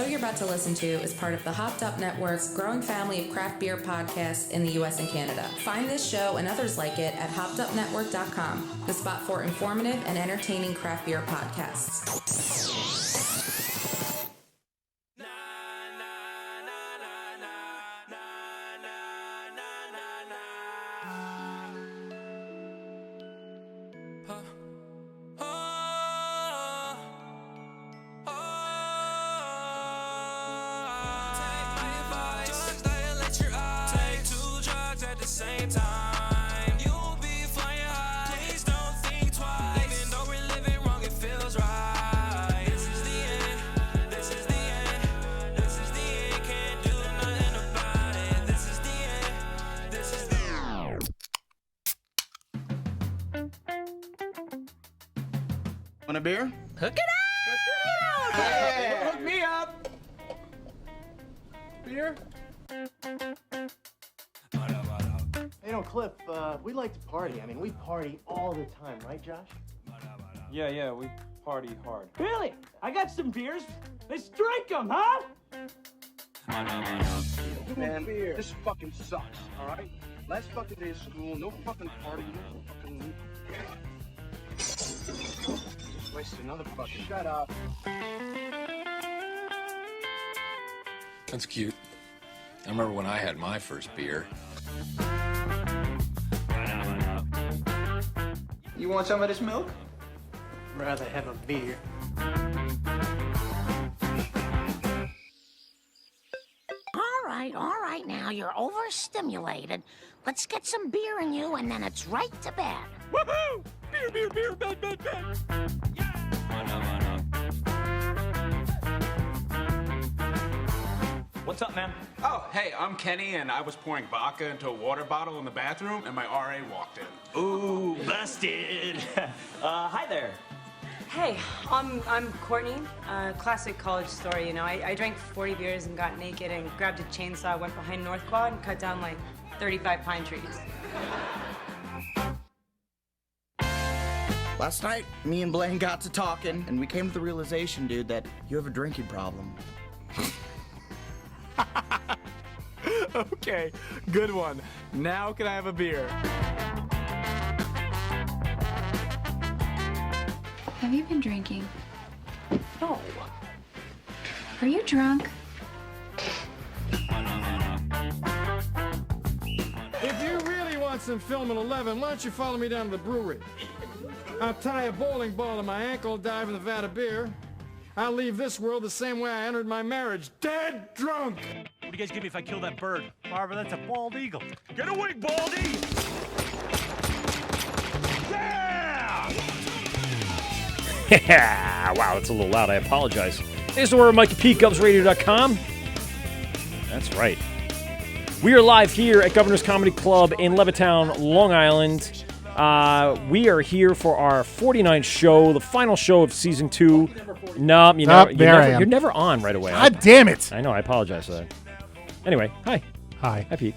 show you're about to listen to is part of the Hopped Up Network's growing family of craft beer podcasts in the U.S. and Canada. Find this show and others like it at hoppedupnetwork.com, the spot for informative and entertaining craft beer podcasts. Want a beer? Hook it up! Yeah. Hook me up! Beer? Hey, Cliff, we like to party. I mean, we party all the time, right, Josh? Yeah, we party hard. Really? I got some beers. Let's drink them, huh? Man, this fucking sucks, alright? Last fucking day of school, no fucking party, no fucking... Waste another fucking... Shut up. That's cute. I remember when I had my first beer. You want some of this milk? Rather have a beer. All right, now you're overstimulated. Let's get some beer in you, and then it's right to bed. Woohoo! Beer, bed. What's up, man? Oh, hey, I'm Kenny, and I was pouring vodka into a water bottle in the bathroom, and my RA walked in. Ooh, busted. Hi there. Hey, I'm Courtney. Classic college story, you know. I drank 40 beers and got naked and grabbed a chainsaw, went behind North Quad and cut down like 35 pine trees. Last night, me and Blaine got to talking, and we came to the realization, dude, that you have a drinking problem. Okay, good one. Now can I have a beer? Have you been drinking? No. Are you drunk? If you really want some film at 11, why don't you follow me down to the brewery? I'll tie a bowling ball to my ankle, dive in the vat of beer. I'll leave this world the same way I entered my marriage, dead drunk! What do you guys give me if I kill that bird? Barbara, that's a bald eagle. Get away, Baldy! Yeah! Wow, that's a little loud. I apologize. Here's the word, Mikey P, GovsRadio.com. That's right. We are live here at Governor's Comedy Club in Levittown, Long Island. We are here for our 49th show, the final show of season 2. No, you're never on right away. God damn it! I know, I apologize for that. Anyway, hi. Hi. Hi, Pete.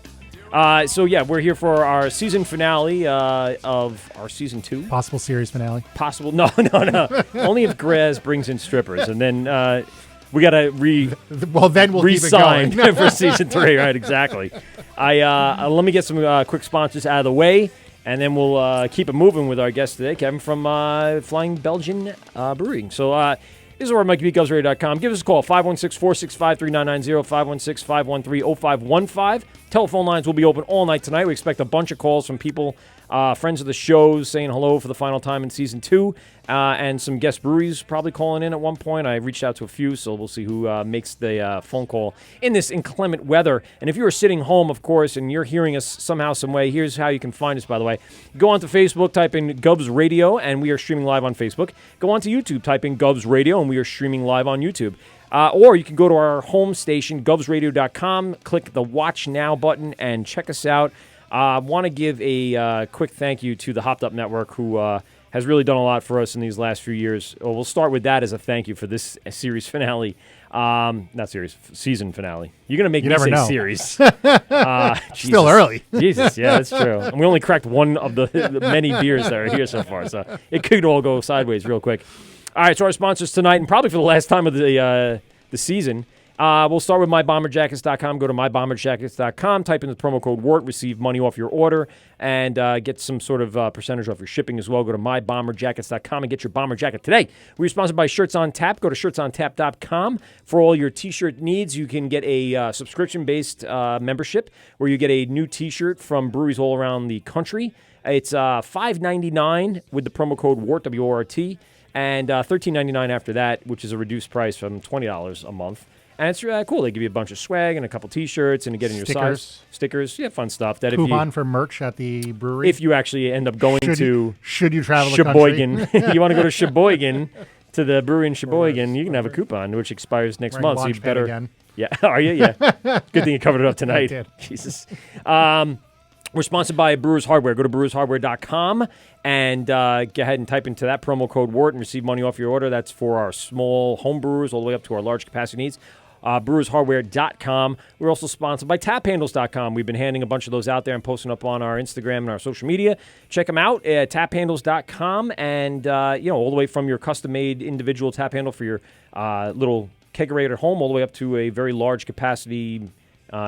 So we're here for our season finale of our season 2. Possible series finale. Possible? No. Only if Graz brings in strippers, and then we gotta then we'll re-sign keep it going. for season 3. Right? Exactly. Let me get some quick sponsors out of the way, and then we'll keep it moving with our guest today, Kevin from Flying Belgian Brewing. So. This is where Mikey B, GovsRadio.com. Give us a call, 516-465-3990, 516-513-0515. Telephone lines will be open all night tonight. We expect a bunch of calls from people, friends of the shows, saying hello for the final time in Season 2, and some guest breweries probably calling in at one point. I reached out to a few, so we'll see who makes the phone call in this inclement weather. And if you are sitting home, of course, and you're hearing us somehow, some way, here's how you can find us, by the way. Go onto Facebook, type in Govs Radio, and we are streaming live on Facebook. Go onto YouTube, type in Govs Radio, and we are streaming live on YouTube. Or you can go to our home station, GovsRadio.com, click the Watch Now button, and check us out. I want to give a quick thank you to the Hopped Up Network, who has really done a lot for us in these last few years. We'll start with that as a thank you for this series finale. Season finale. You're going to make me say series. Still early. Jesus, yeah, that's true. And we only cracked one of the many beers that are here so far, so it could all go sideways real quick. All right, so our sponsors tonight, and probably for the last time of the season, We'll start with mybomberjackets.com. Go to mybomberjackets.com, type in the promo code WORT, receive money off your order, and get some sort of percentage off your shipping as well. Go to mybomberjackets.com and get your bomber jacket today. We're sponsored by Shirts on Tap. Go to shirtsontap.com for all your T-shirt needs. You can get a subscription-based membership where you get a new T-shirt from breweries all around the country. It's $5.99 with the promo code WORT, W-O-R-T, and $13.99 after that, which is a reduced price from $20 a month. And it's cool. They give you a bunch of swag and a couple T-shirts and you get in your size. Stickers. Yeah, fun stuff. That Coupon for merch at the brewery. If you actually end up going should you travel Sheboygan, the country? you want to go to Sheboygan, to the brewery in Sheboygan, you can have a coupon, which expires next month. So you better. Again. Yeah, are you? Yeah. Good thing you covered it up tonight. I did. Jesus. We're sponsored by Brewers Hardware. Go to brewershardware.com and go ahead and type into that promo code WORT and receive money off your order. That's for our small home brewers all the way up to our large capacity needs. Brewershardware.com. We're also sponsored by taphandles.com. We've been handing a bunch of those out there and posting up on our Instagram and our social media. Check them out at taphandles.com and, all the way from your custom-made individual tap handle for your little kegerator at home all the way up to a very large capacity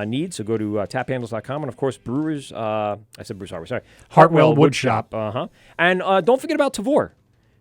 need. So go to taphandles.com. And, of course, Brewers, I said Brewers Hardware, sorry. Hartwell Woodshop. And don't forget about Tavour.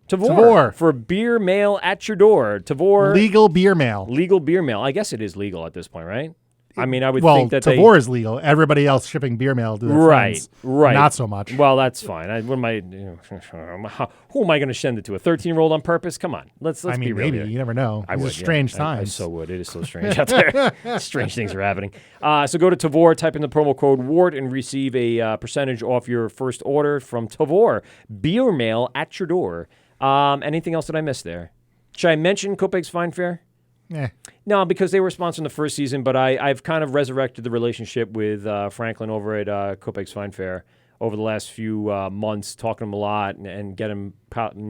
Tavour. For beer mail at your door. Tavour. Legal beer mail. Legal beer mail. I guess it is legal at this point, right? I mean, I would well, think that Tavour is legal. Everybody else shipping beer mail to their friends. Right. Not so much. Well, that's fine. Who am I going to send it to? A 13-year-old on purpose? Come on. Let's I mean, be real maybe. here. You never know. I These would, are strange I times. so would. It is so strange out there. Strange things are happening. So go to Tavour, type in the promo code WORT, and receive a percentage off your first order from Tavour. Beer mail at your door. Anything else that I missed there? Should I mention Copaig's Fine Fare? Yeah. No, because they were sponsoring the first season, but I've kind of resurrected the relationship with Franklin over at Copaig's Fine Fare over the last few months, talking to him a lot and get him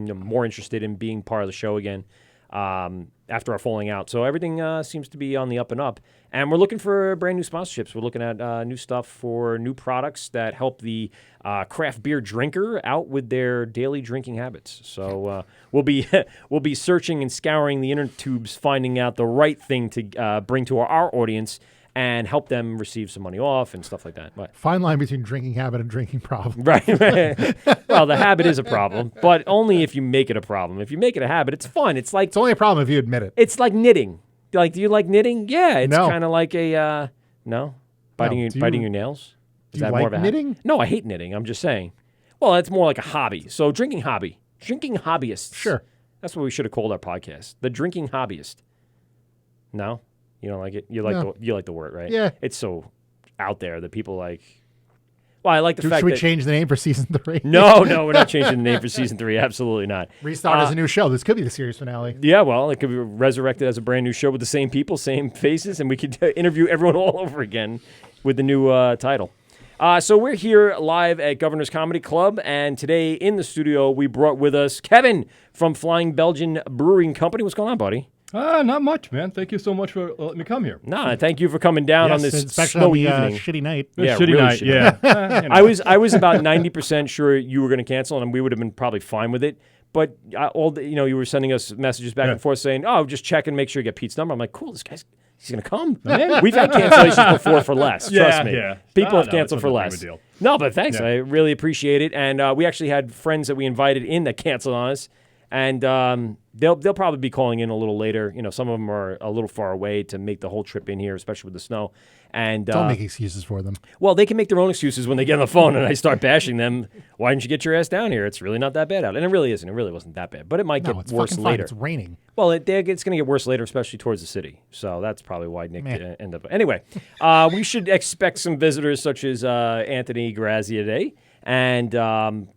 more interested in being part of the show again after our falling out. So everything seems to be on the up and up. And we're looking for brand new sponsorships. We're looking at new stuff for new products that help the craft beer drinker out with their daily drinking habits. So we'll be searching and scouring the inner tubes, finding out the right thing to bring to our audience and help them receive some money off and stuff like that. But fine line between drinking habit and drinking problem. Right. Well, the habit is a problem, but only if you make it a problem. If you make it a habit, it's fun. It's only a problem if you admit it. It's like knitting. Like, do you like knitting? Yeah, it's No. kind of like a no, biting your nails. Do you like knitting? No, I hate knitting. I'm just saying. Well, it's more like a hobby. So drinking hobbyists. Sure. That's what we should have called our podcast. The drinking hobbyist. No, you don't like it. You like the word, right? Yeah. It's so out there that people like. Well, I like the fact Should we that change the name for season 3? No, we're not changing the name for season 3. Absolutely not. Restart as a new show. This could be the series finale. Yeah, well, it could be resurrected as a brand new show with the same people, same faces, and we could interview everyone all over again with the new title. So we're here live at Governor's Comedy Club, and today in the studio we brought with us Kevin from Flying Belgian Brewing Company. What's going on, buddy? Not much, man. Thank you so much for letting me come here. No, thank you for coming down on this especially snowy on the, evening. shitty night. Yeah, Shitty really night, shitty. yeah. I was about 90% sure you were going to cancel, and we would have been probably fine with it. But you were sending us messages back and forth saying, "Oh, just check and make sure you get Pete's number." I'm like, "Cool, he's going to come." We've had cancellations before for less. Trust me. Yeah. People have canceled for less. Deal. No, but thanks. Yeah. I really appreciate it. And we actually had friends that we invited in that canceled on us. And they'll probably be calling in a little later. You know, some of them are a little far away to make the whole trip in here, especially with the snow. And don't make excuses for them. Well, they can make their own excuses when they get on the phone and I start bashing them. Why didn't you get your ass down here? It's really not that bad out. And it really isn't. It really wasn't that bad. But it might get worse later. It's raining. Well, it's going to get worse later, especially towards the city. So that's probably why Nick ended up. Anyway, we should expect some visitors such as Anthony Grazia today. And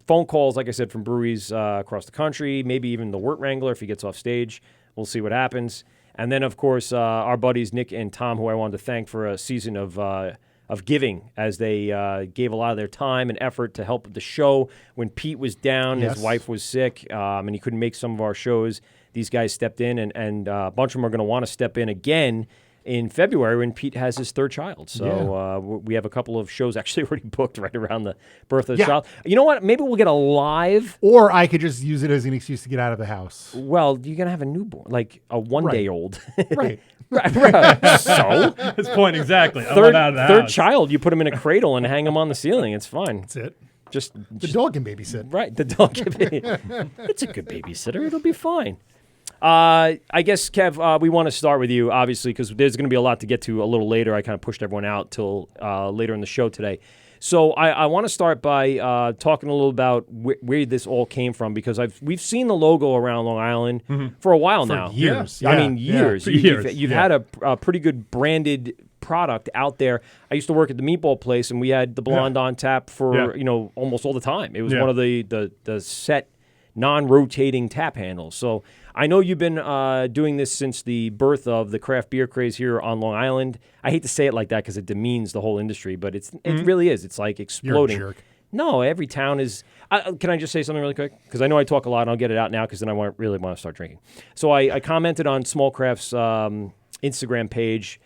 phone calls, like I said, from breweries across the country, maybe even the Wort Wrangler if he gets off stage. We'll see what happens. And then, of course, our buddies Nick and Tom, who I wanted to thank for a season of giving, as they gave a lot of their time and effort to help the show. When Pete was down, his wife was sick, and he couldn't make some of our shows. These guys stepped in, and a bunch of them are going to want to step in again in February when Pete has his third child. So we have a couple of shows actually already booked right around the birth of the child. You know what? Maybe we'll get a live. Or I could just use it as an excuse to get out of the house. Well, you're going to have a newborn, like a one-day-old. Right. So? His point exactly. I want out of the third house. child, you put him in a cradle and hang him on the ceiling. It's fine. That's it. Just the dog can babysit. Right, the dog can It's a good babysitter. It'll be fine. I guess, Kev, we want to start with you, obviously, because there's going to be a lot to get to a little later. I kind of pushed everyone out till later in the show today. So I want to start by talking a little about where this all came from, because we've seen the logo around Long Island for a while now. Years. I mean, years. For years. You've had a pretty good branded product out there. I used to work at the meatball place, and we had the Blonde on tap for almost all the time. It was one of the set non-rotating tap handles. So I know you've been doing this since the birth of the craft beer craze here on Long Island. I hate to say it like that because it demeans the whole industry, but it really is. It's like exploding. You're a jerk. No, every town is. Can I just say something really quick? Because I know I talk a lot, and I'll get it out now because then I really want to start drinking. So I commented on Small Craft's Instagram page.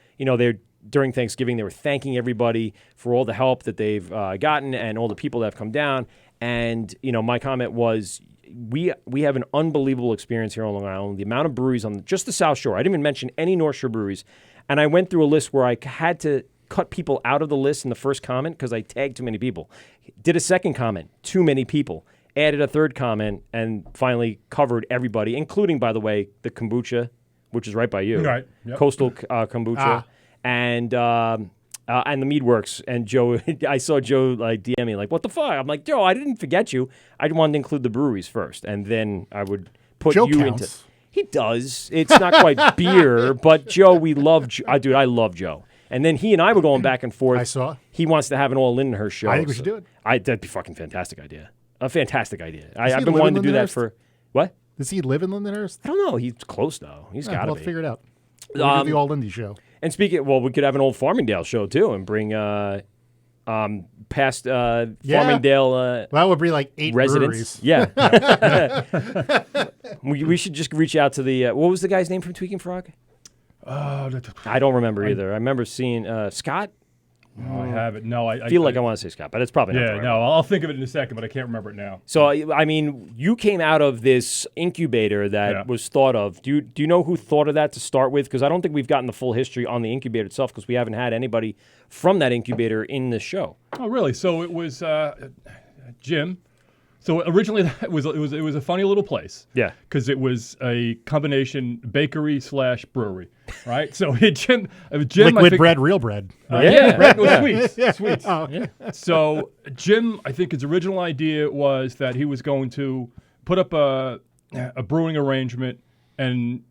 During Thanksgiving, they were thanking everybody for all the help that they've gotten and all the people that have come down. And my comment was, we have an unbelievable experience here on Long Island. The amount of breweries on just the South Shore. I didn't even mention any North Shore breweries. And I went through a list where I had to cut people out of the list in the first comment because I tagged too many people. Did a second comment, too many people. Added a third comment and finally covered everybody, including, by the way, the kombucha, which is right by you. Right. Yep. Coastal kombucha. And the Meadworks. And Joe, I saw Joe DM me what the fuck? I'm like, Joe, I didn't forget you. I wanted to include the breweries first, and then I would put Joe you counts. into. He does. It's not quite beer, but Joe, we love. Dude, I love Joe. And then he and I were going back and forth. I saw. He wants to have an all Lindenhurst show. I think we should do it. That'd be fucking fantastic idea. A fantastic idea. Does I've he been live wanting in to do that Lindenhurst? for what? Does he live in Lindenhurst? I don't know. He's close though. He's got to We'll be. figure it out. We'll do the All Lindy show. And we could have an old Farmingdale show too, and bring past Farmingdale. That would be like 8 residents. breweries. Yeah. we should just reach out to the. What was the guy's name from Tweaking Frog? I don't remember either. I remember seeing Scott. No, I haven't. No, I feel like I want to say Scott, but it's probably not. Yeah, no, I'll think of it in a second, but I can't remember it now. So, I mean, you came out of this incubator that was thought of. Do you know who thought of that to start with? Because I don't think we've gotten the full history on the incubator itself because we haven't had anybody from that incubator in the show. Oh, really? So it was Jim. So originally it was a funny little place. Yeah. Because it was a combination bakery / brewery, right? So Jim, liquid bread, real bread. Right? No, sweets. Sweets. Oh, yeah. So Jim, I think his original idea was that he was going to put up a brewing arrangement and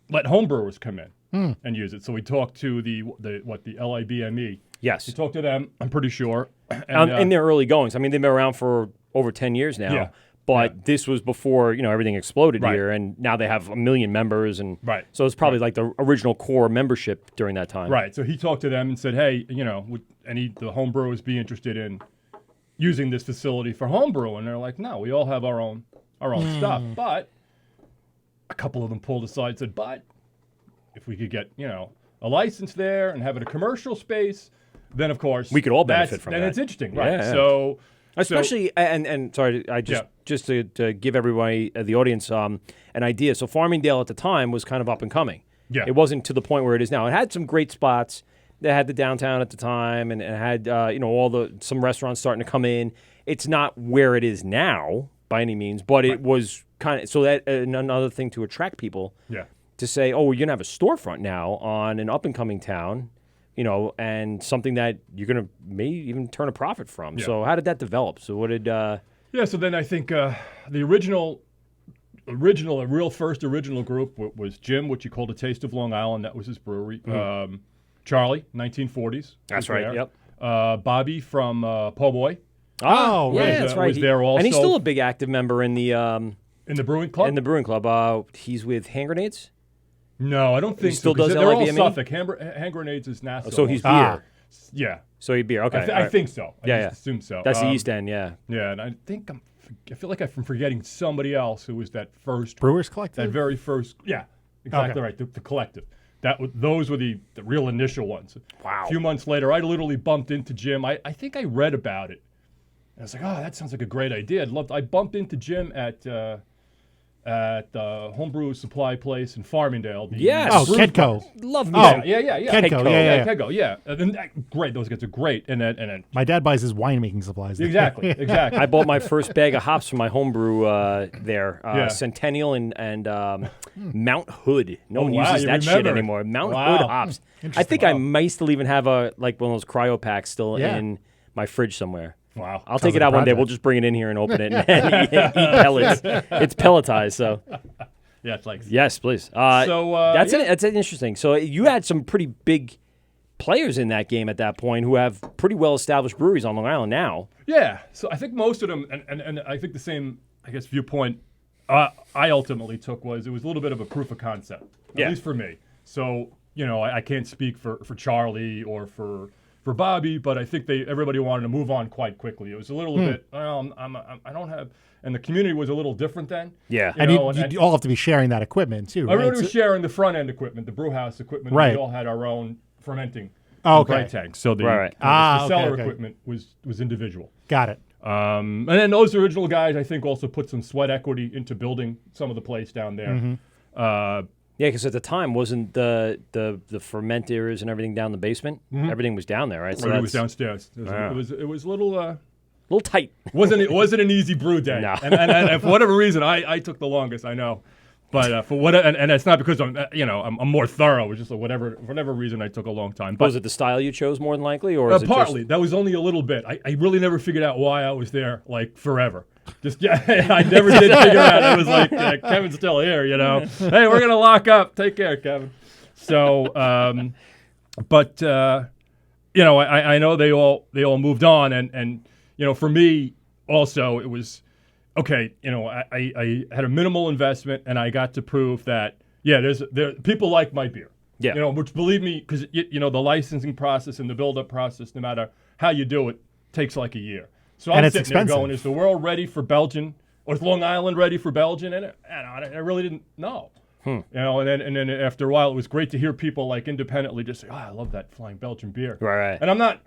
let home brewers come in and use it. So we talked to the LIBME. Yes. We talked to them, I'm pretty sure. And, in their early goings. I mean, they've been around for over 10 years now. Yeah. But this was before, everything exploded here, and now they have 1 million members. And so it's probably like the original core membership during that time. Right. So he talked to them and said, hey, would the home brewers be interested in using this facility for home brew? And they're like, no, we all have our own stuff. But a couple of them pulled aside and said, but if we could get, a license there and have it a commercial space, then of course we could all benefit from that. And it's interesting, right? Yeah. So especially and sorry, I just to give everybody the audience an idea. So Farmingdale at the time was kind of up and coming. Yeah. It wasn't to the point where it is now. It had some great spots. They had the downtown at the time, and it had some restaurants starting to come in. It's not where it is now by any means, but it was kind of so that another thing to attract people. Yeah. To say, oh, you're gonna have a storefront now on an up and coming town. And something that you're going to maybe even turn a profit from. Yeah. So how did that develop? So what did... so then I think the original group was Jim, which he called A Taste of Long Island. That was his brewery. Charlie, 1940s. That's right, there. Yep. Bobby from Po' Boy. Oh, yeah, that's right. Was there also. And he's still a big active member in the... in the Brewing Club? In the Brewing Club. He's with Hand Grenades? No, I don't think he still so. Does they're all LIBME? Suffolk. Hand Grenades is Nassau. So he's beer. Yeah. So he's beer. Okay. I think so. I just assume so. That's the East End, yeah. Yeah, and I feel like I'm forgetting somebody else who was that first. Brewers Collective? That very first. Yeah, exactly right. The collective. Those were the real initial ones. Wow. A few months later, I literally bumped into Jim. I think I read about it. I was like, oh, that sounds like a great idea. I bumped into Jim at the homebrew supply place in Farmingdale. Yes. Kedco. Love me. Oh, Yeah. Kedco, yeah. Kedco, yeah. Great. Those guys are great. And then my dad buys his winemaking supplies there. Exactly. I bought my first bag of hops from my homebrew there. Centennial and Mount Hood. No one uses that shit anymore. Mount Hood hops. I think I might still even have one of those cryo packs still in my fridge somewhere. Wow. I'll take it out one day. We'll just bring it in here and open it and eat pellets. It's pelletized, so. Yeah, it's like. Yes, please. That's interesting. So you had some pretty big players in that game at that point who have pretty well-established breweries on Long Island now. Yeah. So I think most of them, and I think the same, viewpoint I ultimately took was it was a little bit of a proof of concept, at least for me. So, I can't speak for Charlie or for Bobby, but I think everybody wanted to move on quite quickly. It was a little bit, I don't have, and the community was a little different then. Yeah. And you all have to be sharing that equipment too, right? Everybody was sharing the front end equipment, the brew house equipment. Right. We all had our own fermenting bright tanks. So the cellar equipment was individual. Got it. And then those original guys, I think, also put some sweat equity into building some of the place down there. Mm-hmm. Yeah, because at the time, wasn't the fermenters and everything down the basement? Mm-hmm. Everything was down there, right? So it was downstairs. It was a little tight. Wasn't an easy brew day. No. and for whatever reason, I took the longest. I know, but and it's not because I'm more thorough. It was just for whatever reason I took a long time. But was it the style you chose more than likely, or is it partly? That was only a little bit. I really never figured out why I was there forever. I never did figure out. It was like Kevin's still here, Hey, we're gonna lock up. Take care, Kevin. So, I know they all moved on, and for me also it was okay. I had a minimal investment, and I got to prove that there people like my beer. Yeah. Which believe me, because the licensing process and the build-up process, no matter how you do it, takes like a year. So I'm sitting there going, is the world ready for Belgian? Or is Long Island ready for Belgian? And I really didn't know. And then after a while, it was great to hear people independently just say, I love that Flying Belgian beer. Right. And I'm not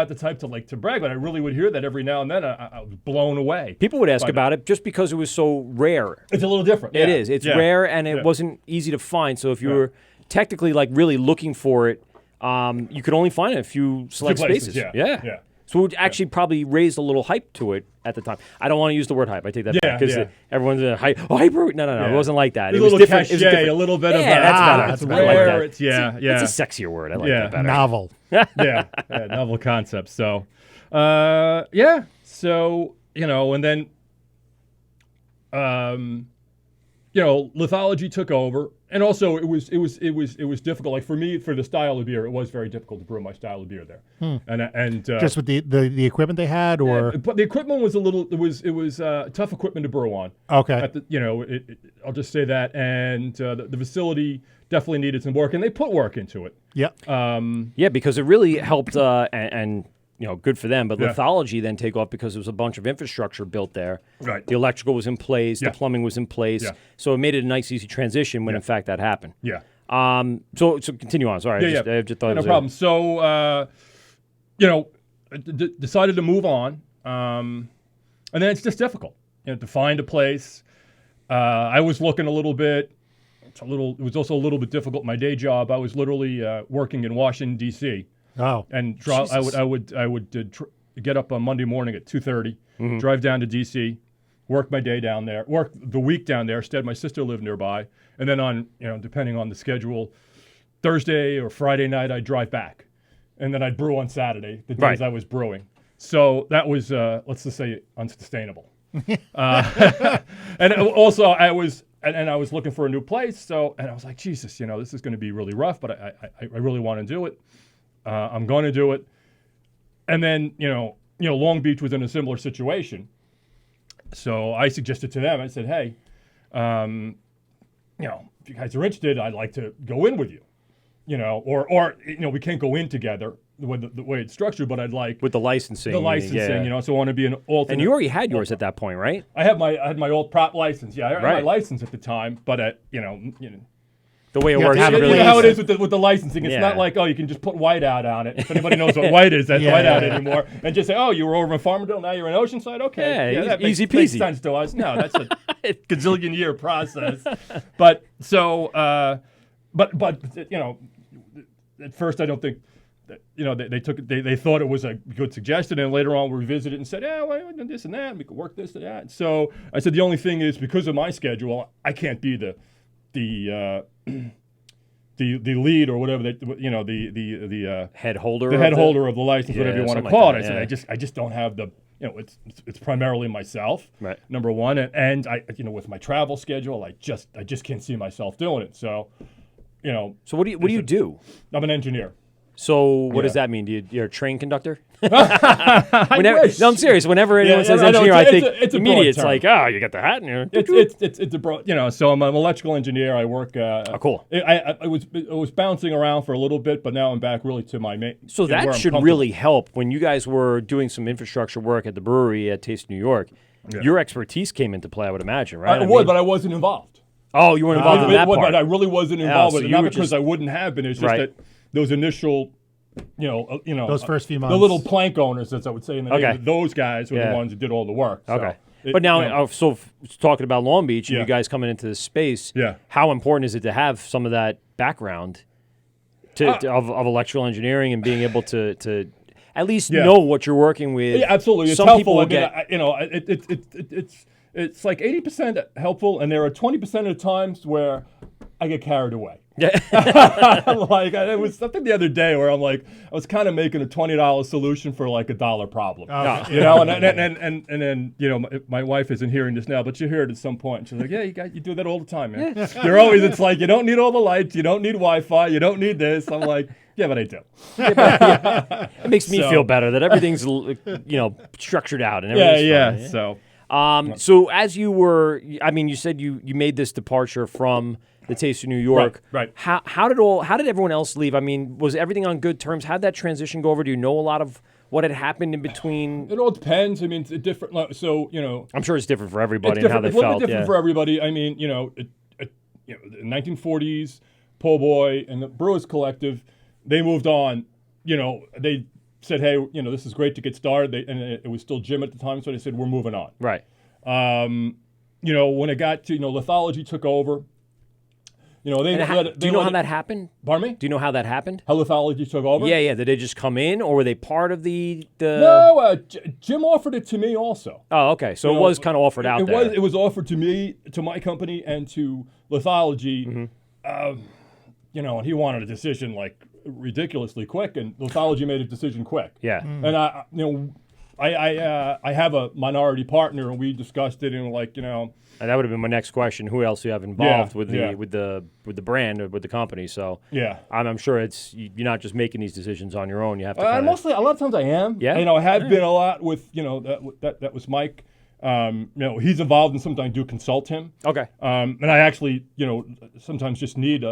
the type to brag, but I really would hear that every now and then. I was blown away. People would ask about it just because it was so rare. It's a little different. It is. It's rare, and it wasn't easy to find. So if you were technically really looking for it, you could only find it in a few select spaces. Yeah. So it actually probably raised a little hype to it at the time. I don't want to use the word hype. I take that back because everyone's hype. Oh, hype! No. It wasn't like that. It was different. A little bit of that's better. It's rare. It's a sexier word. I like that better. Novel. Novel concept. So, So and then, lithology took over. And also, it was difficult. Like for me, for the style of beer, it was very difficult to brew my style of beer there. And just with the equipment they had, or but the equipment was it was tough equipment to brew on. Okay. I'll just say that. And the facility definitely needed some work, and they put work into it. Yeah. Because it really helped and good for them. But lithology then take off because there was a bunch of infrastructure built there. Right. The electrical was in place. The plumbing was in place. Yeah. So it made it a nice, easy transition when, in fact, that happened. Yeah. So continue on. Sorry. I just thought it was no problem. So, decided to move on. And then it's just difficult, to find a place. I was looking a little bit. It was also a little bit difficult. My day job, I was literally working in Washington, D.C. Oh, and I would get up on Monday morning at 2:30, drive down to D.C., work my day down there, work the week down there. Instead, my sister lived nearby, and then on depending on the schedule, Thursday or Friday night I'd drive back, and then I'd brew on Saturday, the days I was brewing. So that was let's just say unsustainable. And also I was looking for a new place, and I was like, Jesus, this is going to be really rough, but I really want to do it. I'm going to do it. And then, Long Beach was in a similar situation. So I suggested to them, I said, hey, if you guys are interested, I'd like to go in with you. Or we can't go in together the way it's structured, but I'd like with the licensing. So I want to be an alternate. And you already had yours at that point, right? I had my old prop license. Yeah, I had my license at the time, but The way it You have works. to have it a really You know how it is. is with the licensing. It's Yeah. not like, oh, you can just put white out on it. If anybody knows what white is, that's Yeah, white out yeah. anymore. And just say, oh, you were over in Farmingdale, now you're in Oceanside? Okay. Yeah, that easy makes peasy. sense to us. No, that's a gazillion year process. But so, but you know, at first I don't think, you know, they thought it was a good suggestion, and later on we revisited it and said, yeah, well, this and that, and we could work this and that. So I said the only thing is because of my schedule, I can't be the lead or whatever the head holder, the head holder of the license, whatever you want to something call like it. that, I said I just don't have the, you know, it's primarily myself, right? Number one, and I, you know, with my travel schedule, I just can't see myself doing it. So, you know. So what do you do? I'm an engineer. So what does Yeah. that mean? You're a train conductor? I wish. No, I'm serious. Whenever anyone says I know, engineer, I think it's a broad immediately it's term. like, oh, you got the hat. And It's a broad, you know. So I'm an electrical engineer. I work. Cool. I was bouncing around for a little bit, but now I'm back really to my main. So you know, where that I'm should comfortable. really help when you guys were doing some infrastructure work at the brewery at Taste of New York. Yeah. Your expertise came into play, I would imagine, right? I would, but I wasn't involved. Oh, you weren't involved in that part. But I really wasn't involved so with it. you Not were because just- I wouldn't have been. It's just Right. that those initial, Those first few the months. little plank owners, as I would say in the Okay. name, those guys were Yeah. the ones who did all the work. So Okay. it- But now, you know, talking about Long Beach and Yeah. you guys coming into this space, Yeah. how important is it to have some of that background of electrical engineering and being able to at least Yeah. know what you're working with? yeah, absolutely, it's Some helpful. people I mean, get you know, it's like 80% helpful, and there are 20% of the times where I get carried away. Yeah. Like it was something the other day where I'm like, I was kind of making a $20 solution for like a $1 problem, you know, and then you know, my wife isn't hearing this now, but she'll hear it at some point. She's like, yeah, you do that all the time, man. You're always, it's like you don't need all the lights, you don't need Wi-Fi, you don't need this. I'm like, yeah, but I do. It makes me So- feel better that everything's structured out and everything's fine. So. So as you were, I mean, you said you made this departure from the Taste of New York. Right. How did everyone else leave? I mean, was everything on good terms? How'd that transition go over? Do you know a lot of what had happened in between? It all depends. I mean, it's different. So, you know, I'm sure it's different for everybody it's and how they a little felt. bit different Yeah. for everybody. I mean, you know, the 1940s, Po' Boy and the Brewers Collective, they moved on. You know, they said, hey, you know, this is great to get started. And it was still Jim at the time, so they said, we're moving on. Right. You know, when it got to, you know, lithology took over. You know, Do you know how that happened? Pardon me? Do you know how that happened? How lithology took over? Yeah. Did they just come in, or were they part of the? No, Jim offered it to me also. Oh, okay. So You it know, was kind of offered out there. It was offered to me, to my company, and to lithology. Mm-hmm. You know, and he wanted a decision like ridiculously quick, and lithology made a decision quick. Yeah. And I have a minority partner, and we discussed it, and like, you know. And that would have been my next question. Who else do you have involved with yeah. the brand or with the company? So Yeah. I'm sure you're not just making these decisions on your own. You have to. Mostly, a lot of times I am. Yeah? You know, I have been a lot with, you know, that was Mike. You know, he's involved, and sometimes I do consult him. Okay. And I actually, you know, sometimes just need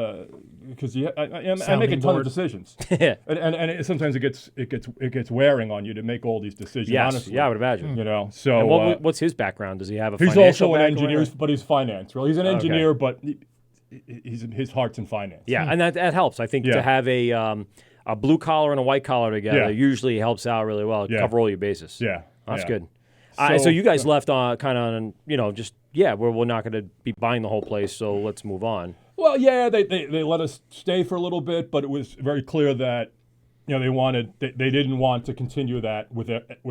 because I make a ton board. of decisions. and sometimes it gets wearing on you to make all these decisions. Yes. Honestly. Yeah, I would imagine. You know, so And what's his background? Does he have a? he's financial also an background? engineer, but he's finance. Well, he's an engineer, but his heart's in finance. Yeah, and that helps. I think to have a blue collar and a white collar together usually helps out really well. Cover all your bases. Yeah. That's Yeah. good. So you guys left on kind of on, you know, just we're not going to be buying the whole place, so let's move on. Well, yeah, they let us stay for a little bit, but it was very clear that, you know, they didn't want to continue that with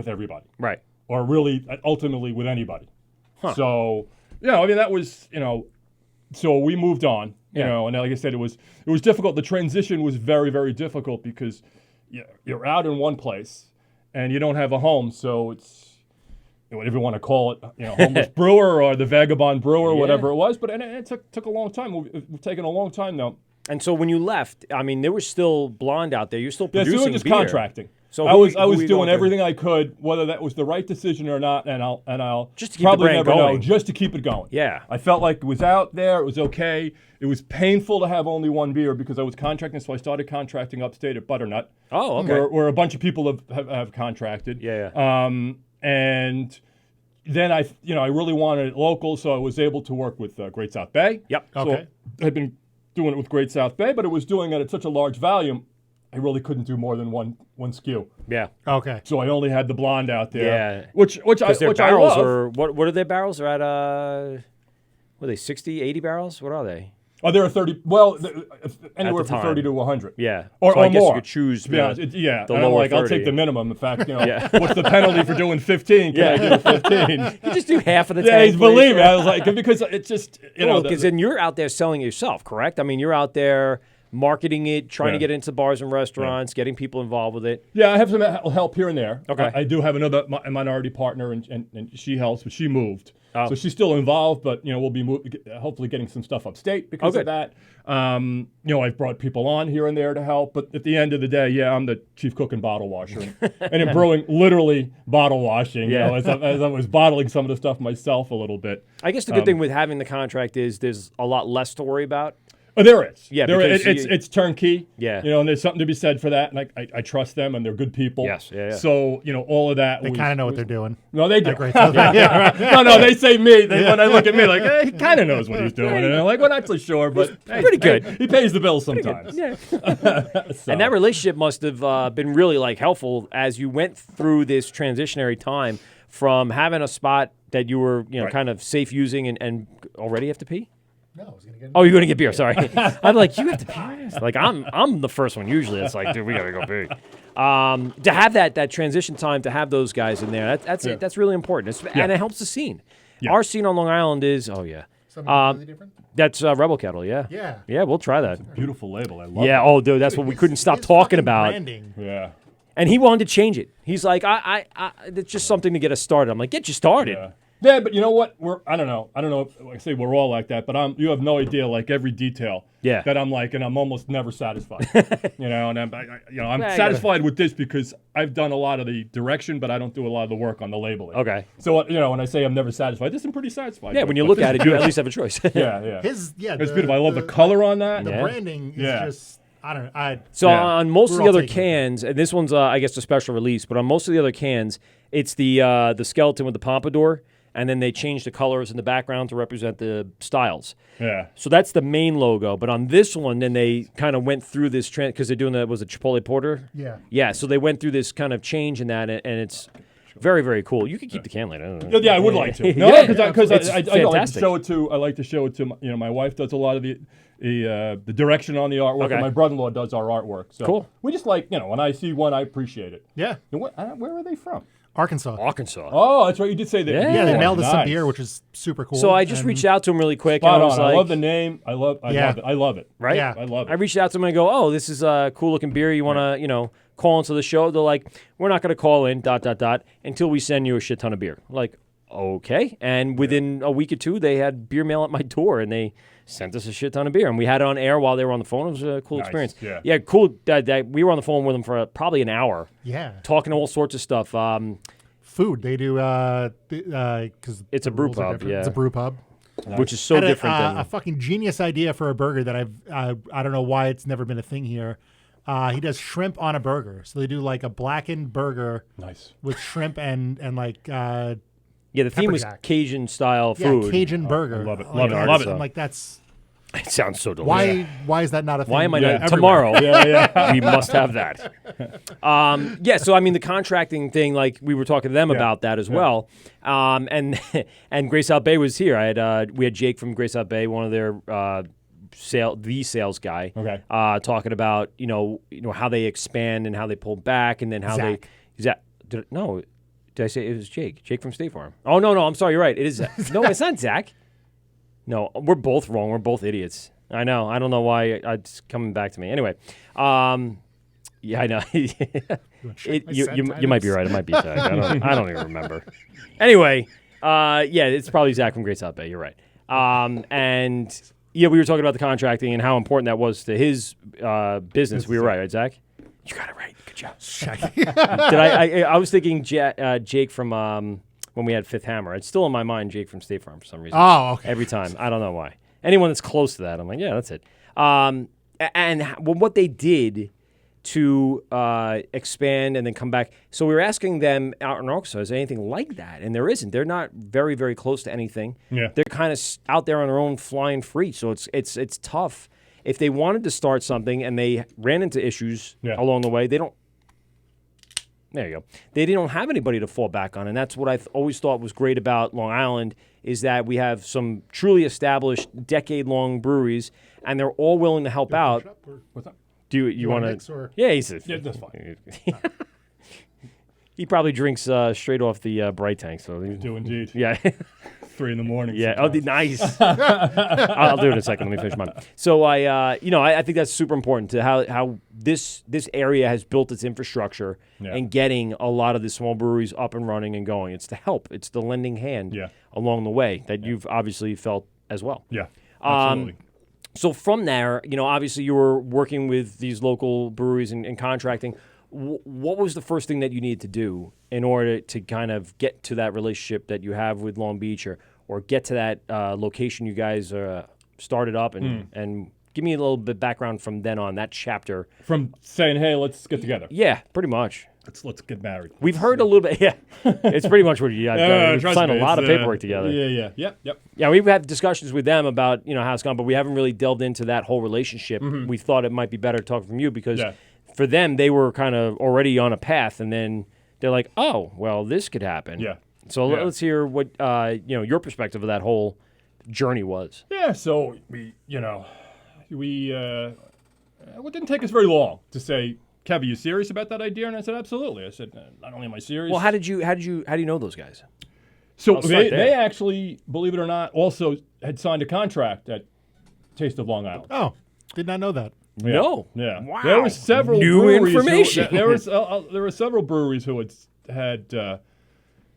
everybody, right? Or really, ultimately, with anybody. Huh. So, you know, I mean, that was, you know, so we moved on, you know, and like I said, it was difficult. The transition was very, very difficult because you're out in one place and you don't have a home, so it's, whatever you want to call it, you know, homeless brewer or the vagabond brewer, whatever it was. But it took a long time. We've taken a long time now. And so when you left, I mean, there was still blonde out there. You're still producing so we were just beer. contracting. So I was who were you doing going everything I could, whether that was the right decision or not, and I'll just to keep probably the brand never going. know, just to keep it going. Yeah. I felt like it was out there. It was okay. It was painful to have only one beer because I was contracting, so I started contracting upstate at Butternut. Oh, okay. Where a bunch of people have contracted. Yeah. And then I really wanted it local, so I was able to work with Great South Bay. Yep. So Okay. I've been doing it with Great South Bay, but it was doing it at such a large volume, I really couldn't do more than one SKU. Yeah. Okay. So I only had the blonde out there. Yeah. Which their I barrels love. are what are their barrels? They're at what are they 60, 80 barrels? What are they? Oh, there are 30. Well, anywhere the from time. 30 to 100. Yeah. Or, So or I guess more. you could choose To be honest, the and I'm lower like, I'll 30. take the minimum. In fact, Yeah. what's the penalty for doing 15? Can I do 15? You just do half of the Yeah, tank. believe please. me. I was like, because it's just, because then you're out there selling it yourself, correct? I mean, you're out there marketing it, trying to get into bars and restaurants, getting people involved with it. Yeah, I have some help here and there. Okay. I do have another minority partner, and she helps, but she moved. Oh. So she's still involved, but we'll be hopefully getting some stuff upstate because of that. I've brought people on here and there to help, but at the end of the day, I'm the chief cook and bottle washer, and in brewing, literally bottle washing. As I was bottling some of the stuff myself a little bit. I guess the good thing with having the contract is there's a lot less to worry about. Oh, there is. Yeah, it's turnkey. Yeah. And there's something to be said for that, and I trust them, and they're good people. Yes, yeah. So, all of that. They kind of know what they're doing. No, they do. Great South Bay. No, they say me. When I look at me, like, he kind of knows what he's doing. And I'm like, we're not actually sure, but hey, pretty good. He pays the bills sometimes. Yeah. So. And that relationship must have been really helpful as you went through this transitionary time from having a spot that you were kind of safe using and already have to pee. No, I was gonna get. Oh, you're gonna get beer. Sorry, I'm like, you have to pee. Like I'm the first one usually. It's like, dude, we gotta go pee. To have that transition time, to have those guys in there, that's really important. And it helps the scene. Yeah. Our scene on Long Island is Something completely different. That's Rebel Kettle. Yeah. We'll try that. It's a beautiful label. I love it. Yeah. Oh, dude, that's what we couldn't stop talking about. Branding. Yeah. And he wanted to change it. He's like, it's just something to get us started. I'm like, get you started. Yeah, but you know what? I don't know. Like I say we're all like that, but you have no idea, like every detail. Yeah. That I'm like, and I'm almost never satisfied. And I'm satisfied with this because I've done a lot of the direction, but I don't do a lot of the work on the labeling. Okay. So when I say I'm never satisfied, this I'm pretty satisfied. Yeah, with, when you look at it, you at least have a choice. Yeah. It's beautiful. I love the color on that. The branding is just. I don't know. So on most of the other cans, and this one's I guess a special release, but on most of the other cans, it's the skeleton with the pompadour. And then they change the colors in the background to represent the styles. Yeah. So that's the main logo. But on this one, then they kind of went through this trend because they're doing was it Chipotle Porter? Yeah. Yeah. So they went through this kind of change in that, and it's very, very cool. You could keep the can later. Yeah, I would like to. No, because I like to show it to. I like to show it to. My wife does a lot of the direction on the artwork, and my brother-in-law does our artwork. So cool. We just when I see one, I appreciate it. Yeah. And where are they from? Arkansas. Oh, that's right. You did say that. Yeah, they mailed us some beer, which is super cool. So I just reached out to him really quick. Spot and I was on. like, I love the name. I love it. I love it. Right? Yeah. I love it. I reached out to him and I go, oh, this is a cool looking beer. You want to, call into the show? They're like, we're not going to call in, ... until we send you a shit ton of beer. I'm like, okay. And within a week or two, they had beer mail at my door and they sent us a shit ton of beer. And we had it on air while they were on the phone. It was a cool experience. Yeah, cool. We were on the phone with them for probably an hour. Yeah. Talking all sorts of stuff. Food. They do, because it's a brew pub. Yeah. It's a brew pub. Which is so different than a fucking genius idea for a burger that I don't know why it's never been a thing here. He does shrimp on a burger, so they do like a blackened burger, with shrimp and like the theme was Cajun style food. Yeah, Cajun burger. I love it. Love it. I'm like that's. It sounds so delicious. Why is that not a thing? Why am I not everywhere? tomorrow? We must have that. So I mean the contracting thing, like we were talking to them about that as well. And Grace South Bay was here. We had Jake from Grace South Bay, one of their sales guy, talking about how they expand and how they pull back, and then how Zach. Did I say it was Jake? Jake from State Farm. Oh no, I'm sorry, you're right. It is Zach. No, it's not Zach. No, we're both wrong. We're both idiots. I know. I don't know why it's coming back to me. Anyway, yeah, I know. You might be right. It might be Zach. I don't even remember. Anyway, it's probably Zach from Great South Bay. You're right. And we were talking about the contracting and how important that was to his business. We were right, Zach? You got it right. Good job. I was thinking Jake from when we had Fifth Hammer. It's still in my mind, Jake from State Farm for some reason. Oh, okay. Every time. I don't know why. Anyone that's close to that, I'm like, yeah, that's it. And what they did to expand and then come back. So we were asking them out in Arkansas, is there anything like that? And there isn't. They're not very, very close to anything. Yeah. They're kind of out there on their own flying free. So it's tough. if they wanted to start something and they ran into issues along the way, they don't. There you go. They don't have anybody to fall back on, and that's what I always thought was great about Long Island is that we have some truly established, decade-long breweries, and they're all willing to help out. What's up? Do you want to? Yeah, he's yeah, that's fine. He probably drinks straight off the Bright Tank. So I do indeed. Yeah. 3 a.m. Yeah. Oh, nice. I'll do it in a second. Let me finish mine. So I think that's super important to how this area has built its infrastructure and getting a lot of the small breweries up and running and going. It's the help. It's the lending hand along the way that you've obviously felt as well. Yeah. Absolutely. So from there, obviously you were working with these local breweries and contracting. What was the first thing that you needed to do in order to kind of get to that relationship that you have with Long Beach or get to that location you guys started up and give me a little bit background from then on, that chapter. From saying, hey, let's get together. Yeah, pretty much. Let's get married. We've heard a little bit. Yeah, it's pretty much what you guys we've signed a lot of paperwork together. Yep. Yeah, we've had discussions with them about how it's gone, but we haven't really delved into that whole relationship. Mm-hmm. We thought it might be better to talk from you because for them, they were kind of already on a path, and then they're like, oh, well, this could happen. Yeah. So let's hear what your perspective of that whole journey was. Yeah, so it didn't take us very long to say, Kev, are you serious about that idea? And I said, absolutely. I said, not only am I serious. Well, how do you know those guys? So they actually, believe it or not, also had signed a contract at Taste of Long Island. Oh, did not know that. Yeah. No. Yeah. Wow. There were several new breweries information. There were several breweries who had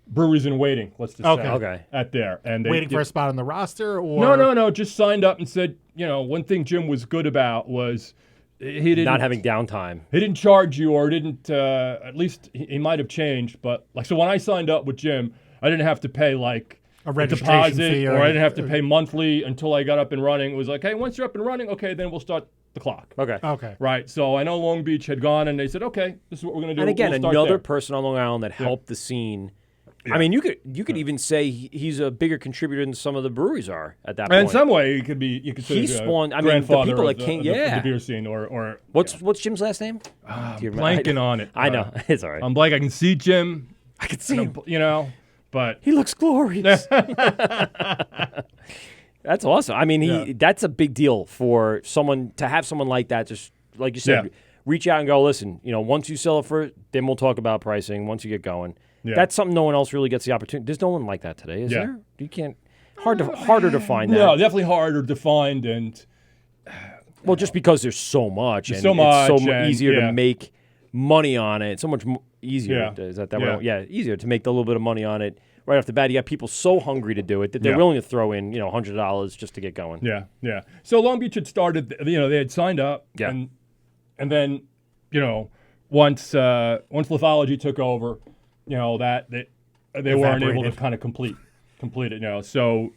breweries in waiting. Let's just say at there and they waiting for a spot on the roster, or no, just signed up and said, one thing Jim was good about was he didn't not having downtime. He didn't charge you, or didn't. At least he might have changed, but so when I signed up with Jim, I didn't have to pay like a registration deposit, fee, or I didn't have to pay monthly until I got up and running. It was like, hey, once you're up and running, okay, then we'll start the clock. Okay. Right. So I know Long Beach had gone, and they said, okay, this is what we're going to do. And again, we'll another person on Long Island that helped the scene. Yeah. I mean, you could even say he's a bigger contributor than some of the breweries are at that point. In some way, he could be. You could say he spawned. I mean, the grandfather people that of came. the beer scene, or what's Jim's last name? Blanking on it. I know it's all right. I'm blank. I can see Jim. I can see him. But he looks glorious. That's awesome. I mean, that's a big deal for someone to have someone like that. Just like you said, reach out and go. Listen, once you sell it for, then we'll talk about pricing. Once you get going, that's something no one else really gets the opportunity. There's no one like that today, is there? You can't. Harder to find that. No, definitely harder to find, and well, just because there's so much, and it's so easier to make money on it. It's so much easier. Yeah. Is that way? Yeah, easier to make a little bit of money on it right off the bat. You got people so hungry to do it that they're willing to throw in, $100 just to get going. Yeah. So Long Beach had started. They had signed up. Yeah. And then, once lithology took over, that they weren't able to kind of complete it. So,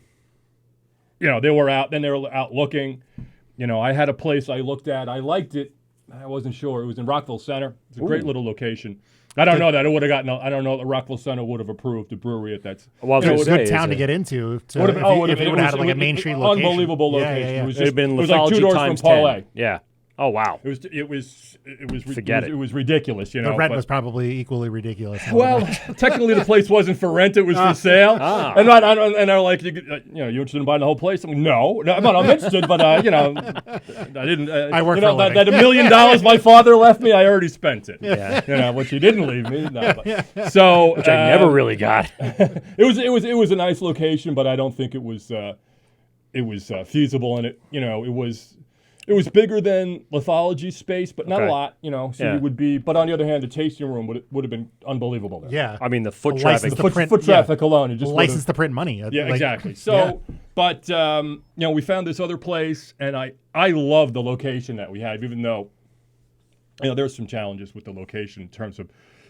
they were out. Then they were out looking. I had a place I looked at. I liked it. I wasn't sure. It was in Rockville Center. It's a great little location. I don't know that it would have gotten. I don't know that Rockville Center would have approved a brewery at that. Well, it was a good town to get into. If it would have had like a Main Street location. Unbelievable location. Yeah. It was just, it was like 2 doors from Parlay. Yeah. Oh wow. It was Forget it was ridiculous. The rent was probably equally ridiculous. Well, technically the place wasn't for rent; it was for sale. And they're like, you interested in buying the whole place? I'm like, no, I'm interested, but I didn't. I work for a living. That $1 million my father left me, I already spent it. Yeah, which he didn't leave me. No, so which I never really got. It was a nice location, but I don't think it was feasible, and it was bigger than lithology space, but not a lot, So you would be. But on the other hand, the tasting room would have been unbelievable there. Yeah, I mean the foot traffic, foot traffic alone, it just license to print money. Exactly. So, but we found this other place, and I love the location that we had, even though there's some challenges with the location in terms of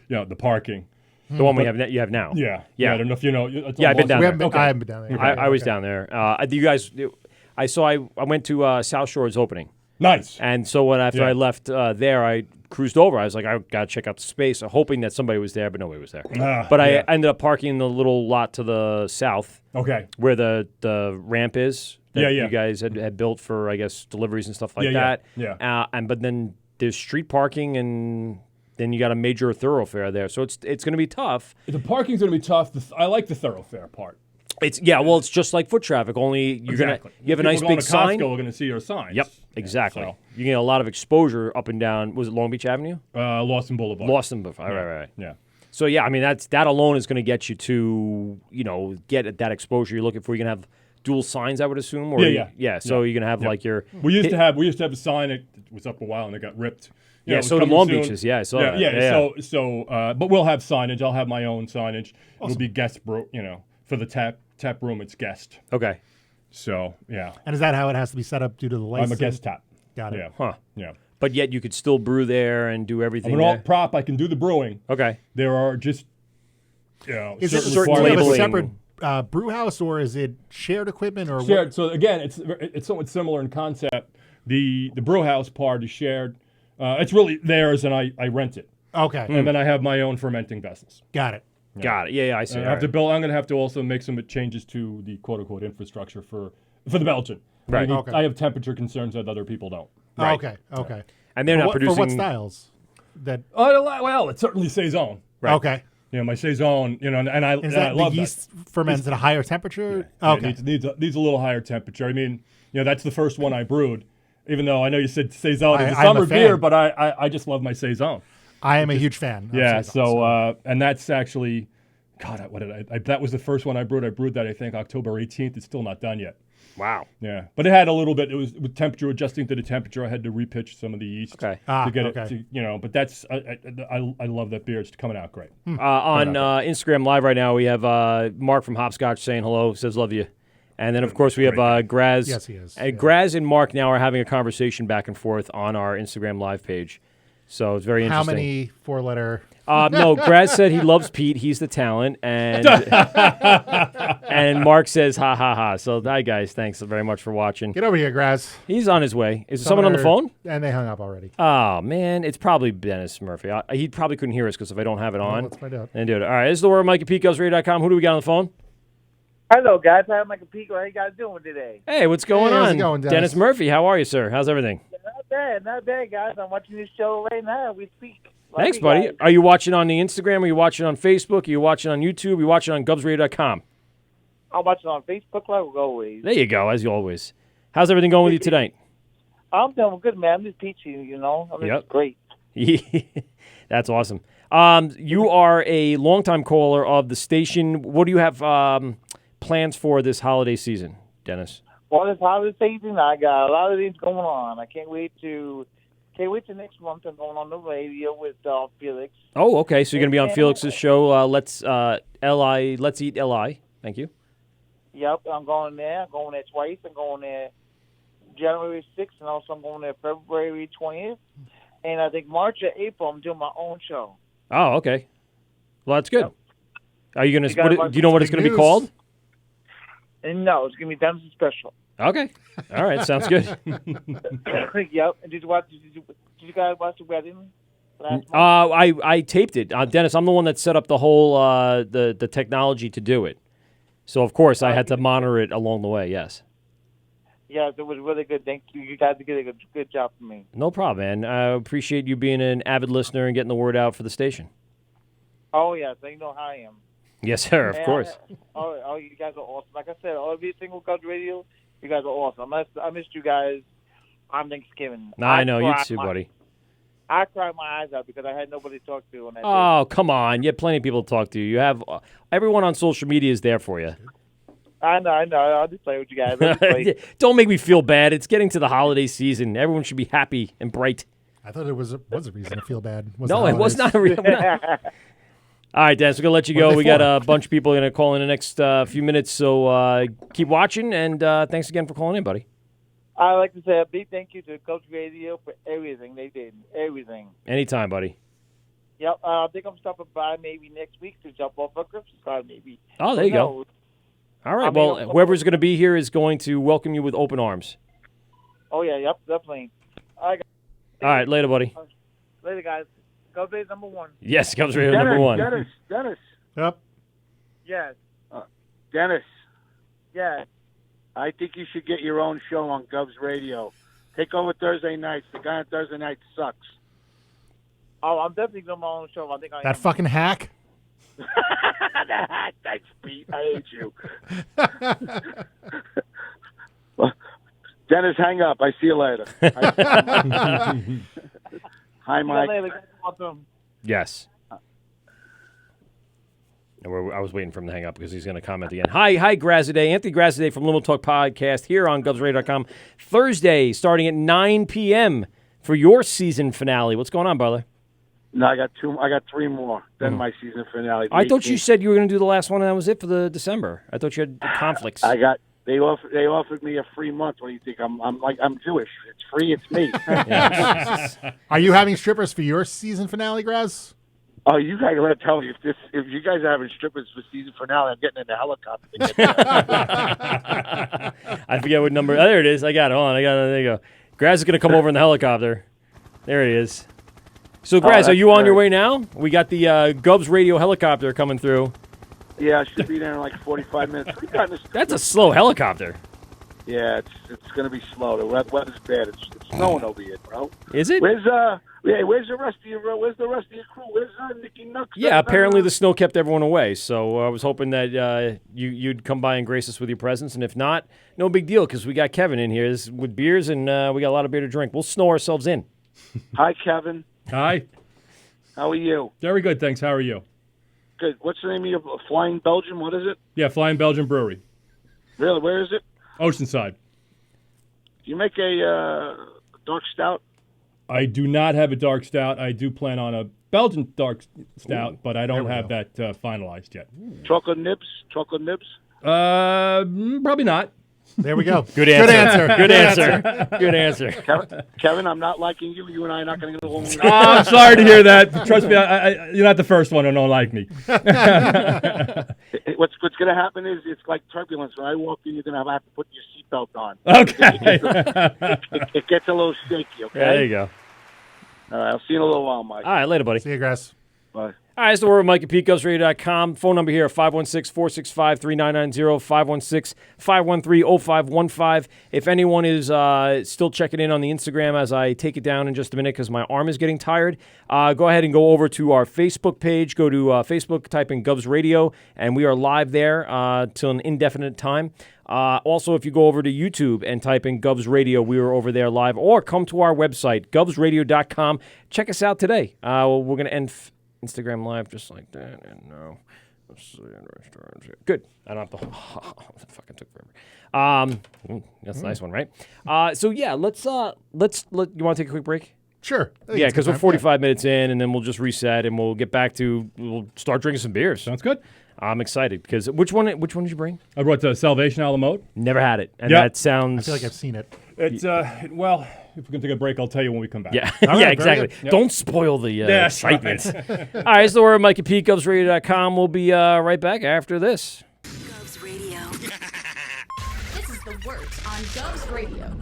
the parking. The one you have now. Yeah. I don't know if you know. I've been down there. I haven't been down there. I was down there. You guys. I went to South Shore's opening. Nice. And so after I left there, I cruised over. I was like, I got to check out the space, hoping that somebody was there, but nobody was there. But I ended up parking in the little lot to the south. Okay. Where the ramp is. that you guys had built for, I guess, deliveries and stuff like that. Yeah. But then there's street parking, and then you got a major thoroughfare there. So it's going to be tough. The parking's going to be tough. I like the thoroughfare part. It's just like foot traffic. Only you have a nice People big going to sign. Costco are going to see your signs. Yep, exactly. So. You get a lot of exposure up and down. Was it Long Beach Avenue? Lawson Boulevard. Lawson Boulevard. Right. Yeah. So yeah, I mean that alone is going to get you to get that exposure you're looking for. You're going to have dual signs, I would assume. Or Yeah. So you're going to have like your. We used to have a sign. It was up a while and it got ripped. So did Long Beach's. Yeah, I saw that. Yeah. But we'll have signage. I'll have my own signage. Awesome. It'll be guest for the tap room. It's guest. Okay. So yeah. And is that how it has to be set up due to the license? I'm a guest tap. Got it. Yeah. Huh. Yeah. But yet you could still brew there and do everything. I'm an alt prop. I can do the brewing. Okay. There are just is it certain a separate brew house, or is it shared equipment or shared? What? So again, it's somewhat similar in concept. The brew house part is shared. It's really theirs, and I rent it. Okay. And then I have my own fermenting vessels. Got it. Yeah. Got it. Yeah, I see. I have to build. I'm going to have to also make some changes to the quote unquote infrastructure for the Belgian. Right. I have temperature concerns that other people don't. Right. Okay. Okay. And they're not producing for what styles? Well, it's certainly saison. Right. Okay. My saison. And I is that love the yeast ferments at a higher temperature? Yeah. Okay. It needs a little higher temperature. I mean, that's the first one I brewed. Even though I know you said saison is a summer beer, but I just love my saison. I am a huge fan. Yeah. Saison, so and that's actually, God, what did I? That was the first one I brewed. I brewed that I think October 18th. It's still not done yet. Wow. Yeah, but it had a little bit. It was with temperature adjusting to the temperature. I had to repitch some of the yeast to get it. To, but that's I love that beer. It's coming out great. On Instagram Live right now, we have Mark from Hopscotch saying hello. Says love you. And then, of course, we have Graz. Yes, he is. Graz and Mark now are having a conversation back and forth on our Instagram Live page. So it's very interesting. How many four-letter? No, Graz said he loves Pete. He's the talent. And and Mark says, ha, ha, ha. So, hi, guys. Thanks very much for watching. Get over here, Graz. He's on his way. Is there someone on the phone? And they hung up already. Oh, man. It's probably Dennis Murphy. He probably couldn't hear us because if I don't have it on. Let's find out. And do it. All right. This is the word, Mike at PeteGovsRadio.com. Who do we got on the phone? Hello, guys. I'm Mike Pico. How you guys doing today? Hey, what's going on? How's it going, Dennis Murphy, how are you, sir? How's everything? Not bad, guys. I'm watching this show right now. We speak. Thanks, buddy. Are you watching on the Instagram? Are you watching on Facebook? Are you watching on YouTube? Are you watching on GovsRadio.com? I'm watching on Facebook like always. There you go, as always. How's everything going with you tonight? I'm doing good, man. I'm just peachy, I'm great. That's awesome. You are a longtime caller of the station. What do you have plans for this holiday season, Dennis? Well, this holiday season, I got a lot of things going on. I can't wait to next month. I'm going on the radio with Felix. Oh, okay. So you're going to be on Felix's show. Let's eat Li. Thank you. Yep, I'm going there. I'm going there twice. I'm going there January 6th, and also I'm going there February 20th. And I think March or April, I'm doing my own show. Oh, okay. Well, that's good. Yep. Are you going to? Do you know what it's going to be called? And no, it's going to be Dennis Special. Okay. All right. Sounds good. Yep. And did you guys watch the wedding? I taped it. Dennis, I'm the one that set up the whole the technology to do it. So of course I had to monitor it along the way. Yes. Yes, it was really good. Thank you. You guys did a good job for me. No problem, man. I appreciate you being an avid listener and getting the word out for the station. Oh yes, you know how I am. Yes, sir. Of course. You guys are awesome. Like I said, every single Gov Radio, you guys are awesome. I missed you guys on Thanksgiving. I know you too, buddy. I cried my eyes out because I had nobody to talk to on that day. Come on. You have plenty of people to talk to. You have everyone on social media is there for you. I know. I'll just play with you guys. Don't make me feel bad. It's getting to the holiday season. Everyone should be happy and bright. I thought it was a reason to feel bad. No, it was not a reason. All right, Dennis, we're going to let you go. We got a bunch of people going to call in the next few minutes, so keep watching, and thanks again for calling in, buddy. I'd like to say a big thank you to GovsRadio for everything they did. Everything. Anytime, buddy. Yep. I think I'm stopping by maybe next week to jump off a Christmas card, maybe. Oh, there you go. All right, well, whoever's going to be here is going to welcome you with open arms. Oh, yeah, yep, definitely. All right, later, buddy. Later, guys. GovsRadio number one. Yes, GovsRadio number one. Dennis. Yep. Yes. Dennis. Yes. I think you should get your own show on GovsRadio. Take over Thursday nights. The guy on Thursday nights sucks. Oh, I'm definitely doing my own show. I think I That am. fucking hack. Thanks, Pete. I hate you. Dennis, hang up. I see you later. Hi, Mike. Yes. I was waiting for him to hang up because he's going to comment again. Hi, Graziday. Anthony Graziday from Little Talk Podcast here on GovsRadio.com. Thursday, starting at 9 p.m. for your season finale. What's going on, brother? No, I got three more. Then my season finale. I thought you said you were going to do the last one and that was it for the December. I thought you had conflicts. They offered me a free month. What do you think? I'm Jewish. It's free. It's me. Are you having strippers for your season finale, Graz? Oh, you guys got to tell me if you guys are having strippers for season finale. I'm getting in the helicopter. I forget what number. Oh, there it is. I got it. Hold on. There you go. Graz is going to come over in the helicopter. There he is. So, Graz, are you on your way now? We got the GovsRadio helicopter coming through. Yeah, I should be there in like 45 minutes. That's a slow helicopter. Yeah, it's going to be slow. The weather's bad. It's snowing over here, bro. Is it? Where's the rest of your Where's the rest of your crew? Where's Nicky Nux? Yeah, apparently the snow kept everyone away. So I was hoping that you'd come by and grace us with your presence. And if not, no big deal because we got Kevin in here with beers and we got a lot of beer to drink. We'll snow ourselves in. Hi, Kevin. Hi. How are you? Very good, thanks. How are you? Good. What's the name of your Flying Belgian? What is it? Yeah, Flying Belgian Brewery. Really? Where is it? Oceanside. Do you make a dark stout? I do not have a dark stout. I do plan on a Belgian dark stout, but I don't have that finalized yet. Chocolate nibs? Chocolate nibs? Probably not. There we go. Good answer. Good answer. Good answer. Kevin, I'm not liking you. You and I are not going to get along. Oh, I'm sorry to hear that. Trust me, you're not the first one who don't like me. What's going to happen is it's like turbulence. When I walk in, you're going to have to put your seatbelt on. Okay. It gets a little shaky, okay? Yeah, there you go. All right, I'll see you in a little while, Mike. All right, later, buddy. See you, Grass. Bye. All right, it's the word, Mike at PeteGovsRadio.com. Phone number here, 516-465-3990, 513-0515. If anyone is still checking in on the Instagram as I take it down in just a minute because my arm is getting tired, go ahead and go over to our Facebook page. Go to Facebook, type in Govs Radio, and we are live there till an indefinite time. Also, if you go over to YouTube and type in Govs Radio, we are over there live. Or come to our website, GovsRadio.com. Check us out today. We're going to end Instagram Live just like that. And no. Good. I don't have to. That fucking took forever. That's a nice one, right? So, yeah, let's you want to take a quick break? Sure. Yeah, because we're 45 minutes in, and then we'll just reset, and we'll get back to, we'll start drinking some beers. Sounds good. I'm excited because which one did you bring? I brought the Salvation a la mode. Never had it, and that sounds. I feel like I've seen it. It's well, if we're gonna take a break, I'll tell you when we come back. Yeah, All right, yeah, exactly. Yep. Don't spoil the excitement. Right. All right, it's the word, Mike at PeteGovsRadio.com. We'll be right back after this. Govs Radio. This is the Wort on Govs Radio.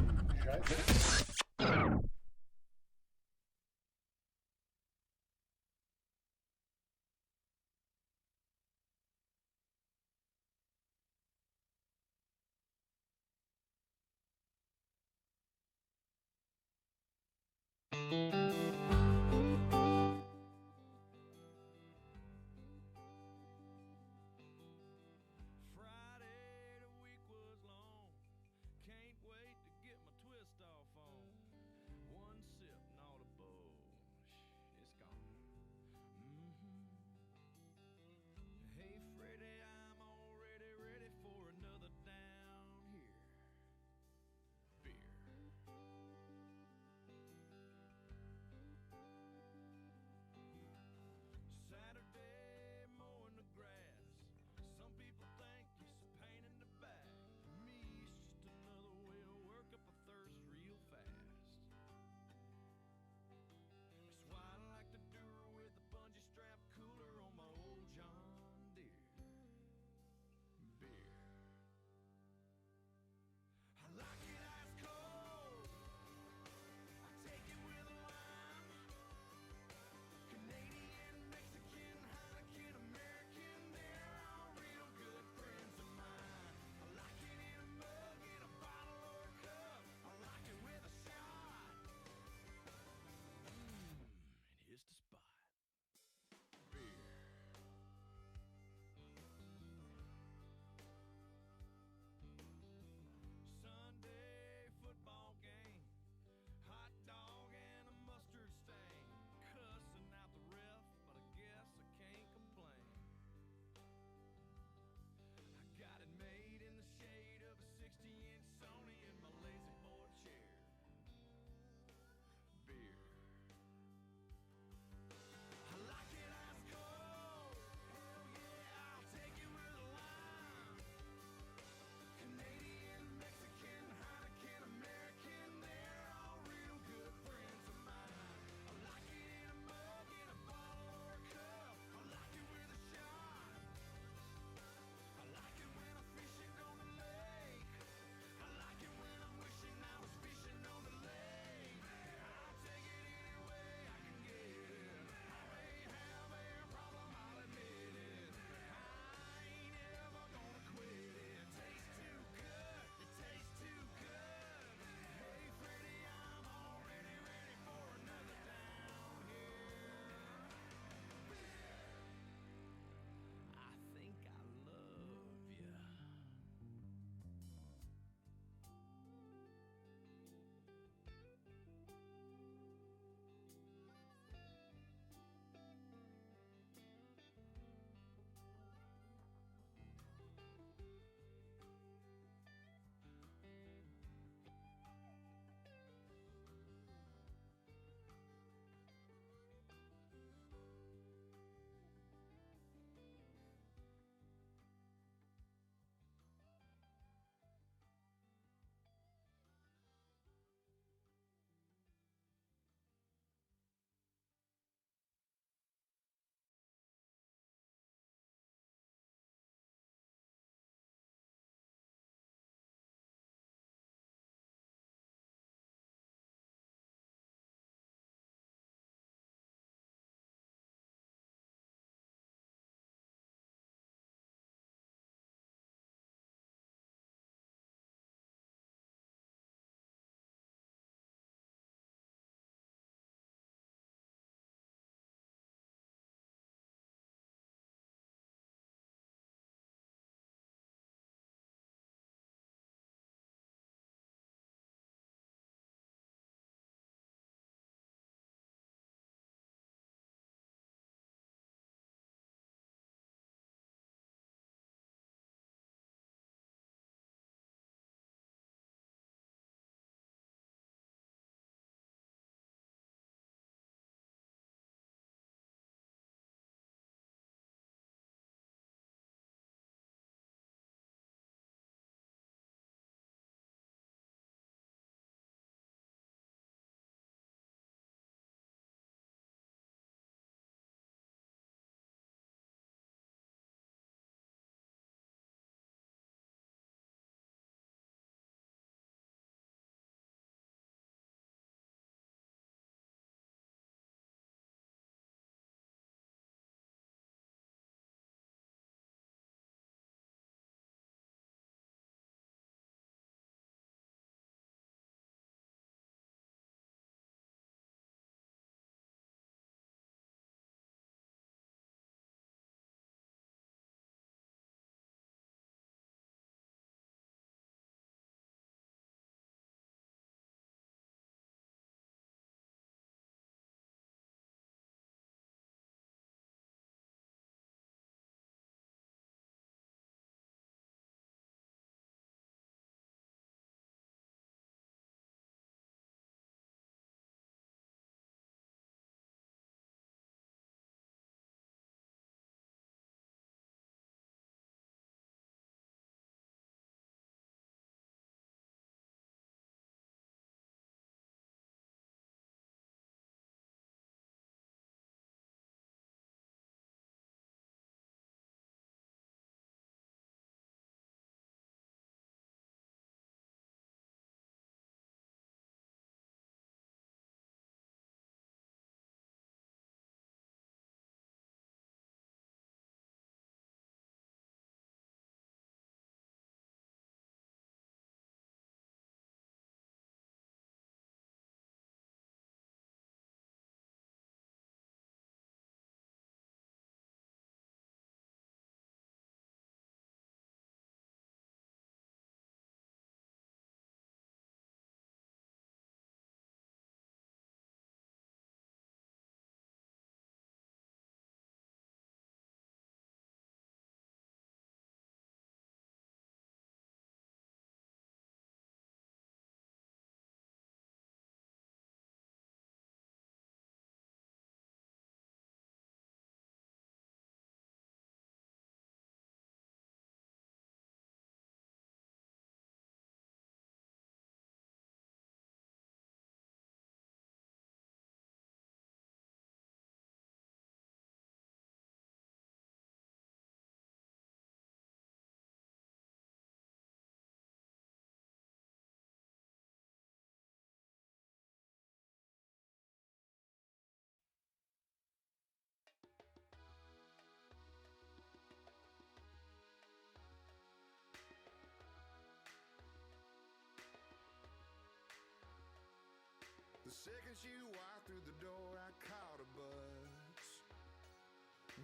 second she walked through the door, I caught a buzz.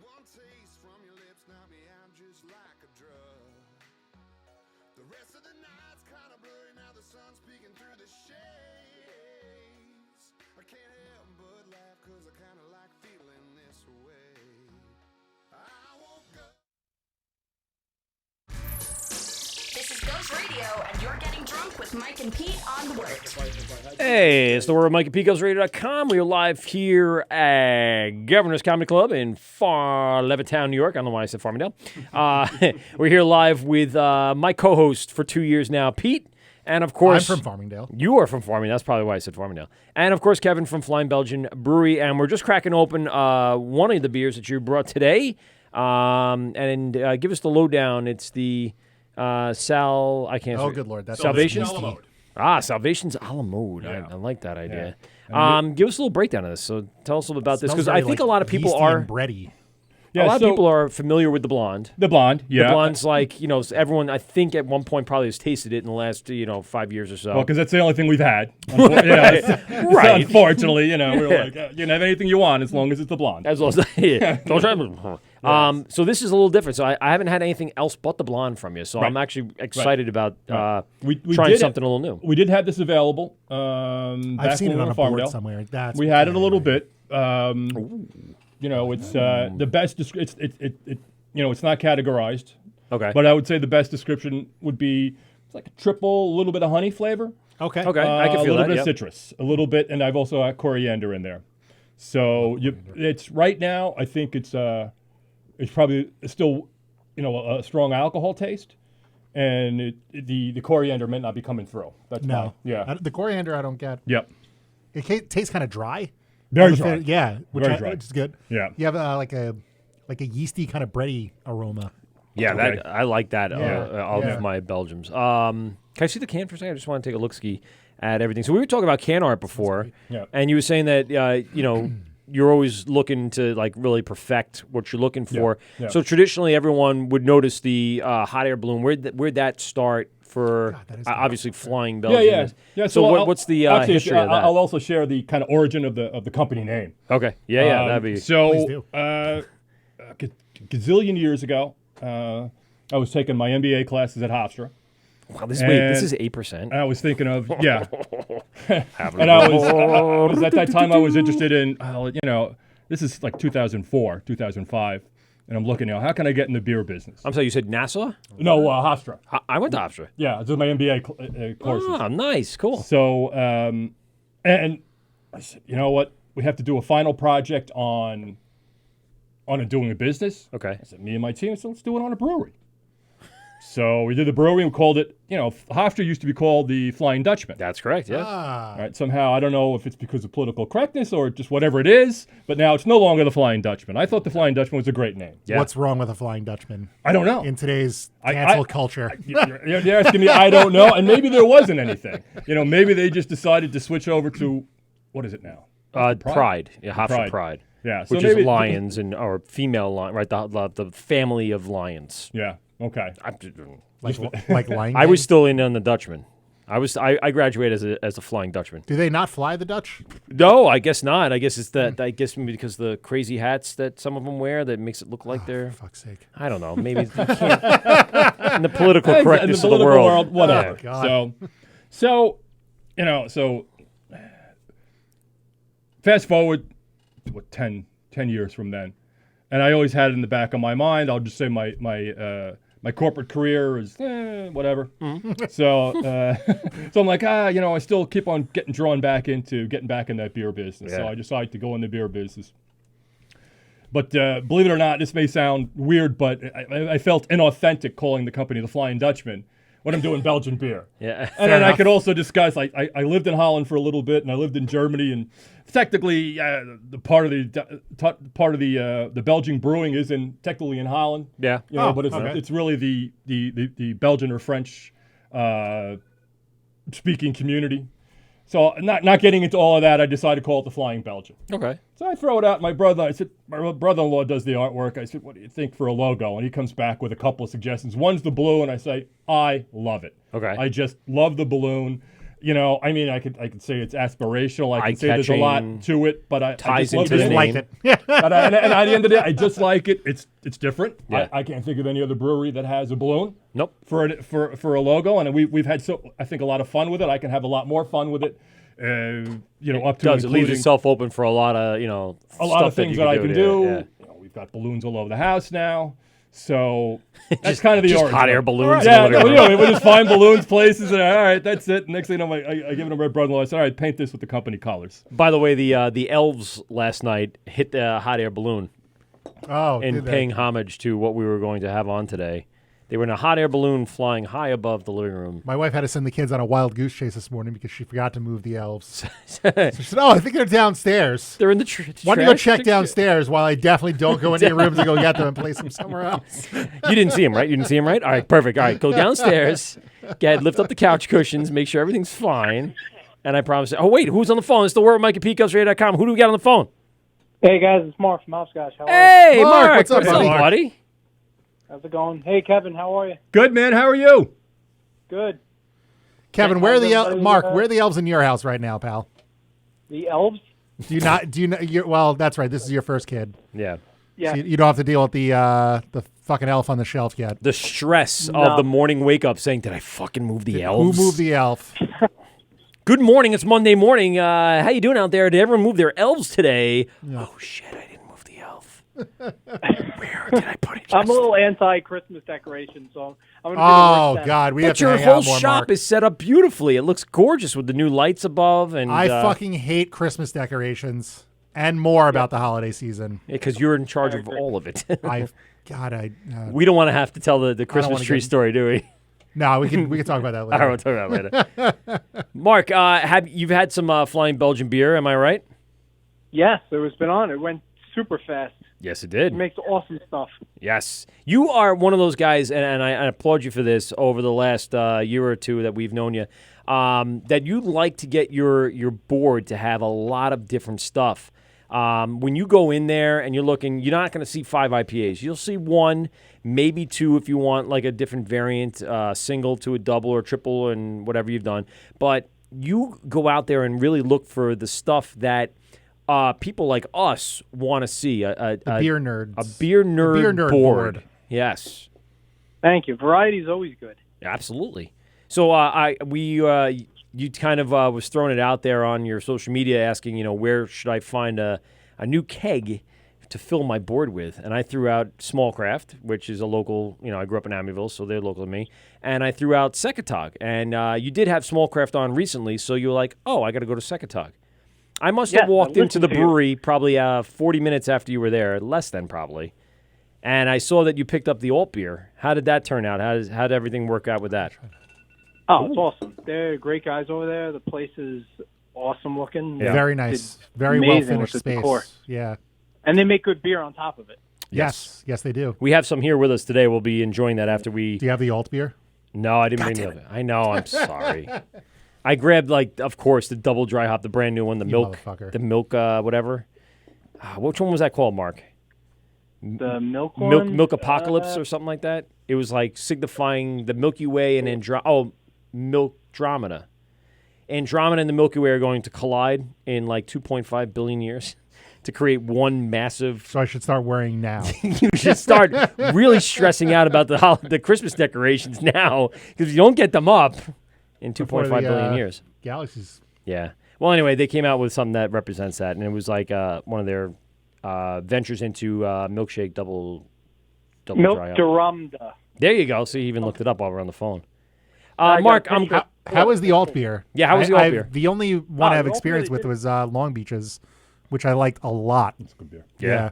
One taste from your lips knocked me out just like a drug. The rest of the night's kind of blurry, now the sun's peeking through the shades. I can't help but laugh, cause I kind of like feeling this way. I woke up. This is GovsRadio, and you're getting drunk with Mike and Pete on the Wort. Hey, it's the Word of Mike at GovsRadio.com. We are live here at Governor's Comedy Club in far Levittown, New York. I don't know why I said Farmingdale. We're here live with my co-host for 2 years now, Pete. And, of course... I'm from Farmingdale. You are from Farmingdale. That's probably why I said Farmingdale. And, of course, Kevin from Flying Belgian Brewery. And we're just cracking open one of the beers that you brought today. And give us the lowdown. It's the... I can't. Oh, good Lord! That's Salvation's a la mode. Salvation's a la mode. Yeah. I like that idea. Yeah. Give us a little breakdown of this. So tell us a little about this, because Smells I very, think like, a lot of people yeasty are and bready. a lot of people are familiar with the blonde. The blonde, yeah. The blonde's like, everyone, I think at one point probably has tasted it in the last 5 years or so. Well, because that's the only thing we've had. Right. Right. Unfortunately, we're like, you can have anything you want as long as it's the blonde. As well as don't try to. So this is a little different. So I haven't had anything else but the blonde from you. So I'm actually excited about we trying something a little new. We did have this available. I've seen it on a board somewhere. We had it a little bit. It's the best. It's not categorized. Okay. But I would say the best description would be it's like a triple, a little bit of honey flavor. Okay. I can feel that. A little bit of citrus, a little bit, and I've also got coriander in there. So it's right now. I think it's probably still, a strong alcohol taste, and the coriander may not be coming through. That's No. yeah. The coriander I don't get. Yep. It tastes kind of dry. Very dry. Yeah. Very dry. Which is good. Yeah. You have like a yeasty kind of bready aroma. Yeah, Okay. I like that Yeah. of my Belgians. Can I see the can for a second? I just want to take a look-ski at everything. So we were talking about can art before, and you were saying that you're always looking to really perfect what you're looking for. Yeah. So traditionally, everyone would notice the hot air balloon. Where'd that start for obviously Flying Belgian? Yeah. So what's the history of that? I'll also share the kind of origin of the company name. Okay. Yeah. That'd be so. A gazillion years ago, I was taking my MBA classes at Hofstra. Wow, this is 8%. And I was thinking of and I was at that time I was interested in this is like 2004, 2005, and I'm looking how can I get in the beer business? I'm sorry, you said Nassau? No, Hofstra. I went to Hofstra. Yeah, this is my MBA courses. Oh, nice, cool. So and I said, you know what, we have to do a final project on doing a business. Okay. I said, me and my team, so let's do it on a brewery. So we did the brewery and we called it, Hofstra used to be called the Flying Dutchman. That's correct, yes. All right, somehow, I don't know if it's because of political correctness or just whatever it is, but now it's no longer the Flying Dutchman. I thought the Flying Dutchman was a great name. Yeah. What's wrong with a Flying Dutchman? I don't know. In today's cancel culture. You're asking me, I don't know, and maybe there wasn't anything. Maybe they just decided to switch over to, what is it now? Pride. Yeah, Hofstra Pride. Yeah. So which is lions or female lion, right? The family of lions. Yeah. Okay. Like Lion I was still in on the Dutchman. I graduated as a Flying Dutchman. Do they not fly the Dutch? No, I guess not. I guess it's that. I guess maybe because the crazy hats that some of them wear that makes it look like they're. For fuck's sake. I don't know. Maybe you can't. In the political correctness of the world, whatever. Yeah. So, fast forward, 10 years from then, and I always had it in the back of my mind. I'll just say my corporate career is whatever. So I'm like, I still keep on getting back in that beer business. Yeah. So I decided to go in the beer business. But believe it or not, this may sound weird, but I felt inauthentic calling the company the Flying Dutchman when I'm doing Belgian beer. Yeah. And then I could also discuss, I lived in Holland for a little bit, and I lived in Germany, and technically the part of the Belgian brewing is technically in Holland. Yeah. But it's really the Belgian or French speaking community. So not getting into all of that, I decided to call it the Flying Belgian. Okay. So I throw it out. My brother-in-law does the artwork. I said, what do you think for a logo? And he comes back with a couple of suggestions. One's the blue, and I say, I love it. Okay. I just love the balloon. You know, I mean, I could say it's aspirational. I could say there's a Eye-catching, lot to it, but I ties just love into the it. name. Like it. and at the end of the day, I just like it. It's different. Yeah. I can't think of any other brewery that has a balloon. Nope. For a logo, and we've had I think a lot of fun with it. I can have a lot more fun with it. You know, up to It leaves itself open for a lot of a lot of things that I can do. Yeah. You know, we've got balloons all over the house now. So that's kind of the just origin. hot air balloons. Yeah, we just find balloons places, and all right, that's it. Next thing I give it to my brother-in-law. I said, all right, paint this with the company colors. By the way, the elves last night hit the hot air balloon. Oh, in paying homage to what we were going to have on today. They were in a hot air balloon flying high above the living room. My wife had to send the kids on a wild goose chase this morning because she forgot to move the elves. So she said, "Oh, I think they're downstairs. They're in the Why don't you go check downstairs while I definitely don't go into your room to go get them and place them somewhere else?" You didn't see him, right? You didn't see him, right? All right, perfect. All right, go downstairs. Lift up the couch cushions. Make sure everything's fine. And I promise. Oh, wait, who's on the phone? It's the Wort, Mike at GovsRadio.com. Who do we got on the phone? Hey, guys, it's Mark from Mousegosh. How are Hey, you? Mark. What's up, buddy? How's it going? Hey, Kevin, how are you? Good, man. How are you? Good. Kevin, where are the Mark? Where are the elves in your house right now, pal? The elves? Do you not? Do you know? Well, that's right. This is your first kid. Yeah. Yeah. So you don't have to deal with the fucking elf on the shelf yet. The stress of the morning wake up saying, did I fucking move the elves? Who moved the elf? Good morning. It's Monday morning. How you doing out there? Did everyone move their elves today? No. Oh, shit. I didn't move the elf. Where did I put it? I'm a little anti-Christmas decoration, so I'm going to Oh, God. We have But to your hang whole out more, shop Mark. is set up beautifully. It looks gorgeous with the new lights above. And I fucking hate Christmas decorations and more about the holiday season. because you're in charge of all of it. We don't want to have to tell the Christmas wanna tree get- story, do we? No, we can talk about that All later. right, we'll talk about it later. Mark, you've had some Flying Belgian beer, am I right? Yes, it was been on. It went super fast. Yes, it did. It makes awesome stuff. Yes. You are one of those guys, and I applaud you for this over the last year or two that we've known you, that you like to get your board to have a lot of different stuff. When you go in there and you're looking, you're not going to see 5 IPAs. You'll see 1, maybe 2 if you want like a different variant, single to a double or triple and whatever you've done. But you go out there and really look for the stuff that people like us want to see. A beer nerds. A beer nerd board. Yes. Thank you. Variety is always good. Absolutely. So you kind of was throwing it out there on your social media asking, where should I find a new keg to fill my board with? And I threw out Small Craft, which is a local, I grew up in Amityville, so they're local to me. And I threw out Secatog. And you did have Small Craft on recently, so you were like, oh, I got to go to Secatog. I must have walked into the brewery probably 40 minutes after you were there, less than probably. And I saw that you picked up the alt beer. How did that turn out? How did everything work out with that? Oh, it's awesome. They're great guys over there. The place is awesome looking. Yeah. Very nice. Very well finished space. Decor. Yeah. And they make good beer on top of it. Yes, they do. We have some here with us today. We'll be enjoying that after we... Do you have the alt beer? No, I didn't bring the other. I know, I'm sorry. I grabbed, of course, the double dry hop, the brand new one, the milk, whatever. Which one was that called, Mark? The milk one? Milk Apocalypse or something like that? It was like signifying the Milky Way and Milkdromeda. Andromeda and the Milky Way are going to collide in like 2.5 billion years to create one massive... So I should start worrying now. You should start really stressing out about the Christmas decorations now, because if you don't get them up in 2.5 billion years. Galaxies. Yeah. Well, anyway, they came out with something that represents that, and it was like one of their ventures into milkshake double dry hop. Milkdromeda. There you go. So you even looked it up while we're on the phone. Mark, how was the alt beer? Yeah, how was the alt beer? The only one I have experience with was Long Beach's, which I liked a lot. That's good beer. Yeah.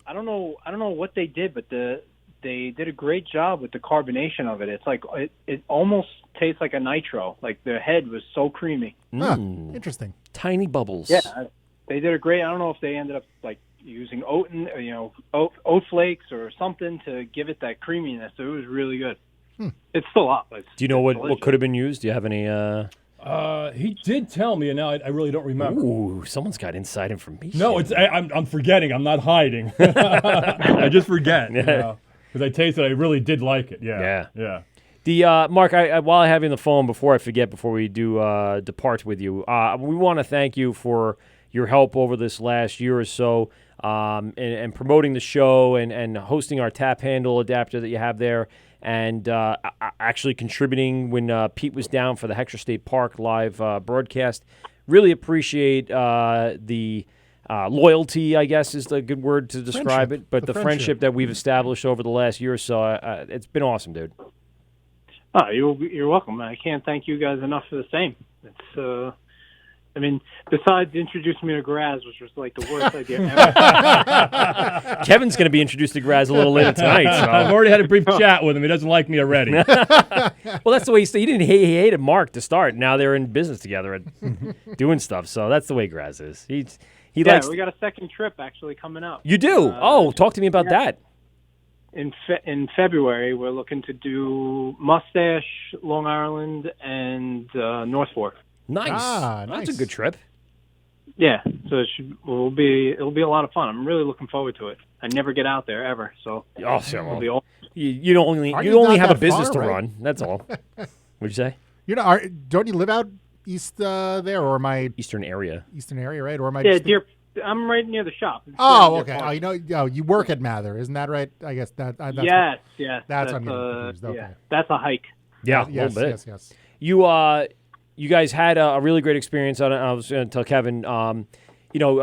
I don't know what they did, but they did a great job with the carbonation of it. It's like it almost tastes like a nitro. Like the head was so creamy. Interesting. Tiny bubbles. Yeah, they did a great. I don't know if they ended up like using oat flakes or something to give it that creaminess. It was really good. It's still up. Do you know what could have been used? Do you have any? He did tell me, and now I really don't remember. Ooh, someone's got inside information. No, I'm forgetting. I'm not hiding. I just forget. Because I tasted it. I really did like it. Yeah. The Mark, while I have you on the phone, before I forget, before we do depart with you, we want to thank you for your help over this last year or so, and promoting the show and hosting our tap handle adapter that you have there, and actually contributing when Pete was down for the Heckscher State Park live broadcast. Really appreciate the loyalty, I guess is the good word to describe it, but the friendship that we've established over the last year or so, it's been awesome, dude. Oh, you're welcome. I can't thank you guys enough for the same. It's, I mean, besides introducing me to Graz, which was like the worst idea ever. Kevin's going to be introduced to Graz a little later tonight. So. I've already had a brief chat with him. He doesn't like me already. Well, that's the way he didn't hate. He hated Mark to start. Now they're in business together and doing stuff. So that's the way Graz is. He likes. We got a second trip actually coming up. You do? Talk to me about that. In February, we're looking to do Mustache, Long Island, and North Fork. Nice. That's a good trip. Yeah, so it'll be a lot of fun. I'm really looking forward to it. I never get out there ever, so it'll be all. You only have a business to run. That's all. What'd you say? Don't you live out east there, or am I Eastern area, right? Or am I? Yeah, I'm right near the shop. Oh, okay. You work at Mather, isn't that right? I guess that's yes. That's I'm getting confused. Okay. Yeah, that's a hike. Yeah, yes, a little bit. Yes. You guys had a really great experience. I was going to tell Kevin.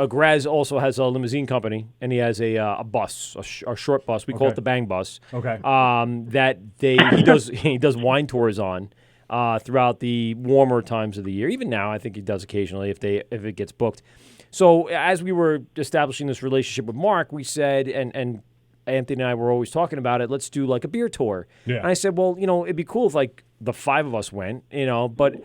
Graz also has a limousine company, and he has a bus, a short bus. We call it the Bang Bus. Okay. That he does wine tours on throughout the warmer times of the year. Even now, I think he does occasionally if it gets booked. So as we were establishing this relationship with Mark, we said, and Anthony and I were always talking about it, let's do like a beer tour. Yeah. And I said, well, it'd be cool if like the five of us went, but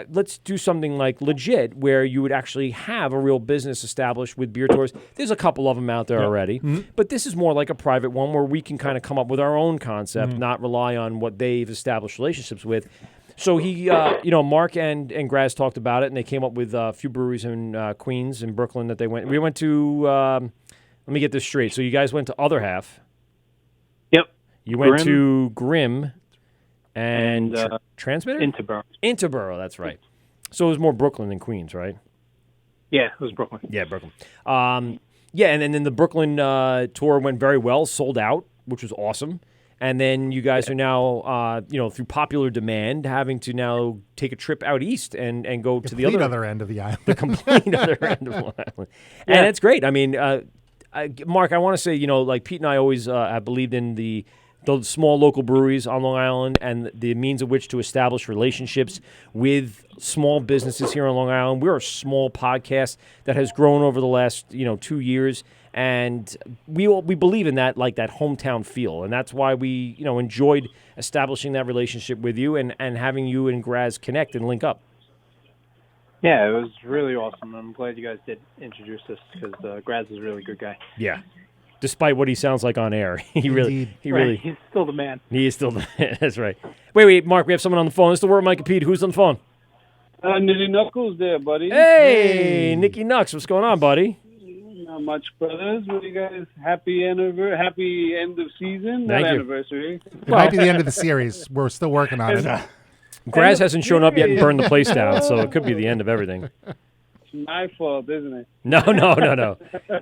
let's do something like legit where you would actually have a real business established with beer tours. There's a couple of them out there already, but this is more like a private one where we can kind of come up with our own concept, not rely on what they've established relationships with. So he, Mark and Graz talked about it, and they came up with a few breweries in Queens and Brooklyn that they went. We went to, let me get this straight. So you guys went to Other Half. Yep. You went to Grimm and Transmitter? Interborough, that's right. So it was more Brooklyn than Queens, right? Yeah, it was Brooklyn. Yeah, Brooklyn. And then the Brooklyn tour went very well, sold out, which was awesome. And then you guys are now, through popular demand, having to now take a trip out east and go to the other end of the island. The complete other end of the island. Yeah. And it's great. I mean, Mark, I want to say, like Pete and I always have believed in the small local breweries on Long Island and the means of which to establish relationships with small businesses here on Long Island. We're a small podcast that has grown over the last 2 years. And we believe in that, like that hometown feel, and that's why we enjoyed establishing that relationship with you and having you and Graz connect and link up. Yeah, it was really awesome. I'm glad you guys did introduce us because Graz is a really good guy. Yeah, despite what he sounds like on air, he really he's still the man. He is still the man. That's right. Wait, Mark, we have someone on the phone. It's the Wort, Mike and Pete. Who's on the phone? Nicky Knuckles there, buddy. Hey, Nicky Knucks, what's going on, buddy? Not much, brothers. What do you guys? Happy end of season. Thank Not you. Anniversary. It might be the end of the series. We're still working on it. Graz hasn't shown up yet and burned the place down, so it could be the end of everything. It's my fault, isn't it? No.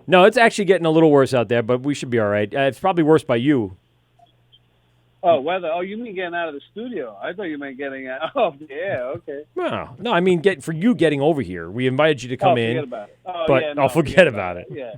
No, it's actually getting a little worse out there, but we should be all right. It's probably worse by you. Oh, weather. Oh, you mean getting out of the studio? I thought you meant getting out. Oh, yeah, okay. No, I mean getting over here. We invited you to come in. Forget about it. Forget about it. Yeah.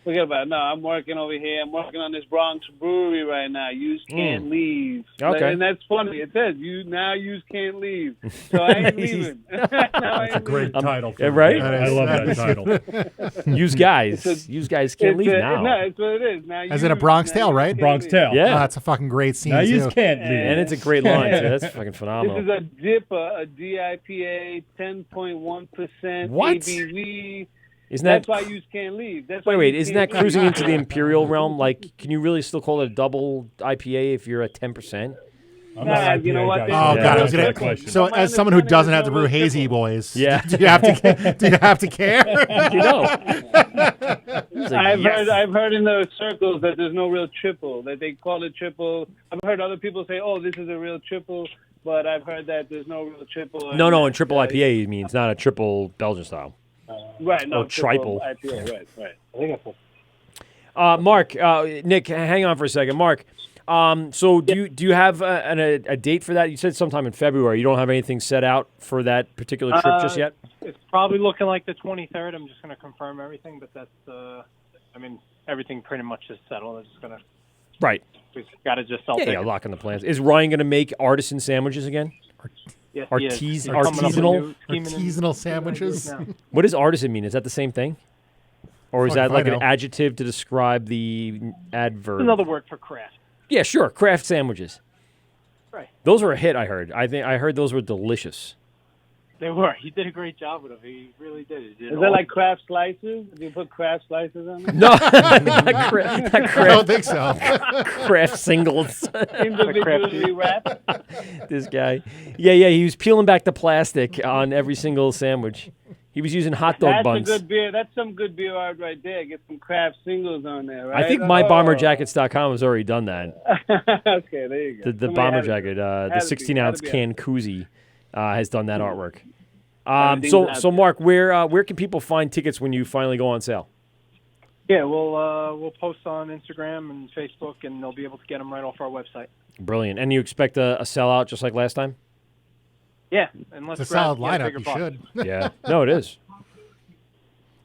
Forget about it. No, I'm working over here. I'm working on this Bronx brewery right now. Use can't leave. Okay. And that's funny. It says use can't leave. So I ain't leaving. That's a great title. Right? I love that title. Use guys can't leave now. No, it's what it is. Now Is it a Bronx Tale, right? Bronx Tale. Yeah. Oh, that's a fucking great scene, now too. you can't leave. And it's a great line, too. That's fucking phenomenal. This is a DIPA, a DIPA, 10.1% What? ABV. That's why you can't leave. Wait, isn't that cruising into the imperial realm? Like, can you really still call it a double IPA if you're at 10%? You know what? Oh God, I was gonna. So, as someone who doesn't have to brew hazy boys, do you have to? Do you have to care? You know. I've heard in the circles that there's no real triple. That they call it triple. I've heard other people say, "Oh, this is a real triple," but I've heard that there's no real triple. No, and triple IPA you means not a triple Belgian style. Right, no, or triple. IPA, right. I think that's Mark, Nick, hang on for a second. Mark, so do you have a date for that? You said sometime in February. You don't have anything set out for that particular trip just yet? It's probably looking like the 23rd. I'm just going to confirm everything, but that's, everything pretty much is settled. I'm just going to. Right. We've got to just sell Yeah, lock in the plans. Is Ryan going to make artisan sandwiches again? Yes, artisanal sandwiches. What does artisan mean? Is that the same thing? Or is that like an adjective to describe the adverb? Another word for craft. Yeah, sure. Craft sandwiches. Right. Those were a hit, I heard. I heard those were delicious. They were. He did a great job with them. He really did. Is that like craft slices? Do you put craft slices on them? No, not craft. I don't think so. Craft singles. Individually wrapped. This guy. Yeah. He was peeling back the plastic on every single sandwich. He was using hot dog buns. That's a good beer. That's some good beer art right there. Get some craft singles on there, right? I think mybomberjackets.com has already done that. Okay, there you go. The bomber jacket, the 16-ounce can koozie, has done that artwork. So Mark, where can people find tickets when you finally go on sale? Yeah, we'll post on Instagram and Facebook, and they'll be able to get them right off our website. Brilliant. And you expect a sellout just like last time? Yeah, unless it's a solid lineup. You should. Yeah. No, it is.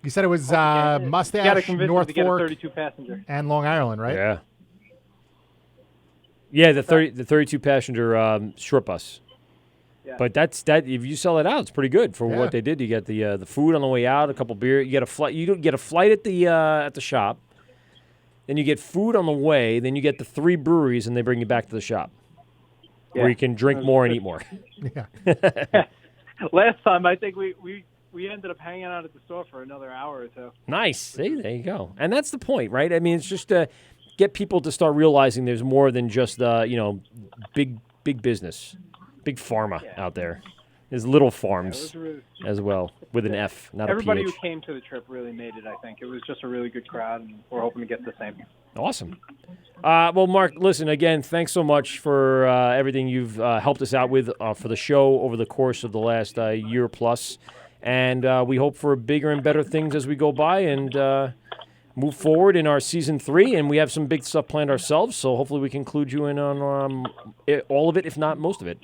You said it was gotta Mustache, convince North them to get a Fork, 32 passenger, and Long Island, right? Yeah. Yeah, the 32 passenger short bus. Yeah. But that's if you sell it out, it's pretty good for what they did. You get the food on the way out, a couple beer. You get a flight. You get a flight at the shop. Then you get food on the way. Then you get the 3 breweries, and they bring you back to the shop, where you can drink more and eat more. Yeah. Last time, I think we ended up hanging out at the store for another hour or so. Nice. See, there you go. And that's the point, right? I mean, it's just to get people to start realizing there's more than just big business, big pharma out there. There's little farms as well with an F, not Everybody a PH. who came to the trip really made it, I think. It was just a really good crowd, and we're hoping to get the same. Awesome. Well, Mark, listen, again, thanks so much for everything you've helped us out with for the show over the course of the last year plus. And we hope for bigger and better things as we go by and move forward in our season 3. And we have some big stuff planned ourselves, so hopefully we can include you in on all of it, if not most of it.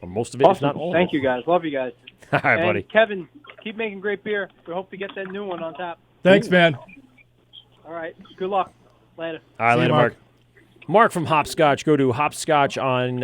Or most of it, Awesome. if not all Thank of you, guys. Love you guys. All right, and buddy. Kevin, keep making great beer. We hope to get that new one on tap. Thanks, man. All right. Good luck. Later. All right, later, Mark. Mark from Hopscotch. Go to Hopscotch on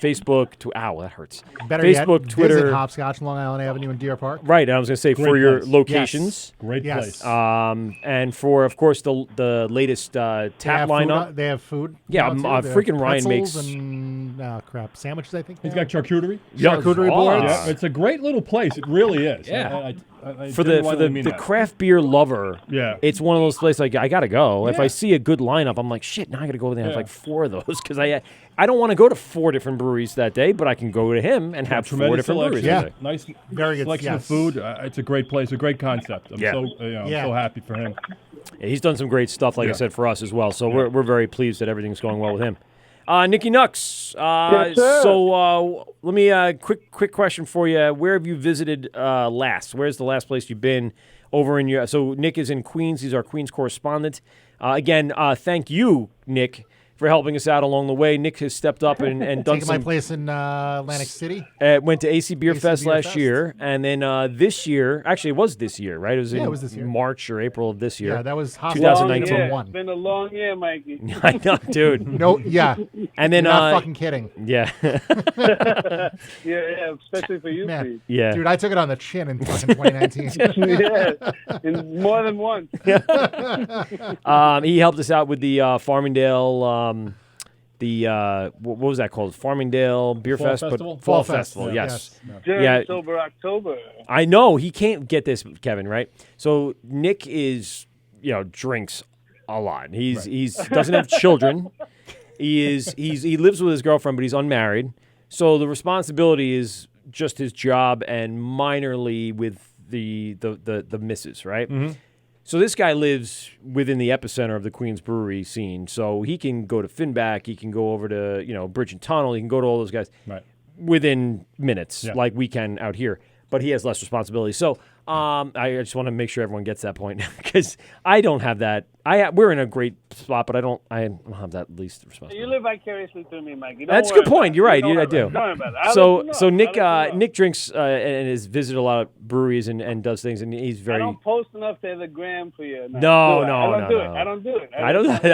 Facebook. That hurts. Better Facebook, yet, Twitter. visit Hopscotch, Long Island Avenue in Deer Park. Right, and I was going to say Great for your place. locations. Yes. Great place. And for, of course, the latest tap lineup. They have food. Yeah, now, too. They freaking have Ryan pretzels makes. and sandwiches, I think. He's got charcuterie. Charcuterie boards. Yeah, it's a great little place. It really is. Yeah. I For the craft beer lover, Yeah. it's one of those places like I gotta go. If Yeah. I see a good lineup, I'm like, shit, now I gotta go there and have like 4 of those because I don't want to go to 4 different breweries that day, but I can go to him and have 4 tremendous different breweries. selection. that day. Nice, Very good, selection of yes. food. It's a great place, a great concept. I'm Yeah. so happy for him. Yeah, he's done some great stuff, like I Yeah. said, for us as well. So we're very pleased that everything's going well with him. Nicky Nux. Yes, sir. So let me quick question for you. Where have you visited last? Where's the last place you've been over in your? So Nick is in Queens. He's our Queens correspondent. Again, thank you, Nick, for helping us out along the way. Nick has stepped up and done Taking some. my place in Atlantic City. Went to AC Beer AC Fest Beer last Fest. year, and then this year, actually it was this year, right? It was it was this year. March or April of this year. Yeah, that was hot 2019. Yeah, one. it's been a long year, Mikey. I know, dude. No, yeah. And then You're not fucking kidding. Yeah. yeah, especially for you, Man. Pete. Yeah. Dude, I took it on the chin in fucking 2019. Yeah, and more than once. He helped us out with the Farmingdale. What was that called? Farmingdale Beer Fall Fest, Festival? but Fall Fall Fest, Festival. yeah. Yes. During Sober October. I know he can't get this, Kevin. Right? So Nick is, drinks a lot. He doesn't have children. He lives with his girlfriend, but he's unmarried. So the responsibility is just his job and minorly with the missus, right? Mm-hmm. So this guy lives within the epicenter of the Queens Brewery scene. So he can go to Finback, he can go over to Bridge and Tunnel, he can go to all those guys within minutes, like we can out here. But he has less responsibility. So I just want to make sure everyone gets that point because I don't have that. We're in a great spot, but I don't have that least responsibility. You live vicariously through me, Mikey. That's a good point. You're right. I do. Don't worry about it. So Nick drinks and has visited a lot of breweries and does things, and he's very. I don't post enough to the gram for you. No. I don't do it. I don't do it. I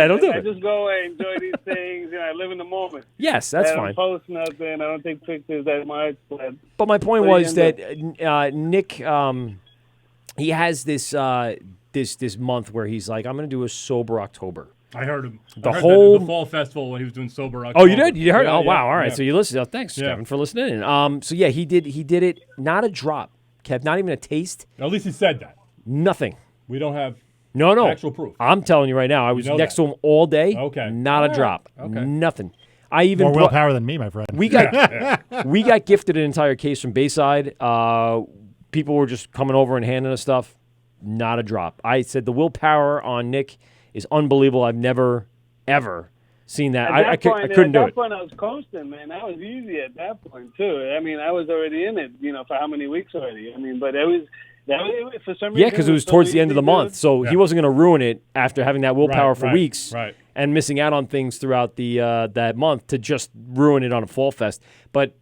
don't do it. I just go away, enjoy these things. I live in the moment. Yes, that's I fine. don't post nothing. I don't take pictures that much. But my point was that Nick, he has this month where he's like, I'm going to do a sober October. I heard him. The I heard whole that at the fall festival when he was doing sober October. Oh, you did? You heard? Yeah, Oh, wow. All right. yeah. So you listened. Oh, thanks, Kevin, for listening in. So yeah, he did it. Not a drop, Kev. Not even a taste. At least he said that. Nothing. We don't have no actual proof. I'm telling you right now. I was next to him all day. Okay. Not a drop. Okay. Nothing. I even More willpower than me, my friend. We got we got gifted an entire case from Bayside. People were just coming over and handing us stuff. Not a drop. I said the willpower on Nick is unbelievable. I've never, ever seen that. I couldn't do it. At that point, I was coasting, man. That was easy at that point, too. I mean, I was already in it, for how many weeks already? I mean, but that was for some reason. Yeah, because it was towards the end of the month. So he wasn't going to ruin it after having that willpower for weeks and missing out on things throughout the that month to just ruin it on a fall fest. But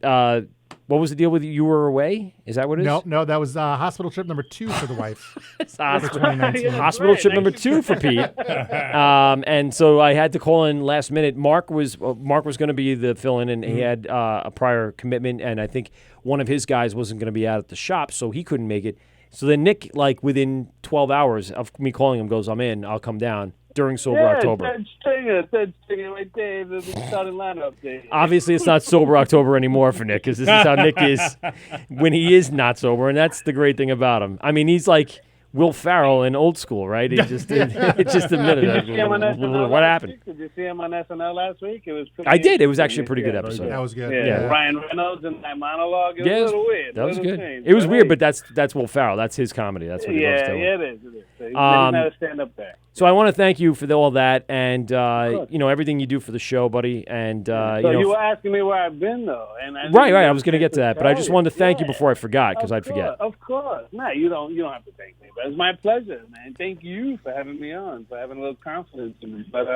what was the deal with you? You were away? Is that what it is? No, that was hospital trip number 2 for the wife. Hospital trip number 2 for Pete. And so I had to call in last minute. Mark was going to be the fill-in, and he had a prior commitment, and I think one of his guys wasn't going to be out at the shop, so he couldn't make it. So then Nick, within 12 hours of me calling him, goes, I'm in, I'll come down during Sober October. Third stringer right there, the starting lineup there. Obviously, it's not Sober October anymore for Nick, because this is how Nick is when he is not sober, and that's the great thing about him. I mean, he's like Will Ferrell in Old School, right? He just admitted it. What happened? Did you see him on SNL last week? It was pretty. I did. It was actually a pretty good episode. That was good. Yeah. Ryan Reynolds and that monologue. It was a little weird. That was good. Strange, it was weird, but that's Will Ferrell. That's his comedy. That's what he loves doing. Yeah, it is. So he's not a stand-up there. So I want to thank you for all that, and everything you do for the show, buddy. And so you were asking me where I've been, though, and right. I was going to get to that, but I just wanted to thank you before I forgot, because I'd forget. Of course. No, you don't have to thank me, but it's my pleasure, man. Thank you for having me on, for having a little confidence in me. But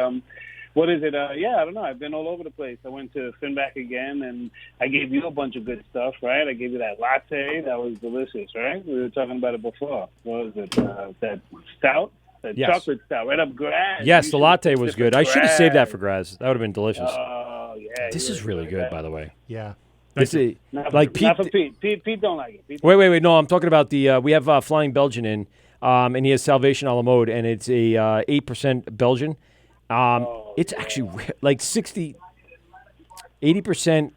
what is it? I don't know. I've been all over the place. I went to Finback again, and I gave you a bunch of good stuff, right? I gave you that latte. That was delicious, right? We were talking about it before. What was it? That stout? Chocolate stout, right up Graz. Yes, the latte was good. I should have saved that for Graz. That would have been delicious. Oh, yeah. This is really good, by the way. Yeah. This is not Pete. For Pete. Pete don't like it. Wait. No, I'm talking about the. We have Flying Belgian in, and he has Salvation a la mode, and it's a 8% Belgian. It's actually like 80%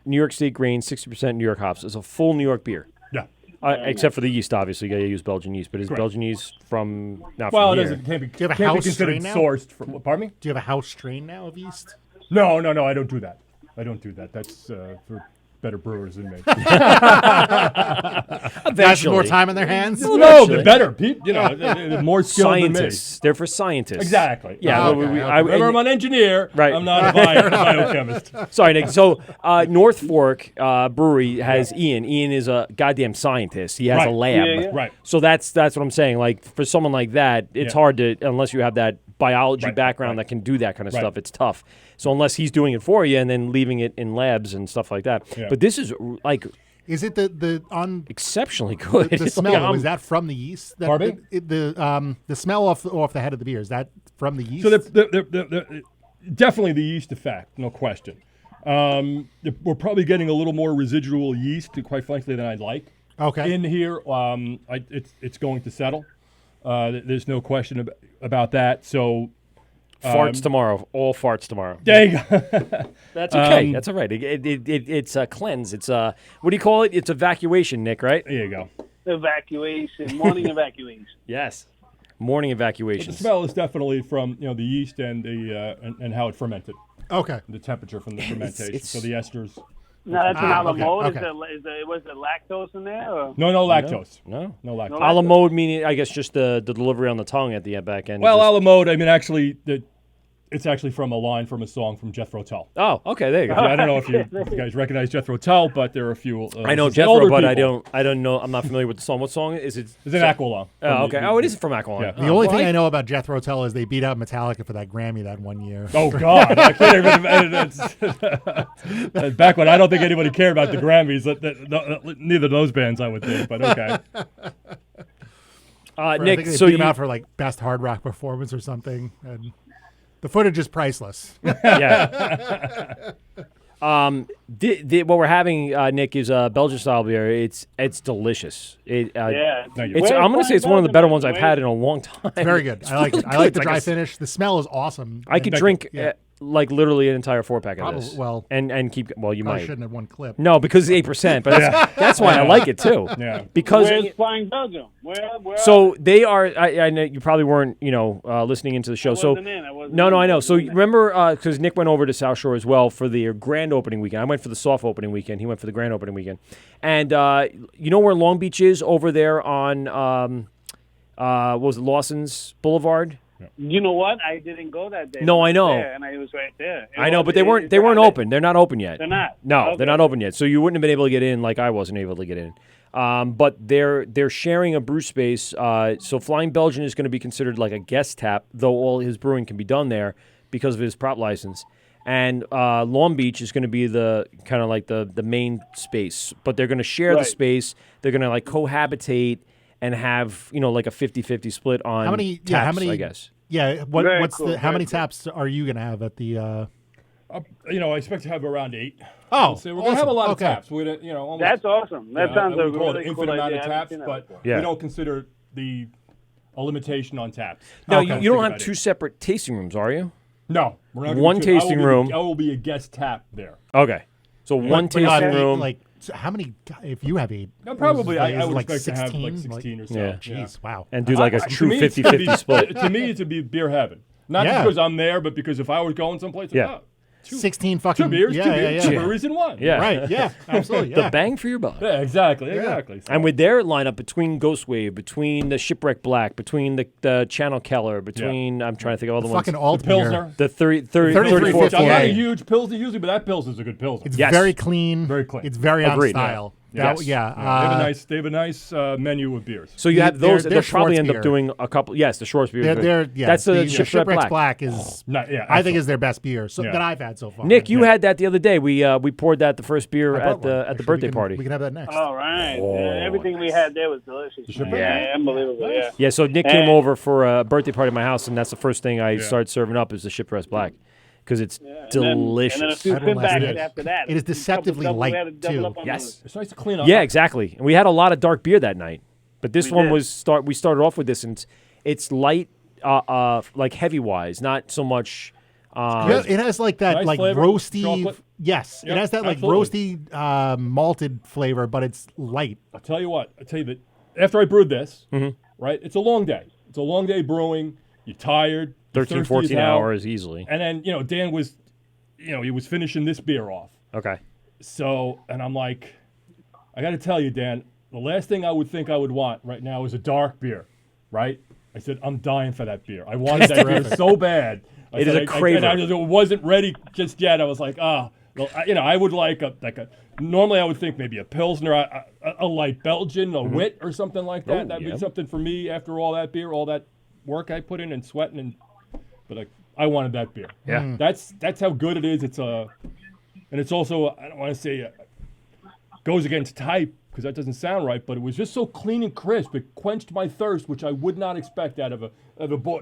New York State grain, 60% New York hops. It's a full New York beer. Yeah. Except for the yeast, obviously. You got to use Belgian yeast. But is Belgian yeast from not well, from it here? doesn't. Can't be, Do you have a can't be house considered strain now? sourced from. Pardon me? Do you have a house strain now of yeast? No. I don't do that. That's for better brewers than me. Guys with more time in their hands? Well, no, the better. The more skilled Scientists. than me. They're for scientists. Exactly. Yeah. Remember, I'm an engineer. Right. I'm not a biochemist. Sorry, Nick. So North Fork Brewery has Ian. Ian is a goddamn scientist. He has a lab. Yeah. Right. So that's what I'm saying. Like for someone like that, it's hard to, unless you have that biology background that can do that kind of stuff. It's tough. So unless he's doing it for you and then leaving it in labs and stuff like that. Yeah. But this is like. Is it the exceptionally good? The smell is that from the yeast? Pardon me? The smell off the head of the beer, is that from the yeast? So they're definitely the yeast effect, no question. We're probably getting a little more residual yeast, quite frankly, than I'd like. Okay. In here, it's going to settle. There's no question about that. So. Farts tomorrow. All farts tomorrow. There you go. That's okay. That's all right. It's a cleanse. It's a, what do you call it? It's evacuation, Nick, right? There you go. Evacuation. Morning evacuation. Yes. Morning But evacuation. the smell is definitely from the yeast and the and how it fermented. Okay. The temperature from the fermentation. So the esters. No, that's an a la mode. okay. Was there lactose in there? Or? No lactose. No lactose. A la mode meaning, I guess, just the delivery on the tongue at the back end. Well, a la mode, I mean, actually, it's actually from a line from a song from Jethro Tull. Oh, okay, there you go. I don't know if you guys recognize Jethro Tull, but there are a few. I know Jethro, but people. I don't know. I'm not familiar with the song. What song is it? It's an Aqualung. Oh, okay. It is from Aqualung. Yeah. The only thing I know about Jethro Tull is they beat out Metallica for that Grammy that one year. Oh God, I can't even imagine. Back when I don't think anybody cared about the Grammys. Neither of those bands, I would think. But okay. Nick, I think they beat him out for like best hard rock performance or something, and the footage is priceless. Yeah. What we're having, Nick, is a Belgian style beer. It's delicious. I'm going to say it's one of the better ones I've had in a long time. It's very good. I like it. I like the dry finish. The smell is awesome. I could drink like literally an entire 4-pack of this. Well, and keep. Well, you might. Shouldn't have one clip. No, because it's 8%. But that's why I like it too. Yeah. Because Where's Flying Belgium? Where so they are. I know you probably weren't listening into the show. I wasn't in. No, I know. So remember, because Nick went over to South Shore as well for the grand opening weekend. I went for the soft opening weekend. He went for the grand opening weekend. And you know where Long Beach is over there on what was it, Lawson's Boulevard? You know what? I didn't go that day. No, I know. And I was right there. I know, but they weren't open. They're not open yet. They're not. No, Okay. they're not open yet. So you wouldn't have been able to get in like I wasn't able to get in. But they're sharing a brew space. So Flying Belgian is going to be considered like a guest tap, though all his brewing can be done there because of his prop license. And Long Beach is going to be the kind of like the main space, but they're going to share the space. They're going to like cohabitate and have like a 50-50 split on how many taps, how many I guess. Yeah, what's cool, how many taps are you going to have at the I expect to have around 8. Oh, so we're going to have a lot of taps. We're gonna, almost, that's awesome. That sounds like a really infinite cool amount idea. of taps, but we don't consider a limitation on taps. No, you don't have 2 separate tasting rooms, are you? No, we're not. One tasting room. I will be a guest tap there. Okay, so one tasting room. So how many? If you have 8, no, probably I would like expect 16? to have like 16 or so. Yeah. Jeez, wow. And do like a true 50-50 split. To me, it would be beer heaven. Not because I'm there, but because if I was going someplace, 16 fucking 2 beers, yeah, 2 beers, 2 yeah. breweries in one. Yeah, right. Yeah, absolutely. The bang for your buck. Yeah, exactly. So. And with their lineup between Ghost Wave, between the Shipwreck Black, between the Channel Keller, between I'm trying to think of all the ones. Fucking alt Pilsner. The 34. I'm not a huge Pilsner usually, but that Pilsner's a good Pilsner. It's very clean. Very clean. It's very on style. They have a nice menu of beers. So you have those. They'll probably end beer. up doing a couple. Yes, the Schwartz beer. That's the Shipwreck Black is. I think is their best beer Yeah. that I've had so far. Nick, you had that the other day. We poured that the first beer at the birthday party. We can have that next. All right. Everything we had there was delicious. Yeah, unbelievable. Yeah. Yeah. So Nick came over for a birthday party at my house, and that's the first thing I started serving up is the Shipwreck Black. Because it's delicious. And then a few pinbacks after that. It is deceptively light too. Yes, it's nice to clean up. Yeah, exactly. And we had a lot of dark beer that night, but this one was we started off with this, and it's light, like heavy wise, not so much. It has like that, nice like flavor, roasty. chocolate. Yes, Yep, it has that like absolutely. roasty malted flavor, but it's light. I'll tell you that after I brewed this, right, it's a long day. It's a long day brewing. You're tired. 13, 14 hours easily. And then, Dan was, he was finishing this beer off. Okay. So, and I'm like, I got to tell you, Dan, the last thing I would think I would want right now is a dark beer, right? I said, I'm dying for that beer. I wanted that beer so bad. It is a craver. And I just wasn't ready just yet. I was like, well, I would like normally I would think maybe a Pilsner, a light Belgian, a Wit or something like that. That'd be something for me after all that beer, all that work I put in and sweating but I wanted that beer. Yeah. That's how good it is. And it's also, I don't want to say goes against type because that doesn't sound right, but it was just so clean and crisp. It quenched my thirst, which I would not expect out of a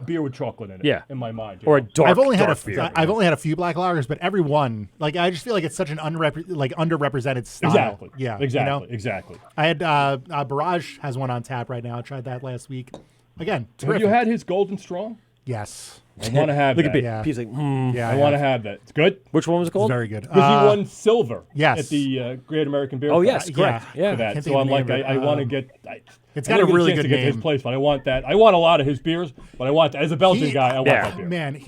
beer with chocolate in it. Yeah. In my mind. Or a dark I've only had a few black lagers, but every one, like I just feel like it's such an underrepresented style. Exactly. I had Barrage has one on tap right now. I tried that last week. Again, terrific. Have you had his Golden Strong? Yes. I want to have Look that. at Pete. Yeah. Pete's like, Yeah, I want to have that. It's good. Which one was it called? It's very good. Because he won silver yes. at the Great American Beer Oh, Fest. yes, correct. Yeah. For that. Can't So think of I'm the like, name of it. I want to get. It's I got a didn't get really chance good to get to name. his place, but I want that. I want a lot of his beers, but I want that. As a Belgian guy, I want that beer. Man,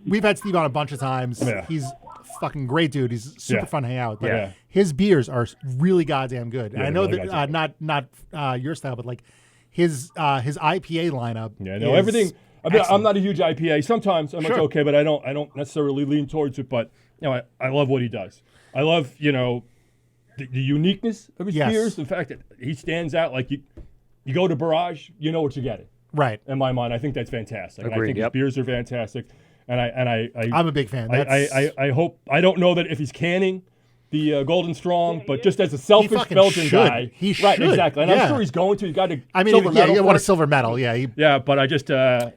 we've had Steve on a bunch of times. Yeah. He's a fucking great dude. He's super Yeah. fun to hang out with. But Yeah. his beers are really goddamn good. And Yeah, I know they're really that not your style, but like his IPA lineup. Yeah, no, is everything. I mean, I'm not a huge IPA. Sometimes I'm like, Sure. okay, but I don't necessarily lean towards it. But I love what he does. I love the uniqueness of his Yes. beers. The fact that he stands out. Like you go to Barrage, you know what you're getting. Right. In my mind, I think that's fantastic. And I Agreed, think yep. his beers are fantastic. And I'm a big fan. I hope. I don't know that if he's canning the Golden Strong, but just as a selfish fucking Belgian should. guy, He right? should. Exactly, and Yeah. I'm sure he's going to. He got a I mean, silver medal you for want a it. silver medal. Yeah. Yeah, but I just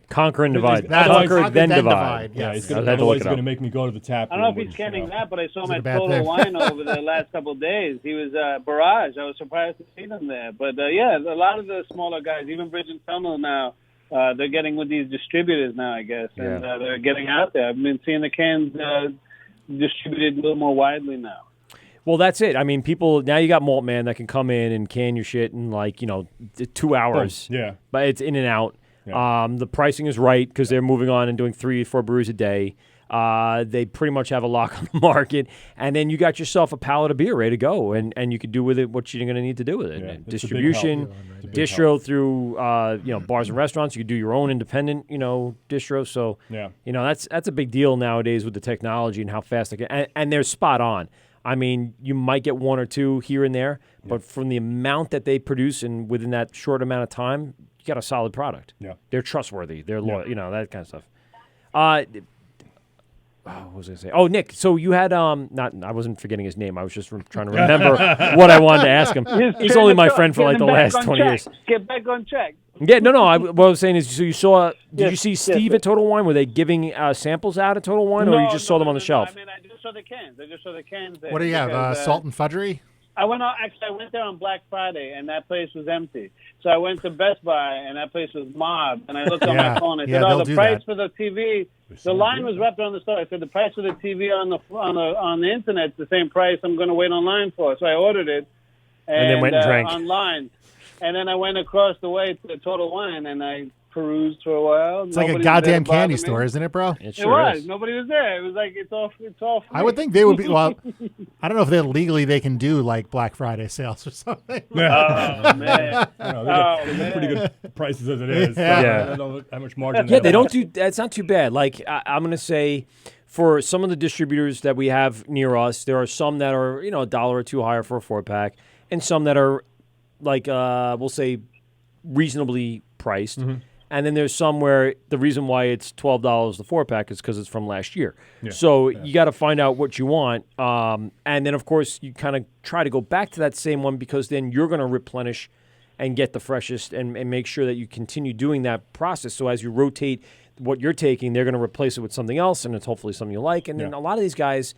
Conquer and divide. That's Conquer, like- then then divide. divide, yeah, yes. he's I gonna, had to otherwise look he's it going to up. make me go to the tap I room. don't know if he's and, canning that, but I saw him it a at bad Total thing? Wine over the last couple of days. He was Barrage. I was surprised to see him there. But yeah, a lot of the smaller guys, even Bridge and Tunnel now, they're getting with these distributors now, I guess, and they're getting out there. I've been seeing the cans distributed a little more widely now. Well, that's it. I mean, people now you got Malt Man that can come in and can your shit in 2 hours. Boom. Yeah. But it's in and out. Yeah. The pricing is right because they're moving on and doing 3-4 brews a day. They pretty much have a lock on the market, and then you got yourself a pallet of beer ready to go, and you can do with it what you're going to need to do with it. Yeah, it's a big Distribution, help. It's a big distro through bars and restaurants. You can do your own independent distro. So that's a big deal nowadays with the technology and how fast they can. And they're spot on. I mean, you might get one or two here and there, but from the amount that they produce and within that short amount of time, you got a solid product. Yeah, they're trustworthy. They're loyal. That kind of stuff. What was I going to say? Oh, Nick. So you had I wasn't forgetting his name. I was just trying to remember what I wanted to ask him. He's only my friend for like the last 20 years. Get back on track. Yeah, no. What I was saying is, so you saw? Did you see Steve yes. at Total Wine? Were they giving samples out at Total Wine, or you just saw them on the shelf? I mean, I just saw the cans. There What do you have? because, Salt and fudgery? I went there on Black Friday, and that place was empty. So I went to Best Buy, and that place was mobbed. And I looked on my phone. I said, they'll the do price that. for the TV, the line was wrapped around the store. I said, the price for the TV on the internet is the same price I'm going to wait online for. So I ordered it. And then went and drank. Online. And then I went across the way to Total Wine, and I perused for a while. It's like a goddamn candy store, isn't it, bro? It It was. Nobody was there. It was like, it's all free. I would think they would be. Well, I don't know if they can do like Black Friday sales or something. Oh, man. They got pretty good prices as it is. So I don't know how much margin Yeah, they don't do. That's not too bad. Like I'm going to say, for some of the distributors that we have near us, there are some that are $1 or $2 higher for a 4-pack, and some that are like we'll say reasonably priced. Mm-hmm. And then there's some where the reason why it's $12 the 4-pack is because it's from last year. Yeah. So you got to find out what you want. And then, of course, you kind of try to go back to that same one because then you're going to replenish and get the freshest and make sure that you continue doing that process. So as you rotate what you're taking, they're going to replace it with something else, and it's hopefully something you like. And then a lot of these guys,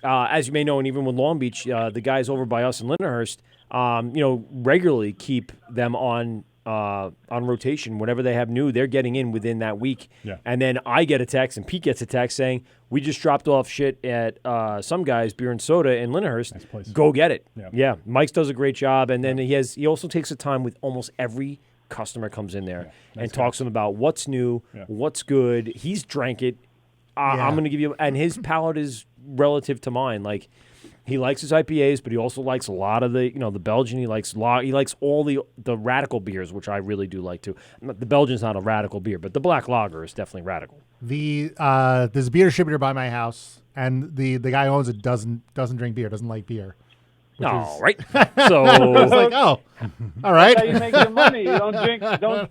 as you may know, and even with Long Beach, the guys over by us in Lyndhurst, regularly keep them on rotation. Whenever they have new, they're getting in within that week. Yeah. And then I get a text, and Pete gets a text saying, we just dropped off shit at some guys, Beer and Soda in Lyndhurst. Go get it. Yeah. Mike's does a great job. And then he also takes the time with almost every customer comes in there and talks to them about what's new, what's good. He's drank it. I'm going to give you, and his palate is relative to mine. Like, he likes his IPAs, but he also likes a lot of the Belgian. He likes all the radical beers, which I really do like too. The Belgian's not a radical beer, but the black lager is definitely radical. There's a beer distributor by my house, and the guy who owns it doesn't drink beer, doesn't like beer. All right. So it's like, all right. That's how you make your money. You don't drink. Don't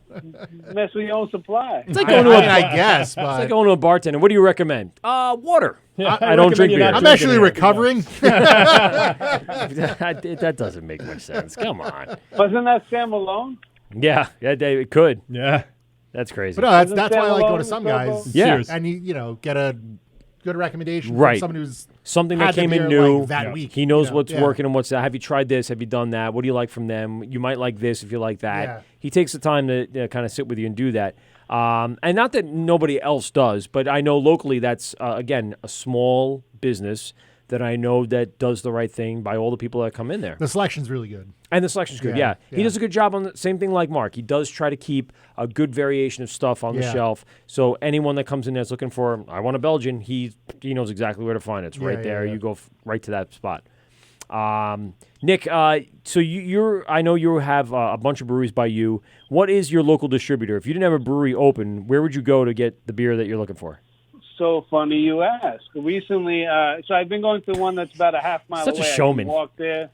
mess with your own supply. It's like going to I guess, it's but like going to a bartender. What do you recommend? Water. Yeah, I don't drink beer. I'm actually recovering. That doesn't make much sense. Come on. Wasn't that Sam Malone? Yeah, it could. Yeah. That's crazy. But no, that's why I like going to some guys. Yeah. And you get a good recommendation Right. from someone who's something had that the came in beer, new. like, that week. He knows you know? what's Yeah. working and what's that. Have you tried this? Have you done that? What do you like from them? You might like this if you like that. Yeah. He takes the time to kind of sit with you and do that. And not that nobody else does, but I know locally that's, again, a small business that I know that does the right thing by all the people that come in there. The selection's really good. And the selection's good, yeah. He does a good job on the same thing like Mark. He does try to keep a good variation of stuff on the Yeah. shelf. So anyone that comes in there is looking for, I want a Belgian, he knows exactly where to find it. It's right there. You go right to that spot. Nick, so I know you have a bunch of breweries by you. What is your local distributor? If you didn't have a brewery open, where would you go to get the beer that you're looking for? So funny you ask. Recently, so I've been going to one that's about a half mile Such a away. showman. I can walk there.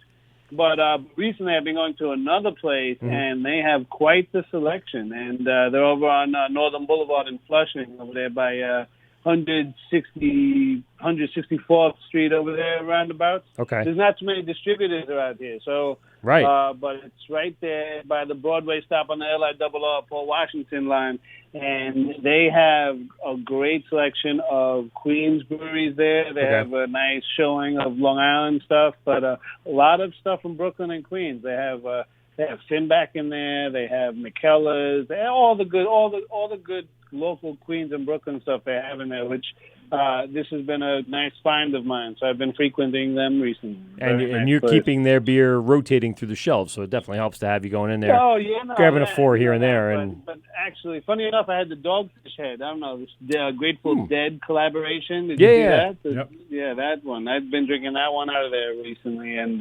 But recently I've been going to another place, Mhm. and they have quite the selection. And they're over on Northern Boulevard in Flushing, over there by 164th Street over there, roundabouts. Okay. There's not too many distributors around here. So, Right. but it's right there by the Broadway stop on the LIRR Port Washington line. And they have a great selection of Queens breweries there. They Okay. have a nice showing of Long Island stuff, but a lot of stuff from Brooklyn and Queens. They have Finback in there. They have McKellar's. They have all the good local Queens and Brooklyn stuff they have in there, which this has been a nice find of mine. So I've been frequenting them recently. And Very nice you're place. keeping their beer rotating through the shelves, so it definitely helps to have you going in there, Oh, yeah, no, grabbing a that- 4 here no, and there. that, And but actually, funny enough, I had the Dogfish Head. I don't know, this Grateful Dead collaboration. Did Yeah, you see yeah. that? Yeah, that one. I've been drinking that one out of there recently, and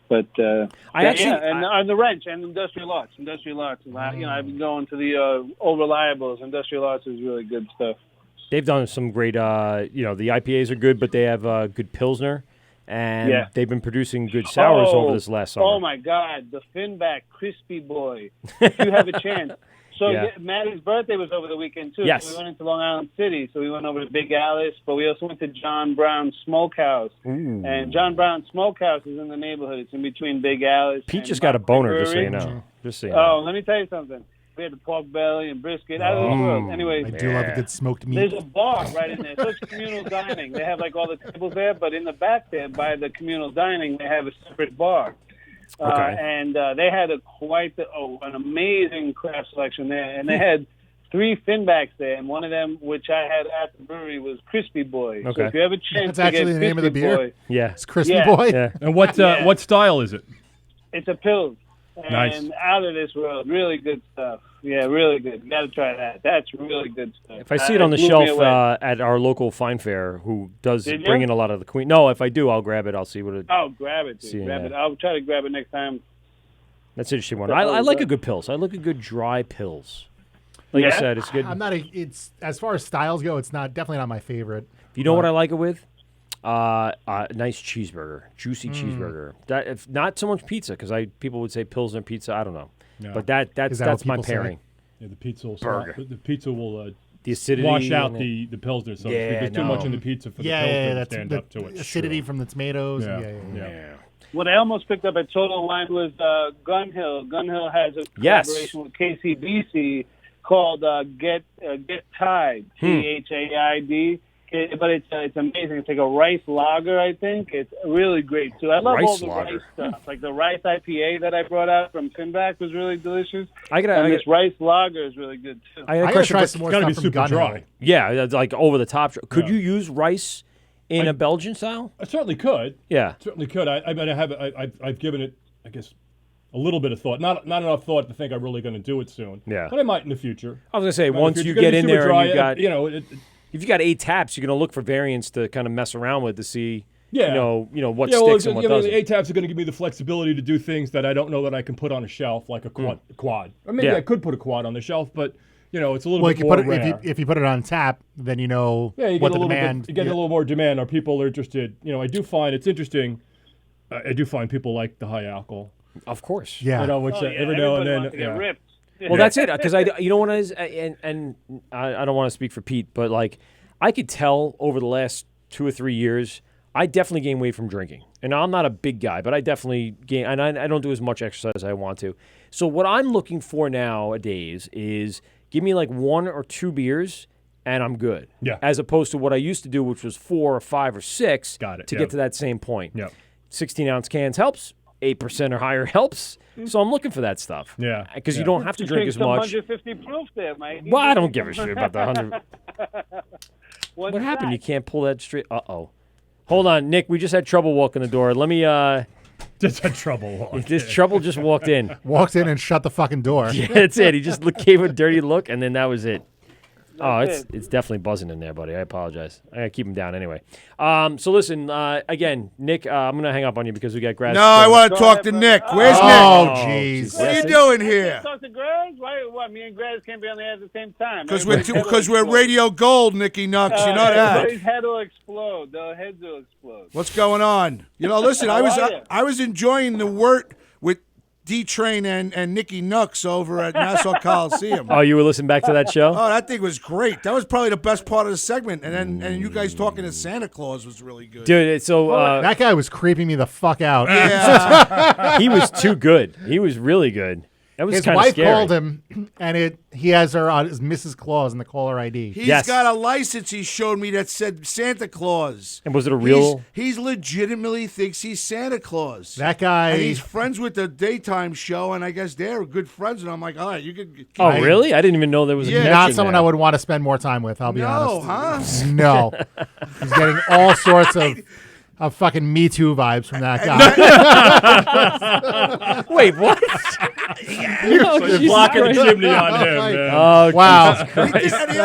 but I actually- and the Wrench and Industrial Arts. Industrial Arts. I've been going to the Old Reliables. Industrial Arts is really good stuff. they've done some great, the IPAs are good, but they have good Pilsner, and Yeah. they've been producing good sours over this last summer. Oh my God, the Finback Crispy Boy! If you have a chance. So Yeah. Maddie's birthday was over the weekend too. Yes. So we went into Long Island City. So we went over to Big Alice, but we also went to John Brown Smokehouse. Ooh. And John Brown Smokehouse is in the neighborhood. It's in between Big Alice. Pete and just got a Mountain boner, just so you Brewery. know. Just so you Oh, know. let me tell you something. We had the pork belly and brisket out of this world. Anyway, I do love a good smoked meat. there's a bar right in there. So it's communal dining. They have like all the tables there, but in the back there by the communal dining, they have a separate bar. Okay. And they had an amazing craft selection there. And they had 3 Finbacks there, and one of them, which I had at the brewery, was Crispy Boy. Okay. So if you have a chance That's to actually get the name of the Crispy beer? Boy, Yeah. It's Crispy Yeah. Boy. Yeah. And what Yeah. what style is it? it's a Pils. And Nice. out of this world, really good stuff. Yeah, really good. You got to try that. That's really good stuff. If I see it on the blew me shelf away. at our local Fine Fair, who does Did you? bring in a lot of the Queen. No, if I do, I'll grab it. I'll see what it. Oh, grab it, dude. See, Grab yeah. it. I'll try to grab it next time. That's an interesting one. Oh, I like good. a good Pils. I like a good dry Pils. Like I Yeah? said, it's good. I'm not. It's as far as styles go, it's definitely not my favorite. You know what I like it with? Nice cheeseburger, juicy Mm. cheeseburger. That if not so much pizza, because people would say Pilsner pizza. I don't know, Yeah. but that's Is that what that's my people say? pairing. Yeah, the pizza will Burger. the pizza will The acidity wash out and the Pilsner. So Yeah, there's too much no. in the pizza for the Yeah, Pilsner yeah, to that's stand the up to it. acidity from the tomatoes. Yeah. Yeah. What I almost picked up at Total Wine was Gun Hill. Gun Hill has a Yes. collaboration with KCBC called Get Tied, THAID. But it's amazing. It's like a rice lager, I think. It's really great too. I love all Rice the lager. rice stuff. Like the rice IPA that I brought out from Finback was really delicious. I gotta- and I this gotta- rice lager is really good too. I got a gotta question try for- some more It's gotta stuff be from super Gun dry. Hill. Yeah, that's like over the top. Could Yeah. you use rice in a Belgian style? I certainly could. Yeah. Certainly could. I've given it, I guess, a little bit of thought. Not enough thought to think I'm really going to do it soon. Yeah. But I might in the future. I was gonna say Might in the once future. you It's gonna get be in super there dry. and you got If you got 8 taps, you're gonna look for variants to kind of mess around with to see Yeah. what yeah, sticks and what doesn't. The A-tabs are going to give me the flexibility to do things that I don't know that I can put on a shelf, like a quad. Or maybe Yeah. I could put a quad on the shelf, but it's a little Well, bit you can more put it rare. if you put it on tap, then you know Yeah, you what get the a little demand. bit, you get a little more demand. Are people interested? I do find it's interesting. I do find people like the high alcohol. Of course. Yeah. Which Oh, yeah, every now and everybody then. wants to get ripped. Well, that's it. Because you know what it is, and I don't want to speak for Pete, but like I could tell over the last 2 or 3 years, I definitely gained weight from drinking. And I'm not a big guy, but I definitely gain, and I don't do as much exercise as I want to. So what I'm looking for nowadays is give me like 1 or 2 beers and I'm good. Yeah. As opposed to what I used to do, which was 4 or 5 or 6 Got it. as opposed to what I used to do, which was 4 or 5 or 6 Got it. to Yep. get to that same point. Yep. 16-ounce cans helps. 8% or higher helps. So I'm looking for that stuff. Yeah. Because you don't have to drink as much. 150 proof there, Mike. Well, I don't give a shit about the 100. What What happened? You can't pull that straight. Uh-oh. Hold on, Nick. We just had trouble walking the door. Let me. Just had trouble walking. This trouble just walked in. Walked in and shut the fucking door. Yeah, that's it. He just gave a dirty look, and then that was it. Oh, it's definitely buzzing in there, buddy. I apologize. I gotta keep him down anyway. So listen, again, Nick, I'm gonna hang up on you because we got grass. No, I want to talk to Nick. Where's Nick? Oh, jeez. What are you doing here? Talk to Graz? Why? What? Me and Graz can't be on the air at the same time. Because we're radio gold, Nicky Nux. You know that. Everybody's head will explode. Their heads will explode. What's going on? You know, listen, I was enjoying the Wort with D-Train and Nicky Nux over at Nassau Coliseum. Oh, you were listening back to that show? Oh, that thing was great. That was probably the best part of the segment. And then you guys talking to Santa Claus was really good. Dude, so that guy was creeping me the fuck out. Yeah. he was too good. He was really good. That was His kind of wife scary. called him, and he has her on as Mrs. Claus in the caller ID. He's got a license he showed me that said Santa Claus. And was it a real? He's legitimately thinks he's Santa Claus. That guy. And he's friends with the daytime show, and I guess they're good friends. And I'm like, all right, you could. Oh, really? I didn't even know there was a connection Not someone there. I would want to spend more time with, I'll be No, honest. huh? No. He's getting all sorts of fucking Me Too vibes from that guy. Wait, what? So you're blocking the chimney on him, man. Oh, wow. Jesus Christ. And he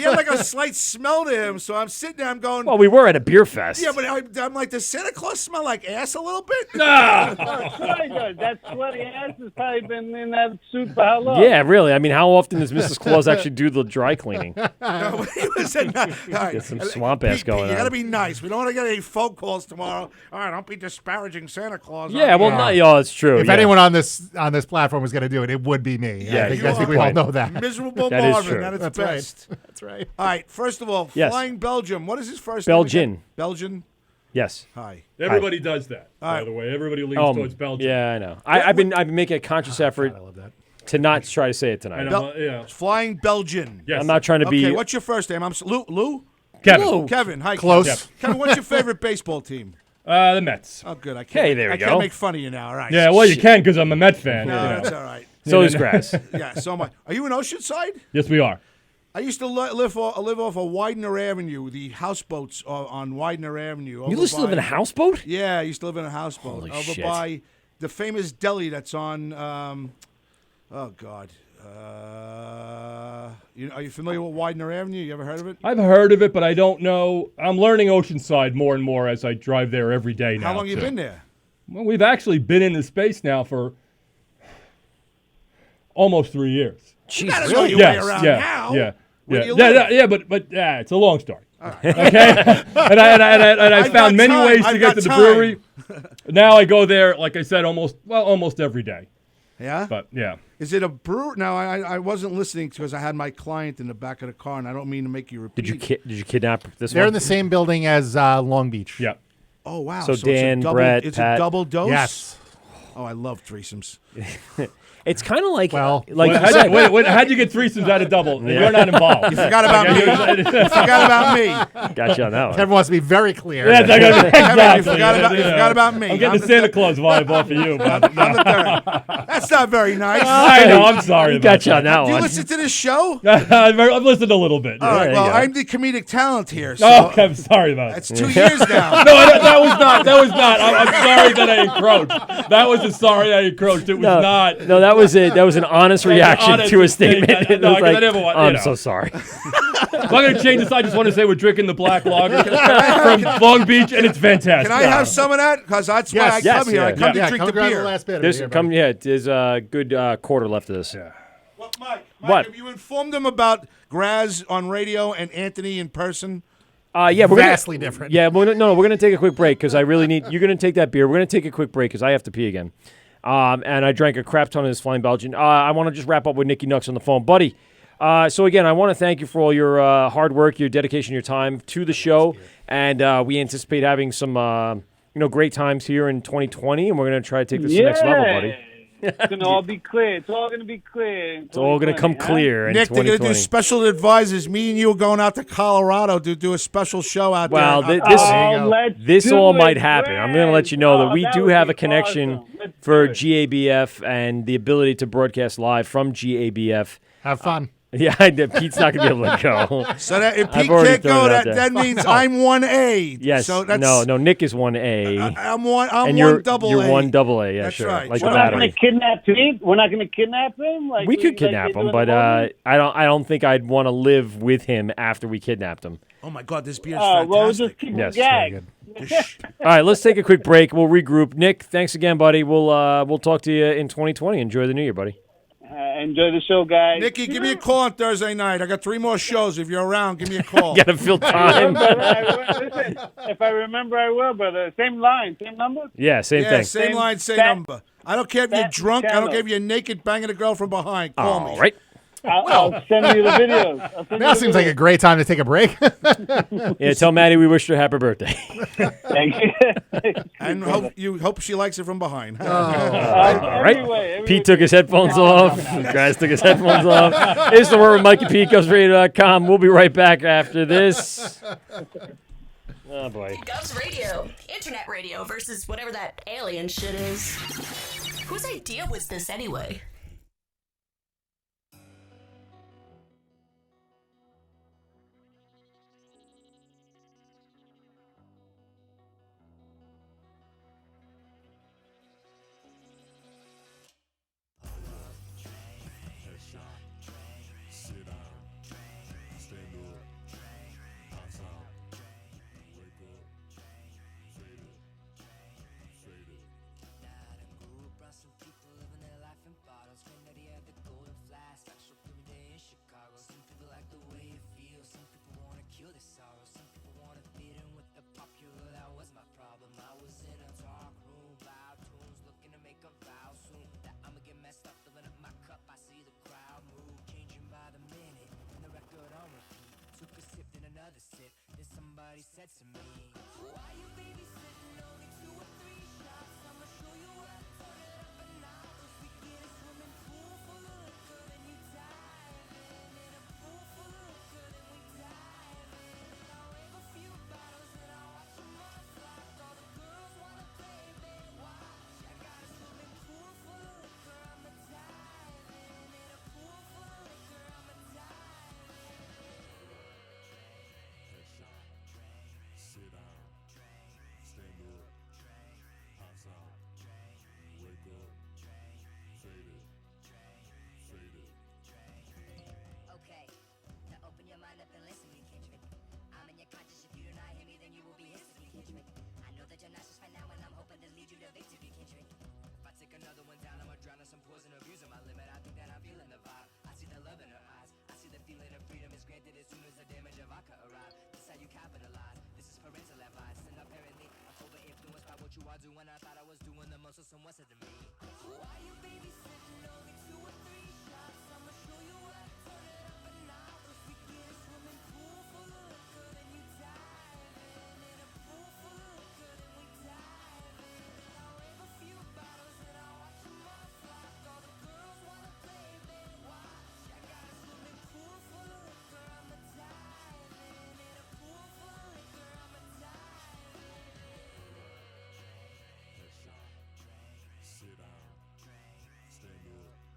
had like a slight smell to him, so I'm sitting there, I'm going. Well, we were at a beer fest. Yeah, but I'm like, does Santa Claus smell like ass a little bit? No, sweaty does. That sweaty ass has probably been in that suit for how long? Yeah, really. I mean, how often does Mrs. Claus actually do the dry cleaning? No, he was all right. Get some swamp ass going You got to on. be nice. We don't want to get any phone calls tomorrow. All right, don't be disparaging Santa Claus. Yeah, well, it's true. If yeah. anyone on this platform was going to do it, it would be me. Yeah, I think we all know that. Miserable That is Marvin true. at its That's best. right. That's right. All right, first of all, Yes. Flying Belgium. What is his first Belgian. name again? Belgian? Yes. Hi. Everybody does that, by right. the way. Everybody leans towards Belgium. Yeah, I know. I've been making a conscious effort to not try to say it tonight. Yeah. Flying Belgian. Yes. I'm not trying to be. Okay, what's your first name? I'm Lou? Kevin. Lou. Kevin. Hi, Close. Kevin. Kevin, what's your favorite baseball team? The Mets. Oh, good. I can't. Hey, there we I go. can't make fun of you now. All right. Yeah, well, you can because I'm a Met fan. No, you know. that's all right. So is Grass. Yeah, so am I. Are you in Oceanside? Yes, we are. I used to live off of Widener Avenue, the houseboats on Widener Avenue. You used to live in a houseboat? Yeah, I used to live in a houseboat Holy over shit. by the famous deli that's on. Oh God. Are you familiar with Widener Avenue? You ever heard of it? I've heard of it, but I don't know. I'm learning Oceanside more and more as I drive there every day now. How long you too. been there? Well, we've actually been in the space now for almost 3 years. You gotta know your way around now. Yeah. Where do you live? But it's a long story. Okay, and I I've found got many time. ways to I've get got to the time. brewery. Now I go there, like I said, almost every day. Yeah. But yeah, Is it a brewer? Now I wasn't listening because I had my client in the back of the car, and I don't mean to make you repeat. Did you kidnap this They're one? in the same building as Long Beach. yeah. Oh wow! So it's Dan, a double, Brett, it's Pat. a double dose. Yes. Oh, I love threesomes. It's kind of like Well, like you How'd said. how'd you get threesomes out of double? Yeah. You're not involved. You forgot about me. You forgot about me. Got you on that one. Kevin wants to be very clear. Yeah, exactly. You forgot about me. I'm getting the Santa Claus vibe off of you. But I'm the third. That's not very nice. I know. I'm sorry. He about got you on that Do you one. listen to this show? I've listened a little bit. All right. There you Well, go. I'm the comedic talent here. So Oh, okay, I'm sorry about that's it. 2 years now. No, that was not. That was not. I'm sorry that I encroached. That was a sorry I encroached. It was not. No, that was it. That was an honest reaction honest to a statement. statement. It No, was 'cause I like, never want- I'm you know. so sorry. If I'm going to change this, I just want to say we're drinking the black lager from Long Beach, and it's fantastic. Can I have some of that? Because that's why I come here. I come to drink come the grab beer. the last bit of There's it here, come buddy. yeah. There's a good quarter left of this. Yeah. Well, Mike, What? have you informed them about Graz on radio and Anthony in person? Yeah, we're Vastly gonna, different. Yeah, we're going to take a quick break because I really need. You're going to take that beer. We're going to take a quick break because I have to pee again. And I drank a crap ton of this Flying Belgian. I want to just wrap up with Nicky Nux on the phone, buddy. So again, I want to thank you for all your hard work, your dedication, your time to the show, and we anticipate having some great times here in 2020, and we're going to try to take this to the next level, buddy. It's going to all be clear. It's all going to be clear. It's all going to come clear in Nick, they're 2020. going to do special advisors. Me and you are going out to Colorado to do a special show out Well, there. this all might happen. I'm going to let you know that we do have a connection for GABF and the ability to broadcast live from GABF. Have fun. Yeah, Pete's not going to be able to go. So that if I've Pete already can't thrown go, it out that, there. that means I'm 1A. Yes. So that's, no. Nick is 1A. I'm one you're, double You're A. 1 double A. Yeah, That's sure. right. Like We're the not going battery. to kidnap Pete. We're not going to kidnap him. Like We could kidnap they him, do but in the movie? I don't think I'd want to live with him after we kidnapped him. Oh my God, this beer is Oh, fantastic. well, we'll just keep Yes, him gagged. All right, let's take a quick break. We'll regroup. Nick, thanks again, buddy. We'll talk to you in 2020. Enjoy the new year, buddy. Enjoy the show, guys. Nikki, give me a call on Thursday night. I got 3 more shows. If you're around, give me a call. Gotta fill time. Listen, if I remember, I will, brother. Same line, same number? Yeah, same thing. Same line, same number. I don't care if you're drunk. I don't care if you're naked banging a girl from behind. Call me. All right. I'll send you the videos. Now seems like a great time to take a break. Yeah, tell Maddie we wished her a happy birthday. Thank you. And hope she likes it from behind. All right. Pete took his headphones off. Guys took his headphones off. It's the Word with Mike and Pete, GovsRadio.com. We'll be right back after this. Oh, boy. Govs Radio. Internet radio versus whatever that alien shit is. Whose idea was this anyway? Said to me, why you babysitting only 2 or 3 shots? I'ma show you what I turn it up a notch. If we get a swimming pool full of liquor, then you dive in a pool full of liquor, then we dive in. I wave a few bottles and I watch them all flop. All the girls wanna play, babe, watch. I got a swimming pool full of liquor, I'ma dive in a pool full of liquor, I'ma dive in. Sit down, stand up, pass out, wake up, fade it, Okay, now open your mind up and listen to me, Kendrick. I'm in your conscience. If you do not hear me, then you will be history, Kendrick. I know that you're not just right now, and I'm hoping to lead you to victory, Kendrick. If I take another one down, I'ma drown in some poison, abusing my limit. I think that I'm feeling the vibe. I see the love in her eyes. I see the feeling of freedom is granted as soon as the damage of vodka arrives. This is how you capitalize. This is parental advice, and apparently I'm over-influenced by what you are doing. I thought I was doing the most, so someone said to me, why you babysitting only 2 or 3 shots? I'ma show you what I turn it up a notch. If we get a swimming pool full of liquor, then you dive in a pool full of liquor, then we dive in. I wave a few bottles and I watch them all flop. All the girls wanna play, babe, watch. I got a swimming pool full of liquor, I'ma dive in a pool full of liquor, I'ma dive sit down, stand up,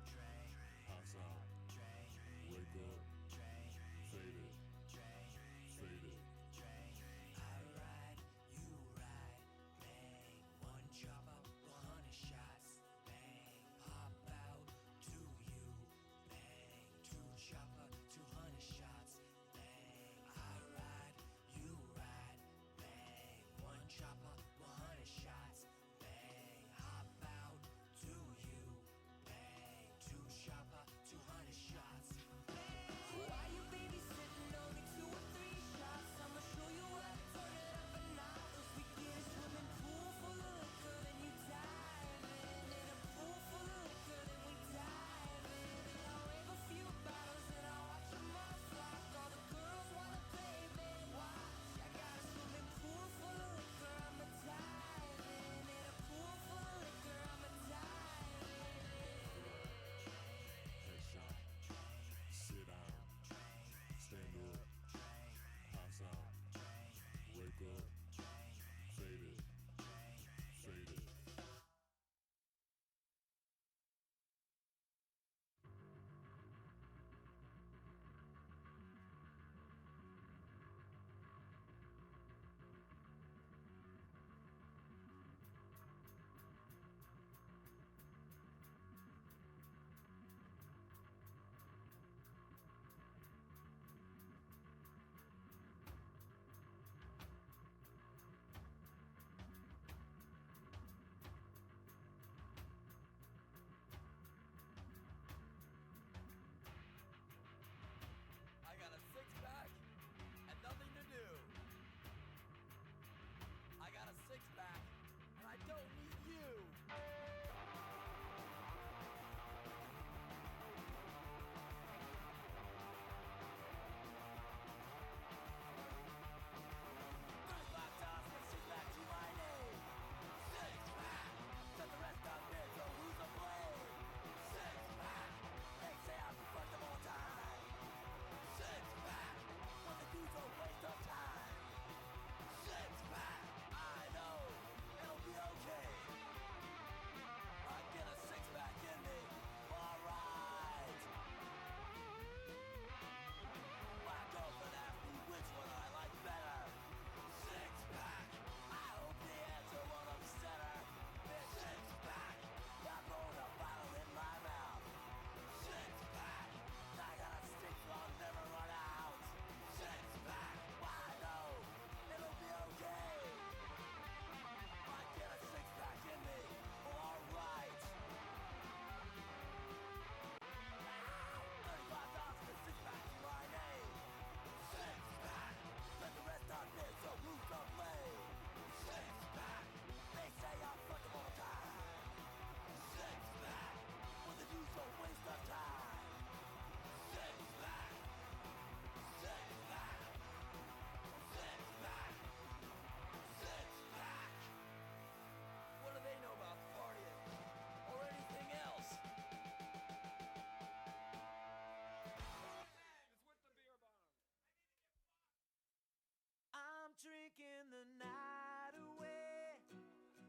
drinking the night away.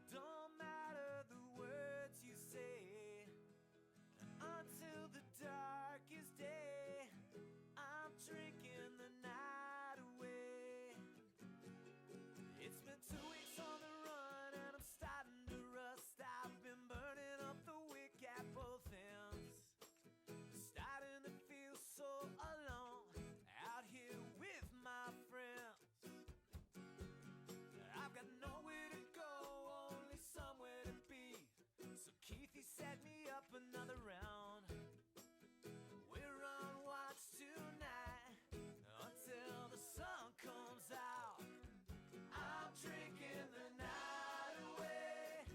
Don't matter the words you say. Until the darkest day, I'm drinking the night away. It's been 2 weeks on the run and I'm starting to rust. I've been burning up the wick at both ends. Starting to feel so alone out here with my friends. I've got nowhere to go, only somewhere to be. So Keith, he set me up another round. We're on watch tonight until the sun comes out. I'm drinking the night away.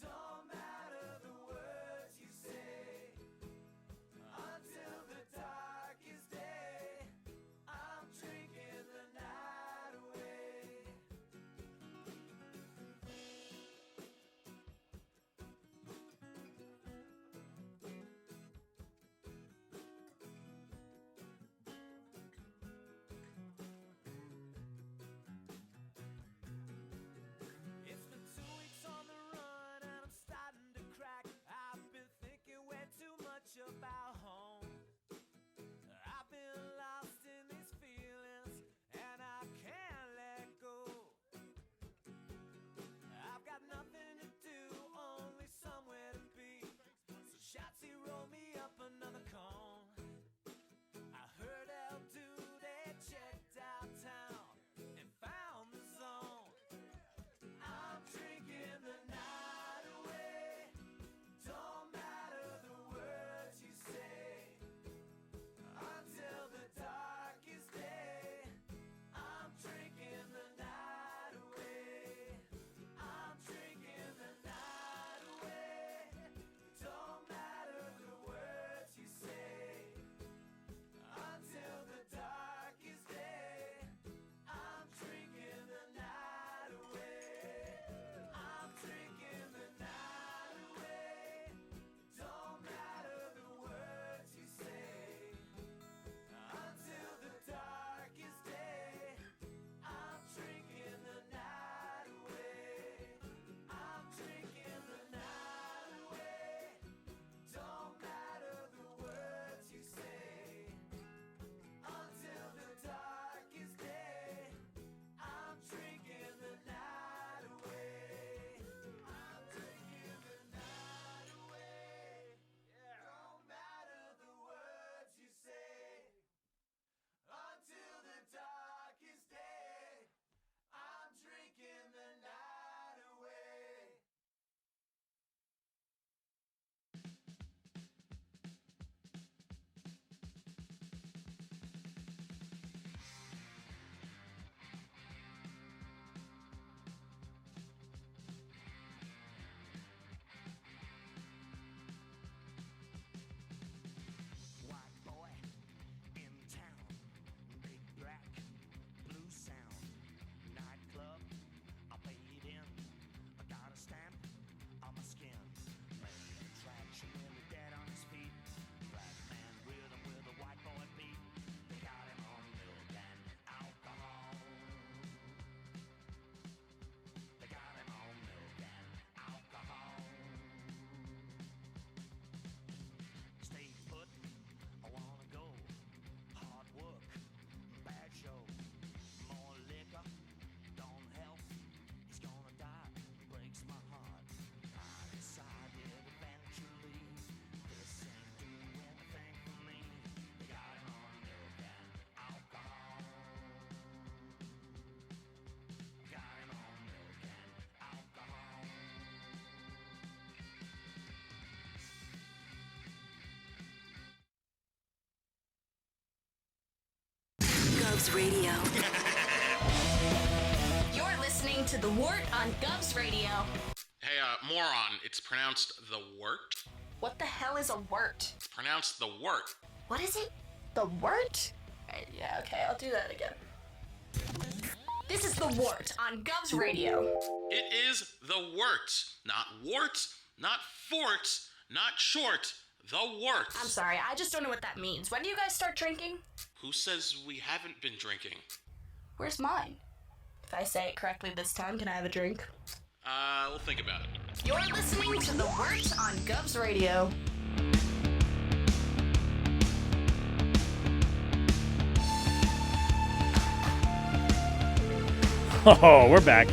Don't matter the words you say. Until the darkest day, I'm drinking the night away. It's been 2 weeks on the run and I'm starting to crack. I've been thinking way too much about home. I've been lost in these feelings and I can't let go. I've got nothing to do, only somewhere to be. So Shotzi rolled me up another cone. I heard El Do they checked out town and found the zone. I'm drinking the night away. Don't matter the words you say. Until the darkest day, I'm drinking the night away. I'm drinking the night away. Don't matter the words you say. Until the darkest day, I'm drinking the night away. I'm drinking the night away. Don't matter the words you say. Until the darkest day, I'm drinking the night away. I'm drinking the night away. Don't matter the words you say. Until the darkest day, I'm drinking the night away. I'm drinking the night away. Don't matter the words you say. Until the darkest day, I'm drinking the night away. White boy in town, big black, blue sound, nightclub, I paid in, I got a stamp on my skin, main attraction really dead on his feet, black man rhythm with a white boy beat, they got him on milk and alcohol, they got him on milk and alcohol. Stay put, I wanna go. Hard work, bad show. More liquor, don't help. He's gonna die, breaks my heart. I decided eventually this ain't doing anything for me. They got him on milk and alcohol. Got him on milk and alcohol. GovsRadio. You're listening to The Wort on GovsRadio. Hey, moron, it's pronounced the Wort. What the hell is a wort? It's pronounced the Wort. What is it? The wort? Yeah, okay, I'll do that again. This is The Wort on GovsRadio. It is the Wort. Not warts, not forts, not short. The Wort. I'm sorry, I just don't know what that means. When do you guys start drinking? Who says we haven't been drinking? Where's mine? If I say it correctly this time, can I have a drink? We'll think about it. You're listening to The Wort on GovsRadio. Oh, we're back.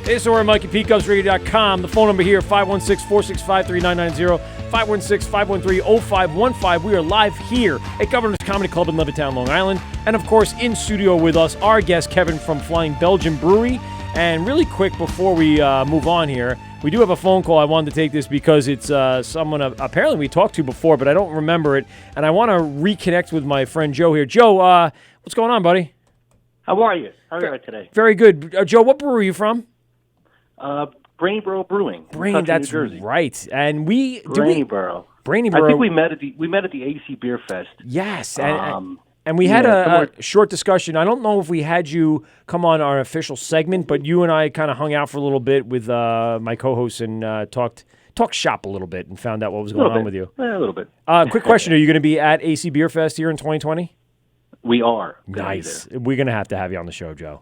Hey, so we're Mikey P, GovsRadio.com. The phone number here, 516-465-3990, 516-513-0515. We are live here at Governor's Comedy Club in Levittown, Long Island. And, of course, in studio with us, our guest, Kevin from Flying Belgian Brewery. And really quick, before we move on here, we do have a phone call. I wanted to take this because it's someone apparently we talked to before, but I don't remember it. And I want to reconnect with my friend Joe here. Joe, what's going on, buddy? How are you? How are you today? Very good. Joe, what brewery are you from? Brainsboro Brewing. Brain, that's New Jersey. right. And Brainsboro. Brainsboro. I think we met at the AC Beer Fest. Yes, and we had a short discussion. I don't know if we had you come on our official segment, but you and I kind of hung out for a little bit with my co-hosts and talked shop a little bit and found out what was going on with you. Yeah, a little bit. Quick question: are you going to be at AC Beer Fest here in 2020? We are. Nice. We're going to have you on the show, Joe.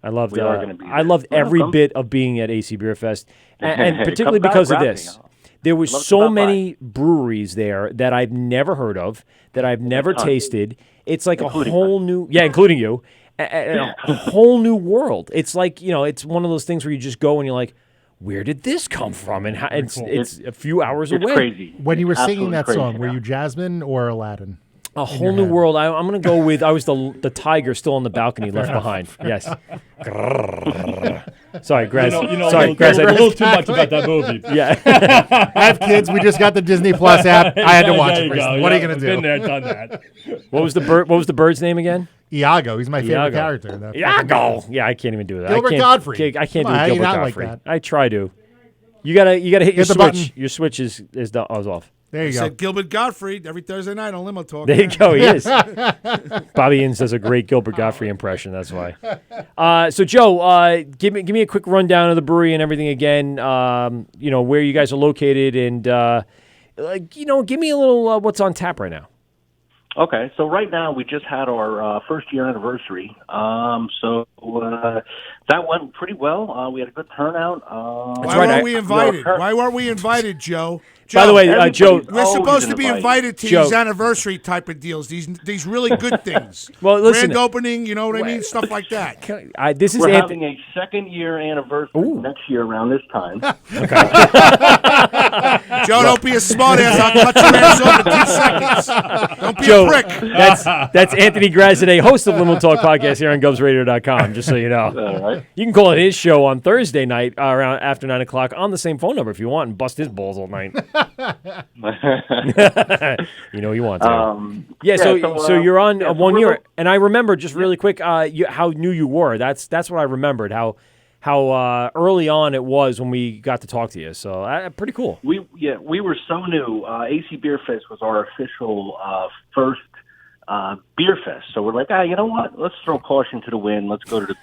I loved. We are gonna be there. I loved every bit of being at AC Beer Fest, and particularly because of this. There was so many breweries there that I've never heard of, that I've never tasted. It's like including a whole new, including you, a whole new world. It's like, it's one of those things where you just go and you're like, where did this come from? And how, it's a few hours away. It's crazy. When you were singing that song, were you Jasmine or Aladdin? A whole new world. I'm going to go with, I was the tiger still on the balcony left behind. Yes. Sorry, Graz. Sorry, Graz. A little too much about that movie. Yeah. I have kids. We just got the Disney Plus app. I had to watch it. What are you going to do? Been there, done that. What was the bird's name again? Iago. He's my favorite character. Iago. Yeah, I can't even do that. Gilbert Godfrey. I can't Come on, do Gilbert Godfrey. Like I try to. You gotta hit your switch. Button. Your switch is off. There you go. Said Gilbert Godfrey every Thursday night on Limo Talk. There you go. He is. Bobby Innes does a great Gilbert Godfrey impression. That's why. So Joe, give me a quick rundown of the brewery and everything again. Where you guys are located and give me a little what's on tap right now. Okay, so right now we just had our first year anniversary. So that went pretty well. We had a good turnout. Why weren't we invited? Why weren't we invited, Joe? By the way, Joe, we're supposed to be invited to these anniversary type of deals. These really good things. Well, listen, grand opening, you know what I mean, stuff like that. We're having a second year anniversary next year around this time. Joe, don't be a smart ass. I'll cut your ass off in 2 seconds. Don't be a prick. That's Anthony Graziadei, host of Limo Talk Podcast here on GovsRadio.com, just so you know. All right. You can call it his show on Thursday night around after 9 o'clock on the same phone number if you want and bust his balls all night. You want to. So you're on 1 year. And I remember just really quick how new you were. That's what I remembered, how early on it was when we got to talk to you. So pretty cool. We were so new. AC Beer Fest was our official first beer fest. So we're like, you know what? Let's throw caution to the wind. Let's go to the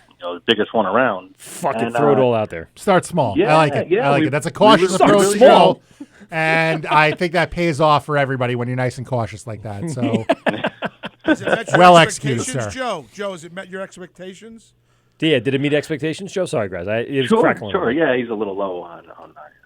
biggest one around. Fucking throw it all out there. Start small. Yeah, I like it. yeah, I like it. That's a cautious approach. Small. And I think that pays off for everybody when you're nice and cautious like that. So Has it met your well executed, sir. Joe, has it met your expectations? Yeah, did it meet expectations, Joe? Sorry, guys. It was crackling. Sure. Yeah, he's a little low on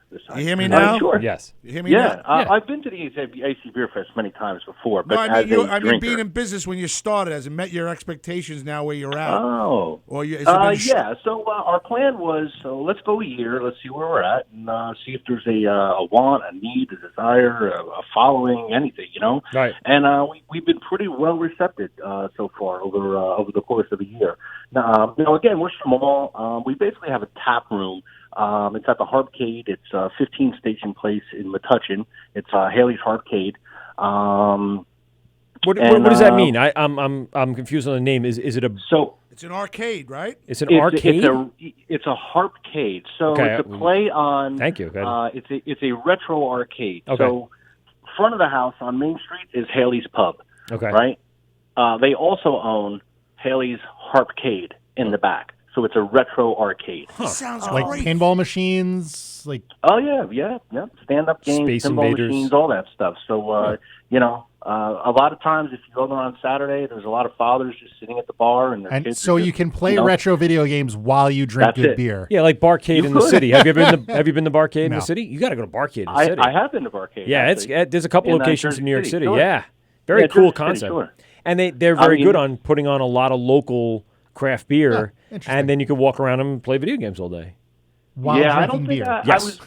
this side. You hear me now? Sure. Yes. You hear me now? I've been to the AC Beer Fest many times before, but no, I mean being in business when you started, has it met your expectations now where you're at? Oh. Or So our plan was, let's go a year, let's see where we're at, and see if there's a want, a need, a desire, a following, anything, Right. And we've been pretty well receptive so far over the course of a year. Now, again, we're small. We basically have a tap room. It's at the Harpcade. It's a 15-station place in Metuchen. It's Haley's Harpcade. What does that mean? I'm confused on the name. Is it a It's an arcade, right? It's an arcade. It's a Harpcade. So Okay. it's a play on. Thank you. It's a retro arcade. Okay. So front of the house on Main Street is Haley's Pub. Okay. Right. They also own Haley's Harpcade in the back. So it's a retro arcade. Sounds like pinball machines, like yeah. Stand-up games, Space pinball Invaders. machines, all that stuff. So a lot of times if you go there on Saturday, there's a lot of fathers just sitting at the bar and their and kids. so are you just, can play retro video games while you drink That's good it. beer. Yeah, like Barcade in the could. city. Have you been to Barcade in No. the city? You got to go to Barcade in the city. I have been to Barcade. Yeah, actually. there's a couple In, locations Jersey in New York City. sure. Yeah, very Yeah, cool Jersey City, concept. sure. And they're very mean- good on putting on a lot of local craft beer, interesting. and then you could walk around and play video games all day. While yeah, I drinking don't think beer. Yes.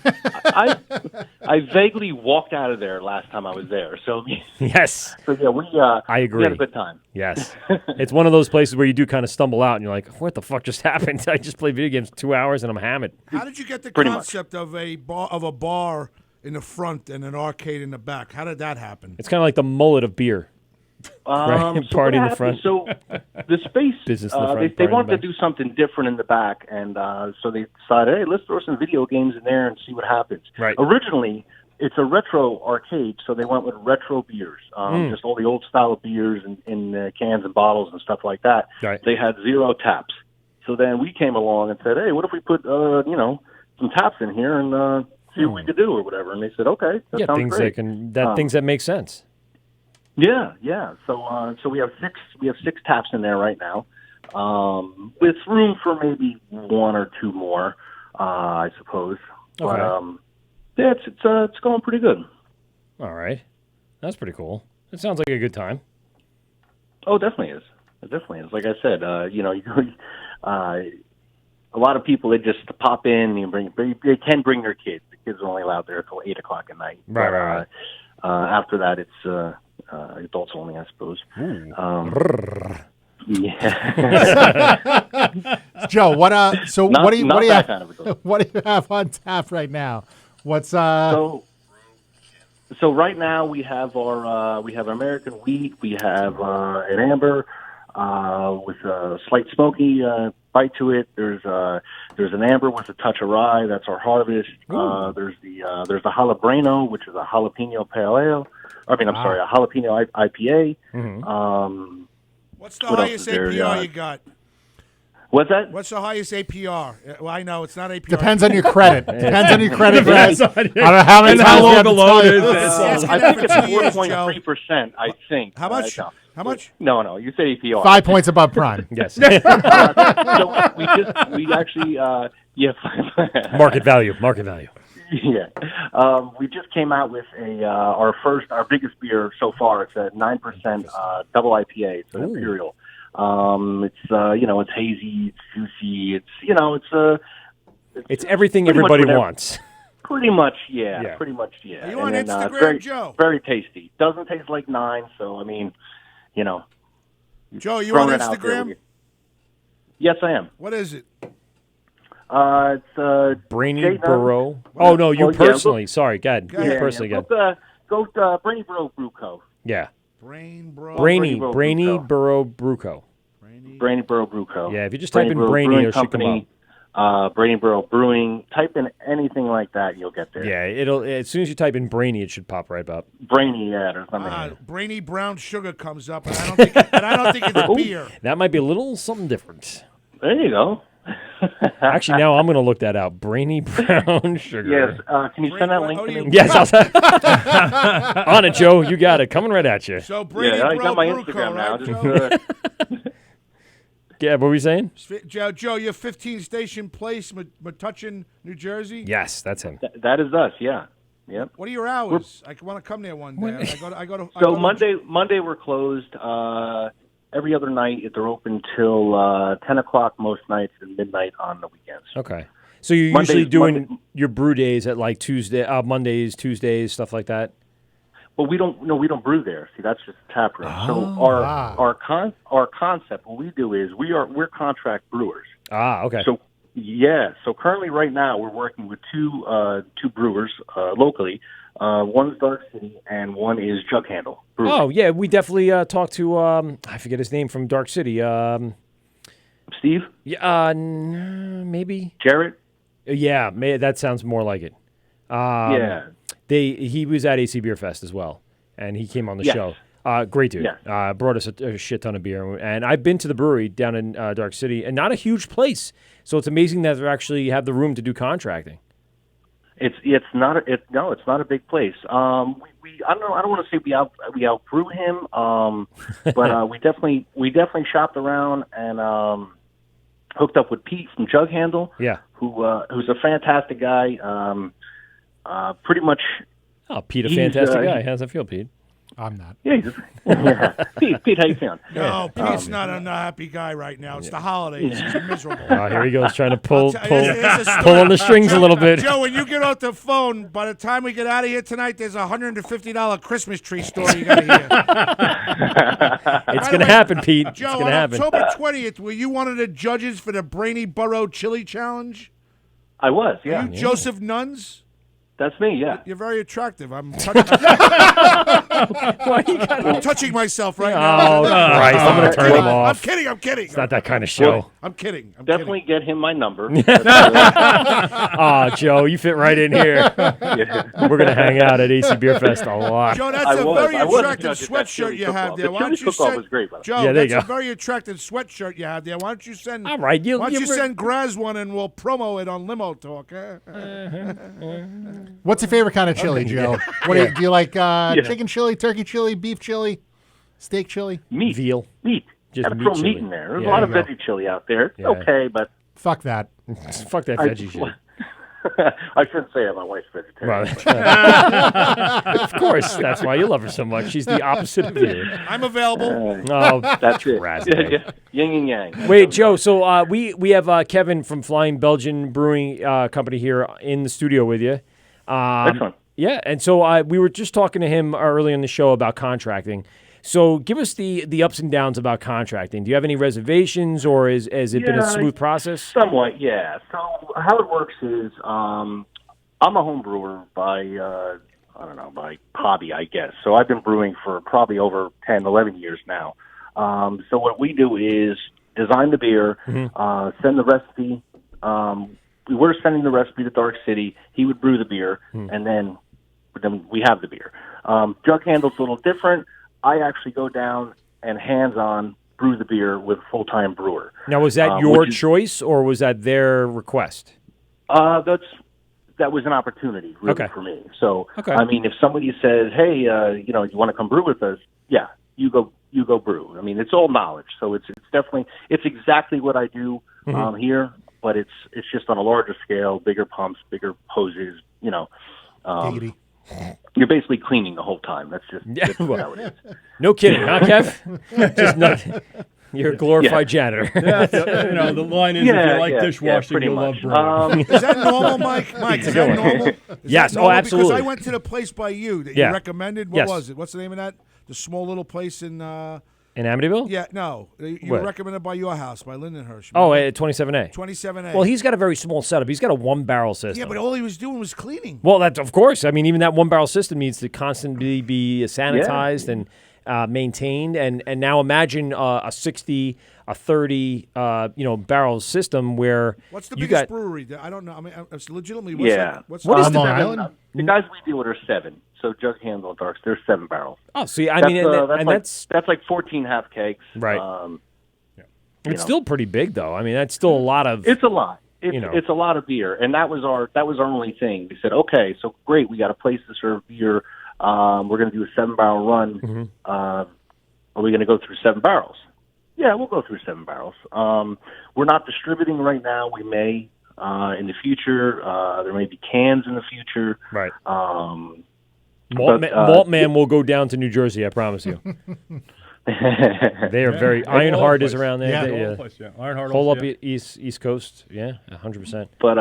I vaguely walked out of there last time I was there. So Yes, so yeah, I agree. We had a good time. Yes, it's one of those places where you do kind of stumble out, and you're like, "What the fuck just happened? I just played video games 2 hours and I'm hammered." How did you get the Pretty much. concept of a bar in the front and an arcade in the back? How did that happen? It's kind of like the mullet of beer. Right? So Party in what the front. happened- So the space, Business in the front, they party in the wanted to back. do something different in the back, and so they decided, hey, let's throw some video games in there and see what happens. Right. Originally, it's a retro arcade, so they went with retro beers, just all the old style of beers in cans and bottles and stuff like that. Right. They had 0 taps. So then we came along and said, hey, what if we put some taps in here and see what we could do or whatever? And they said, okay, that Yeah, sounds things great. things that make sense. Yeah. So we have six taps in there right now, with room for maybe 1 or 2 more, I suppose. Okay. But it's going pretty good. All right, that's pretty cool. It sounds like a good time. Oh, it definitely is. It definitely is. Like I said, a lot of people, they just pop in and they can bring their kids. The kids are only allowed there until 8:00 at night. Right. After that, it's adults only, I suppose. Yeah. Joe, what do you that have? kind of adult. What do you have on tap right now? What's So right now we have our American wheat. We have an amber with a slight smoky bite to it. There's an amber with a touch of rye. That's our harvest. There's the Jalabreno, which is a jalapeno pale ale. I mean, I'm sorry, a jalapeno IPA. Mm-hmm. What's the What else highest is there? APR you got? What's that? What's the highest APR? Well, I know it's not APR. Depends on your credit. Depends on your credit, Depends guys. on I your- don't know how many and times how we long have the to loan tell you is. this. Asking I that think for it's 2 years, Joe. 4.3%. I think. How much? No. How much? No. You said APR. 5 points above prime. Yes. So we actually Market value. Yeah, we just came out with our biggest beer so far. It's a 9% double IPA. It's an imperial. It's hazy, it's juicy. It's everything pretty much everybody whatever- wants. Pretty much, yeah. Yeah. Pretty much, yeah. Are you on then, Instagram, very, Joe? Very tasty. Doesn't taste like 9, so I mean, Joe, you on throwing it out there Instagram? with you. Yes, I am. What is it? It's Brainy Jay Nunn. Burrow. Oh no, you Well, yeah, personally. Sorry, go ahead. Go You ahead. personally, Go go. to Brainy Bro Brew Co. Yeah. Brainy Bro. Brainy Burrow Brew Co. Brainy Bro Brew Co. Yeah, if you just type in Burrow Brainy, Brewing it should come Company, Brainy Burrow Brewing. Type in anything like that, you'll get there. Yeah, it'll as soon as you type in Brainy, it should pop right up. Brainy, yeah. There's nothing. Brainy brown sugar comes up, and I don't think it's beer. That might be a little something different. There you go. Actually, now I'm going to look that out. Brainy brown sugar. Yes. Can you send that link to me? Yes, I'll on it, Joe. You got it. Coming right at you. So Brainy Yeah, I Bro got my Brew Co, Instagram now. right, Just, Joe? Yeah, what were we saying? Joe, you're 15 Station Place, Metuchen, New Jersey? Yes, that's him. that is us, yeah. Yep. What are your hours? I want to come there one day. I go to So Monday we're closed. Every other night they're open till 10 o'clock most nights and midnight on the weekends. Okay. So you're usually doing your brew days at like Mondays, Tuesdays, stuff like that? Well, we don't brew there. See, that's just a tap room. So our concept, what we do is we're contract brewers. Okay. So yeah. So currently, right now, we're working with two brewers locally. One's Dark City and one is Jug Handle Brewing. Oh yeah, we definitely talked to I forget his name from Dark City. Steve? Yeah, maybe Jarrett. Yeah, that sounds more like it. Yeah. He was at AC Beer Fest as well, and he came on the Yes. show. Great dude. Yeah. Brought us a shit ton of beer. And I've been to the brewery down in Dark City, and not a huge place. So it's amazing that they actually have the room to do contracting. It's not a big place. We I don't want to say we outgrew him, but we definitely shopped around and hooked up with Pete from Jug Handle. Yeah. Who's a fantastic guy. Pretty much. Oh, Pete, a fantastic guy. How's that feel, Pete? I'm not. Yeah, Pete, how you feeling? No, Pete's not a happy guy right now. It's the holidays. He's miserable. Here he goes, trying to pull Here's a story. on the strings a little bit. Joe, when you get off the phone, by the time we get out of here tonight, there's a $150 Christmas tree story you got to hear. It's going to happen, Pete. Joe, it's on going to happen. October 20th, were you one of the judges for the Brainy Borough Chili Challenge? I was, yeah. Are you Joseph Nuns? That's me, yeah. You're very attractive. I'm touching, I'm touching myself right now. Oh, Christ. I'm going to turn him off. I'm kidding. It's not that kind of show. I'm kidding. Definitely get him my number. Joe, you fit right in here. We're going to hang out at AC Beer Fest a lot. Joe, that's a very attractive sweatshirt you have there. Why don't you send Joe? That's a very attractive sweatshirt you have there. Why don't you send? All right, why don't you send Graz one and we'll promo it on Limo Talk? What's your favorite kind of chili, Joe? What do you like? Chicken chili, turkey chili, beef chili, steak chili, meat, veal, meat. Just Gotta meat throw chili. meat in there. There's a lot of veggie chili out there. It's okay, but fuck that. Fuck that veggie shit. I shouldn't say that. My wife's vegetarian. Of course, that's why you love her so much. She's the opposite of you. I'm available. That's it. Raspberry. Yin and yang. Wait, Joe. So we have Kevin from Flying Belgian Brewing Company here in the studio with you. Excellent. Yeah, and so we were just talking to him earlier in the show about contracting. So give us the ups and downs about contracting. Do you have any reservations, or has it been a smooth process? Somewhat, yeah. So how it works is I'm a home brewer by hobby, I guess. So I've been brewing for probably over 10, 11 years now. So what we do is design the beer, send the recipe. We were sending the recipe to Dark City. He would brew the beer, and then we have the beer. Jug Handle's a little different. I actually go down and hands-on brew the beer with a full-time brewer. Now, was that your choice, or was that their request? That was an opportunity, really, for me. So, I mean, if somebody says, "Hey, you want to come brew with us?" Yeah, you go brew. I mean, it's all knowledge, so it's exactly what I do here, but it's just on a larger scale, bigger pumps, bigger hoses. Giggity. You're basically cleaning the whole time. That's just how it is. No kidding, huh, Kev? Just nothing. You're a glorified janitor. The line is, if you like dishwashing, you'll love brewing. Is that normal, Mike? Mike, is that normal? Yes, normal? absolutely. Because I went to the place by you that you recommended. What was it? What's the name of that? The small little place in Amityville? Yeah, no. You were recommended by your house, by Lindenhirsch. Oh, at 27A. 27A. Well, he's got a very small setup. He's got a one-barrel system. Yeah, but all he was doing was cleaning. Well, that of course. I mean, even that one-barrel system needs to constantly be sanitized and maintained. And now imagine a 60, a 30, barrel system where what's the you biggest got brewery? I don't know. I mean, it's legitimately. What is Long Island? The guys we deal with are 7. So Jug Handle and Darks, there's 7 barrels. Oh, see, I mean, that's like 14 half kegs. Right. It's still pretty big, though. I mean, that's still a lot of. It's a lot. It's a lot of beer, and that was our only thing. We said, okay, so great, we got a place to serve beer. We're going to do a 7-barrel run. Are we going to go through 7 barrels? Yeah, we'll go through 7 barrels. We're not distributing right now. We may in the future. There may be cans in the future. Right. Malt Man will go down to New Jersey, I promise you. They are very Ironheart is around there. Ironheart. Whole up East Coast, 100%. But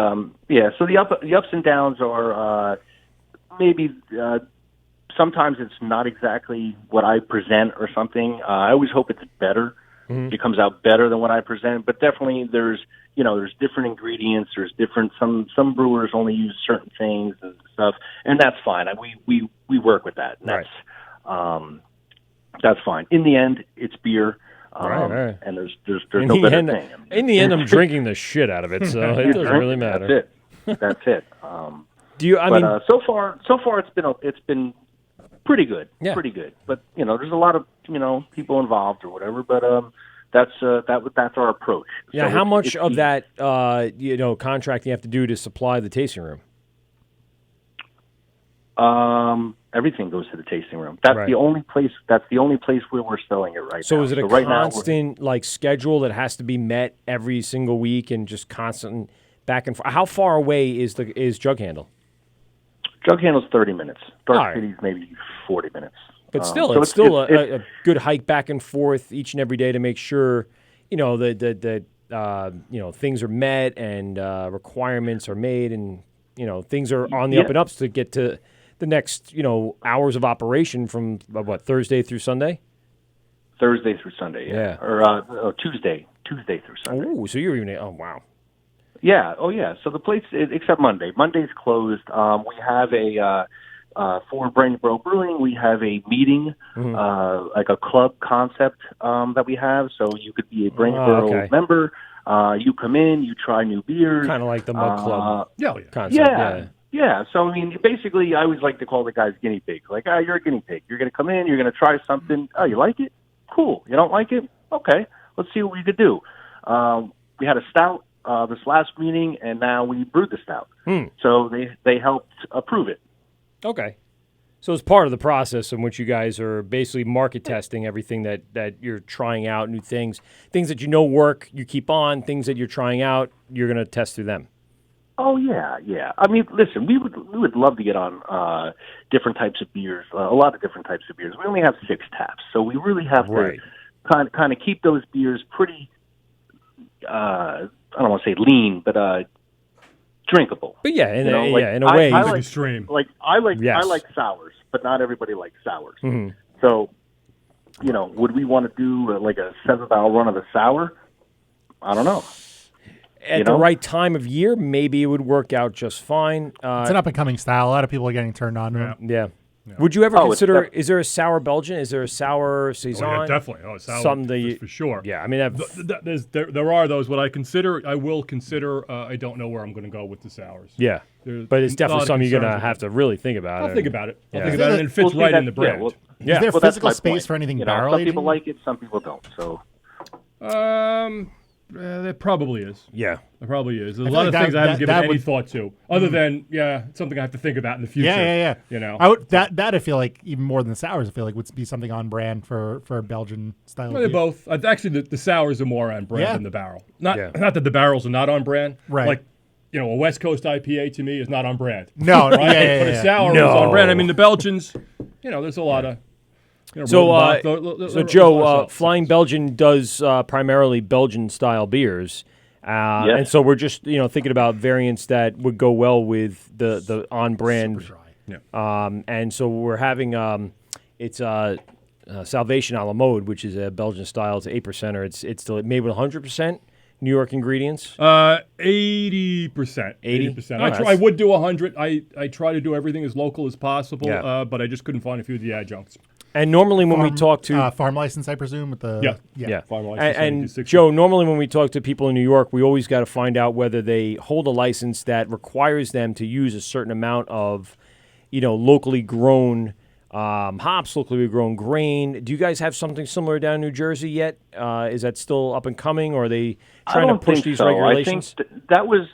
so the ups and downs are maybe sometimes it's not exactly what I present or something. I always hope it's better. It comes out better than what I present, but definitely there's different ingredients. There's different some brewers only use certain things and stuff, and that's fine. We work with that. And that's fine. In the end, it's beer. Right. And there's no better thing. In the end, I'm drinking the shit out of it, so it doesn't really matter. That's it. Do you? So far it's been Pretty good. Yeah. Pretty good. But, there's a lot of, people involved or whatever, but that's our approach. Yeah, So how it's- much it's of easy. that contract you have to do to supply the tasting room? Everything goes to the tasting room. That's Right. the only place. That's the only place where we're selling it right So now. is it a right now, we're- constant schedule that has to be met every single week and just constant back and forth? How far away is Jug Handle? Jug Handle's 30 minutes. Dark All right. City's maybe 40 minutes. But still, so it's still a good hike back and forth each and every day to make sure the things are met and requirements are made and things are on the up and ups to get to the next hours of operation from Thursday through Sunday. Thursday through Sunday, Yeah. or Tuesday through Sunday. Oh, so you're even wow. Yeah. Oh, yeah. So the place, except Monday. Monday's closed. We have for Brand Bro Brewing, we have a meeting, like a club concept that we have. So you could be a Brand Bro member. You come in, you try new beers. Kind of like the Mug Club concept. Yeah. So, I mean, basically, I always like to call the guys guinea pigs. Like, you're a guinea pig. You're going to come in, you're going to try something. Oh, you like it? Cool. You don't like it? Okay. Let's see what we could do. We had a stout this last meeting, and now we brewed the stout. So they helped approve it. Okay. So it's part of the process in which you guys are basically market testing everything that you're trying out, new things that work, you keep on, things that you're trying out, you're going to test through them. Oh, yeah. I mean, listen, we would love to get on different types of beers, a lot of different types of beers. We only have 6 taps, so we really have to kind of keep those beers pretty, I don't want to say lean, but drinkable. But yeah, in a I way, like, extreme. I like Yes. sours, but not everybody likes sours. Mhm. So, would we want to do like a 7-barrel run of the sour? I don't know. At the right time of year, maybe it would work out just fine. It's an up-and-coming style. A lot of people are getting turned on to it. Yeah. Would you ever consider? Is there a sour Belgian? Is there a sour saison? Oh, yeah, definitely. Oh, sour Something that you, for sure. Yeah, I mean, there are those. What I will consider. I don't know where I'm going to go with the sours. Yeah, but it's definitely something you're going to have to really think about. I'll think about it. I'll Yeah. think about it, and it fits right in the brand. Is there that's physical my space point. for anything Some barrel people aging? like it, some people don't. So, there probably is. Yeah, there probably is. There's a I feel lot like of things I haven't given that any would- thought to, other than it's something I have to think about in the future. Yeah. You know, that I feel like even more than the sours, I feel like would be something on brand for Belgian style. Well, they're beer. both. Actually, the sours are more on brand Yeah. than the barrel. Not that the barrels are not on brand. Right. Like, a West Coast IPA to me is not on brand. No, right? yeah, But yeah. a sour is on brand. I mean, the Belgians, there's a lot of. So, Rodenbach, Joe, Flying Belgian does primarily Belgian-style beers, and so we're just thinking about variants that would go well with the on-brand. Super dry. And so we're having it's Salvation a la Mode, which is a Belgian style. It's 8%er. It's still made with 100% New York ingredients. 80%. 80%. I would do 100. I try to do everything as local as possible, but I just couldn't find a few of the adjuncts. And normally when we talk to farm license, I presume, with the farm license. and Joe, normally when we talk to people in New York, we always got to find out whether they hold a license that requires them to use a certain amount of, locally grown hops, locally grown grain. Do you guys have something similar down in New Jersey yet? Is that still up and coming, or are they trying to push these regulations? I think that was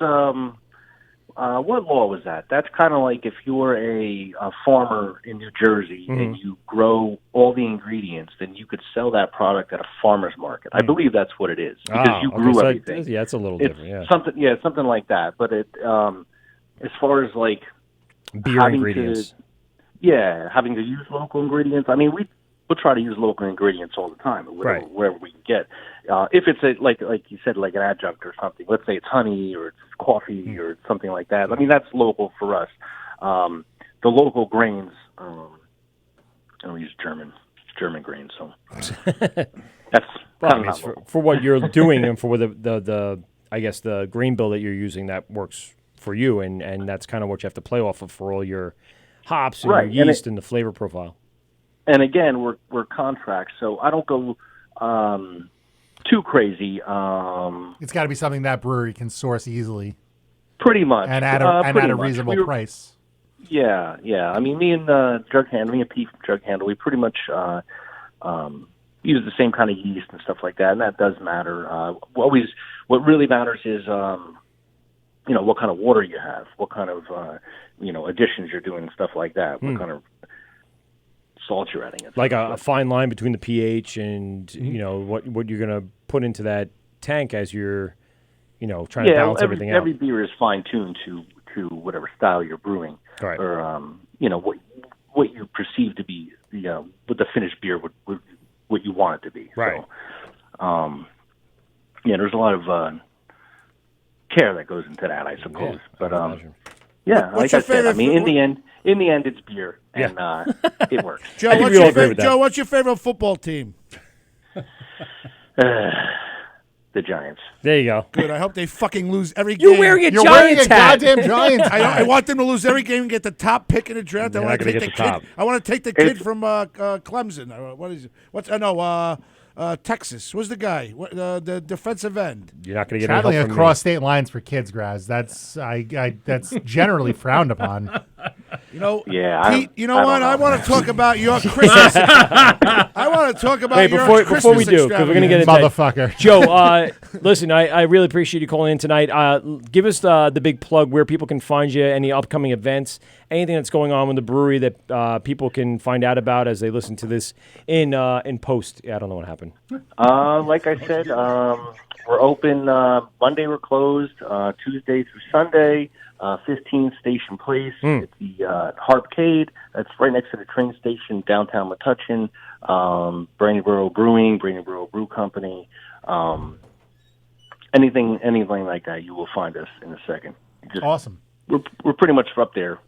what law was that? That's kind of like if you're a farmer in New Jersey and you grow all the ingredients, then you could sell that product at a farmer's market. I believe that's what it is because you grew everything. It's a little different. Yeah, something like that. But it, as far as like beer ingredients, having to use local ingredients. I mean, we'll try to use local ingredients all the time, wherever we can get. If it's like you said, like an adjunct or something. Let's say it's honey or it's coffee or something like that. I mean, that's local for us. The local grains, we use German grains, so that's for what you're doing and for the I guess the grain bill that you're using, that works for you, and that's kind of what you have to play off of for all your hops and your yeast and the flavor profile. And again, we're contracts, so I don't go too crazy. It's got to be something that brewery can source easily. Pretty much, and at a reasonable price. Yeah. I mean, me and Pete from Jug Handle, we pretty much use the same kind of yeast and stuff like that, and that does matter. What really matters is what kind of water you have, what kind of additions you're doing, stuff like that, what kind of salt you're adding. Like a fine line between the pH and what you're gonna put into that tank as you're trying to balance everything out. Every beer is fine tuned to whatever style you're brewing, right. or what you perceive to be what the finished beer would what you want it to be. Right. So, there's a lot of care that goes into that, I suppose. But What's like your I said, I favorite mean, in the end, it's beer, and it works. Joe, what's your favorite football team? The Giants. There you go. Good. I hope they fucking lose every game. You're wearing a Giants hat. Goddamn Giants. I want them to lose every game and get the top pick in the draft. You're not gonna get the top. I want to take the kid from Clemson. What is it? Texas. What's the guy? The defensive end. You're not going to get any traveling help from across me. state lines for kids, Graz. That's that's generally frowned upon. Pete, you know what? I want to talk about your Christmas. I want to talk about your Christmas before we do, because we're going to get into motherfucker. Joe, listen, I really appreciate you calling in tonight. Give us the big plug where people can find you, any upcoming events, anything that's going on with the brewery that people can find out about as they listen to this in post. I don't know what happened. Like I said, we're open Monday. We're closed Tuesday through Sunday. 15 Station Place. It's the Harpcade. That's right next to the train station downtown Metuchen. Brandyboro Brewing, Brandyboro Brew Company. Anything like that, you will find us in a second. Awesome. We're pretty much up there.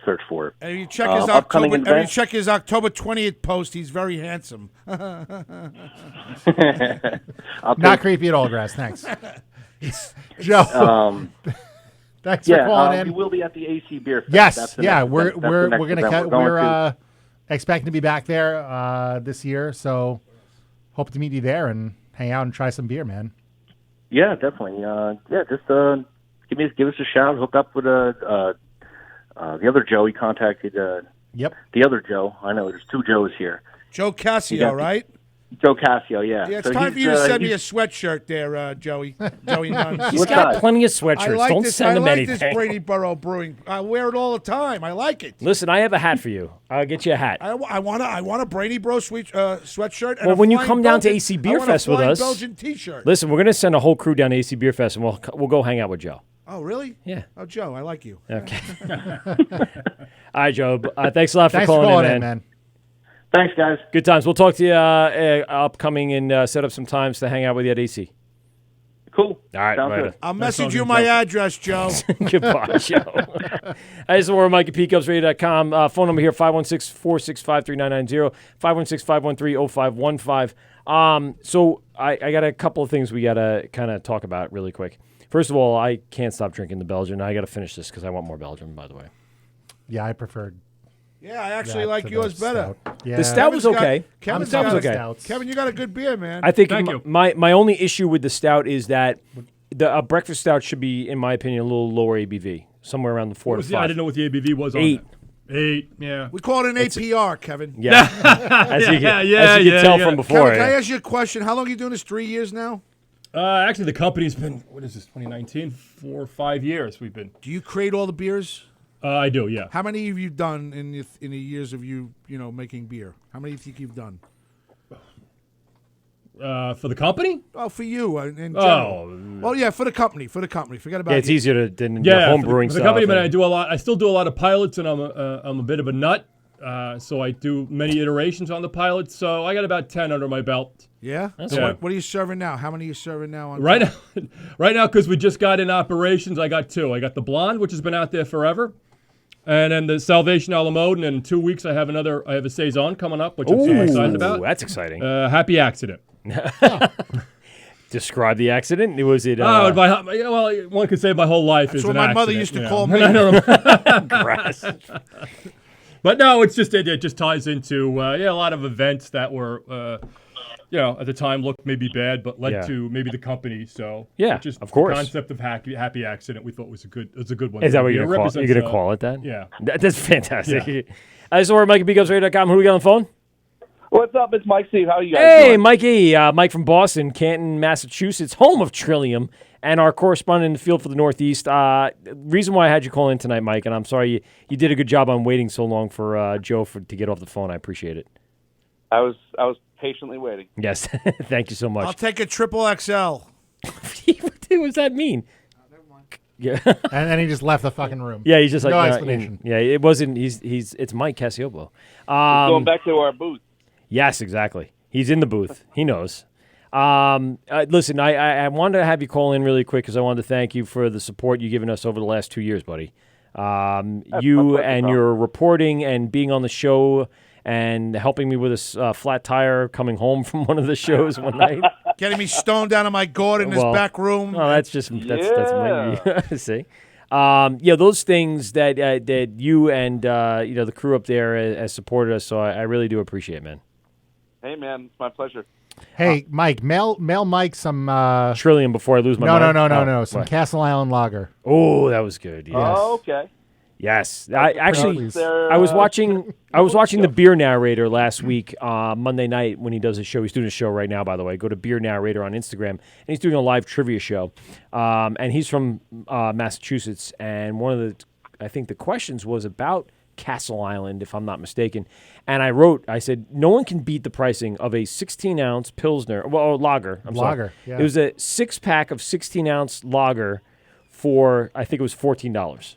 Search for it. And if you check his October 20th post, he's very handsome. Not creepy at all, Graz. Thanks. Joe, thanks for calling in. We will be at the AC Beer Fest. Yes, we're expecting to be back there this year, so hope to meet you there and hang out and try some beer, man. Yeah, definitely. Just give us a shout. Hook up with the other Joe. He contacted. The other Joe. I know there's two Joes here. Joe Cassio, right? Joe Cassio, yeah. Yeah, it's time for you to send me a sweatshirt there, Joey. Joey Nuns. He's got plenty of sweatshirts. Don't send him anything. I like this Brandyboro Brewing. I wear it all the time. I like it. Listen, I have a hat for you. I'll get you a hat. I want a Brandyboro sweatshirt. And well, when you come down to AC Beer Fest with us, Belgian T-shirt. Listen, we're going to send a whole crew down to AC Beer Fest, and we'll go hang out with Joe. Oh, really? Yeah. Oh, Joe, I like you. Okay. All right, Joe. Thanks a lot for calling in, man. Thanks, guys. Good times. We'll talk to you upcoming and set up some times to hang out with you at AC. Cool. All right. Sounds good. I'll message you my address, Joe. Goodbye, Joe. This is Mike at PeteGovsRadio.com. Phone number here, 516-465-3990, 516-513-0515. So I got a couple of things we got to kind of talk about really quick. First of all, I can't stop drinking the Belgian. I got to finish this because I want more Belgian, by the way. Yeah, I preferred. Yeah, I actually like yours better. Yeah. The stout was okay. Kevin, you got a good beer, man. I think my only issue with the stout is that a breakfast stout should be, in my opinion, a little lower ABV, somewhere around the 4 to 5. I didn't know what the ABV was. 8. On that. 8. Yeah. We call it an APR, Kevin. Yeah. As you can tell from before. Kevin, can I ask you a question? How long are you doing this? 3 years now? Actually, the company's been, 2019? 4 or 5 years we've been. Do you create all the beers? I do, yeah. How many have you done in the years of you making beer? How many do you think you've done? For the company? Oh, for you in general. Well, yeah, for the company. Forget about it. It's easier than home brewing for the stuff. company, but I do a lot. I still do a lot of pilots, and I'm a bit of a nut. So I do many iterations on the pilots. So I got about 10 under my belt. Yeah? What are you serving now? How many are you serving now? Right now, because we just got in operations, I got 2. I got the Blonde, which has been out there forever. And then the Salvation a la Mode, and in 2 weeks I have a Saison coming up, which I'm so excited about. That's exciting. Happy accident. Describe the accident. Was it? Well, one could say my whole life That's is what an my mother accident, used to call me. Grass. But no, it just ties into a lot of events that were at the time looked maybe bad, but led Yeah. to maybe the company. So Yeah, just of course. The concept of happy accident we thought was a good one. Is that what It you're going represents, to call it then? Yeah. That's fantastic. Yeah. So we're Mike at BGovsRadio.com. Who we got on the phone? What's up? It's Mike Steve. How are you guys Hey, doing? Mikey. Mike from Boston, Canton, Massachusetts, home of Trillium, and our correspondent in the field for the Northeast. Reason why I had you call in tonight, Mike, and I'm sorry you did a good job on waiting so long for Joe to get off the phone. I appreciate it. I was patiently waiting. Yes. Thank you so much. I'll take a triple XL. What does that mean? Yeah. And then he just left the fucking room. Yeah, he's just like no no, explanation. Yeah, it wasn't. It's Mike Cassiopolo. Going back to our booth. Yes, exactly. He's in the booth. He knows. Listen, I wanted to have you call in really quick because I wanted to thank you for the support you've given us over the last 2 years, buddy. You and your reporting and being on the show and helping me with a flat tire coming home from one of the shows one night. Getting me stoned down in my gourd in his back room. Oh, that's maybe. See. Those things that you and the crew up there has supported us, so I really do appreciate it, man. Hey, man, it's my pleasure. Hey, Mike, mail Mike some Trillium before I lose my mind. No. Some what? Castle Island Lager. Oh, that was good. Yes. Oh, okay. Yes, I was watching the Beer Narrator last week, Monday night when he does his show. He's doing a show right now, by the way. Go to Beer Narrator on Instagram, and he's doing a live trivia show. And he's from Massachusetts, and I think the questions was about Castle Island, if I'm not mistaken. And I said, no one can beat the pricing of a 16-ounce Pilsner, lager. Lager, yeah. It was a 6-pack of 16-ounce lager for, I think it was $14.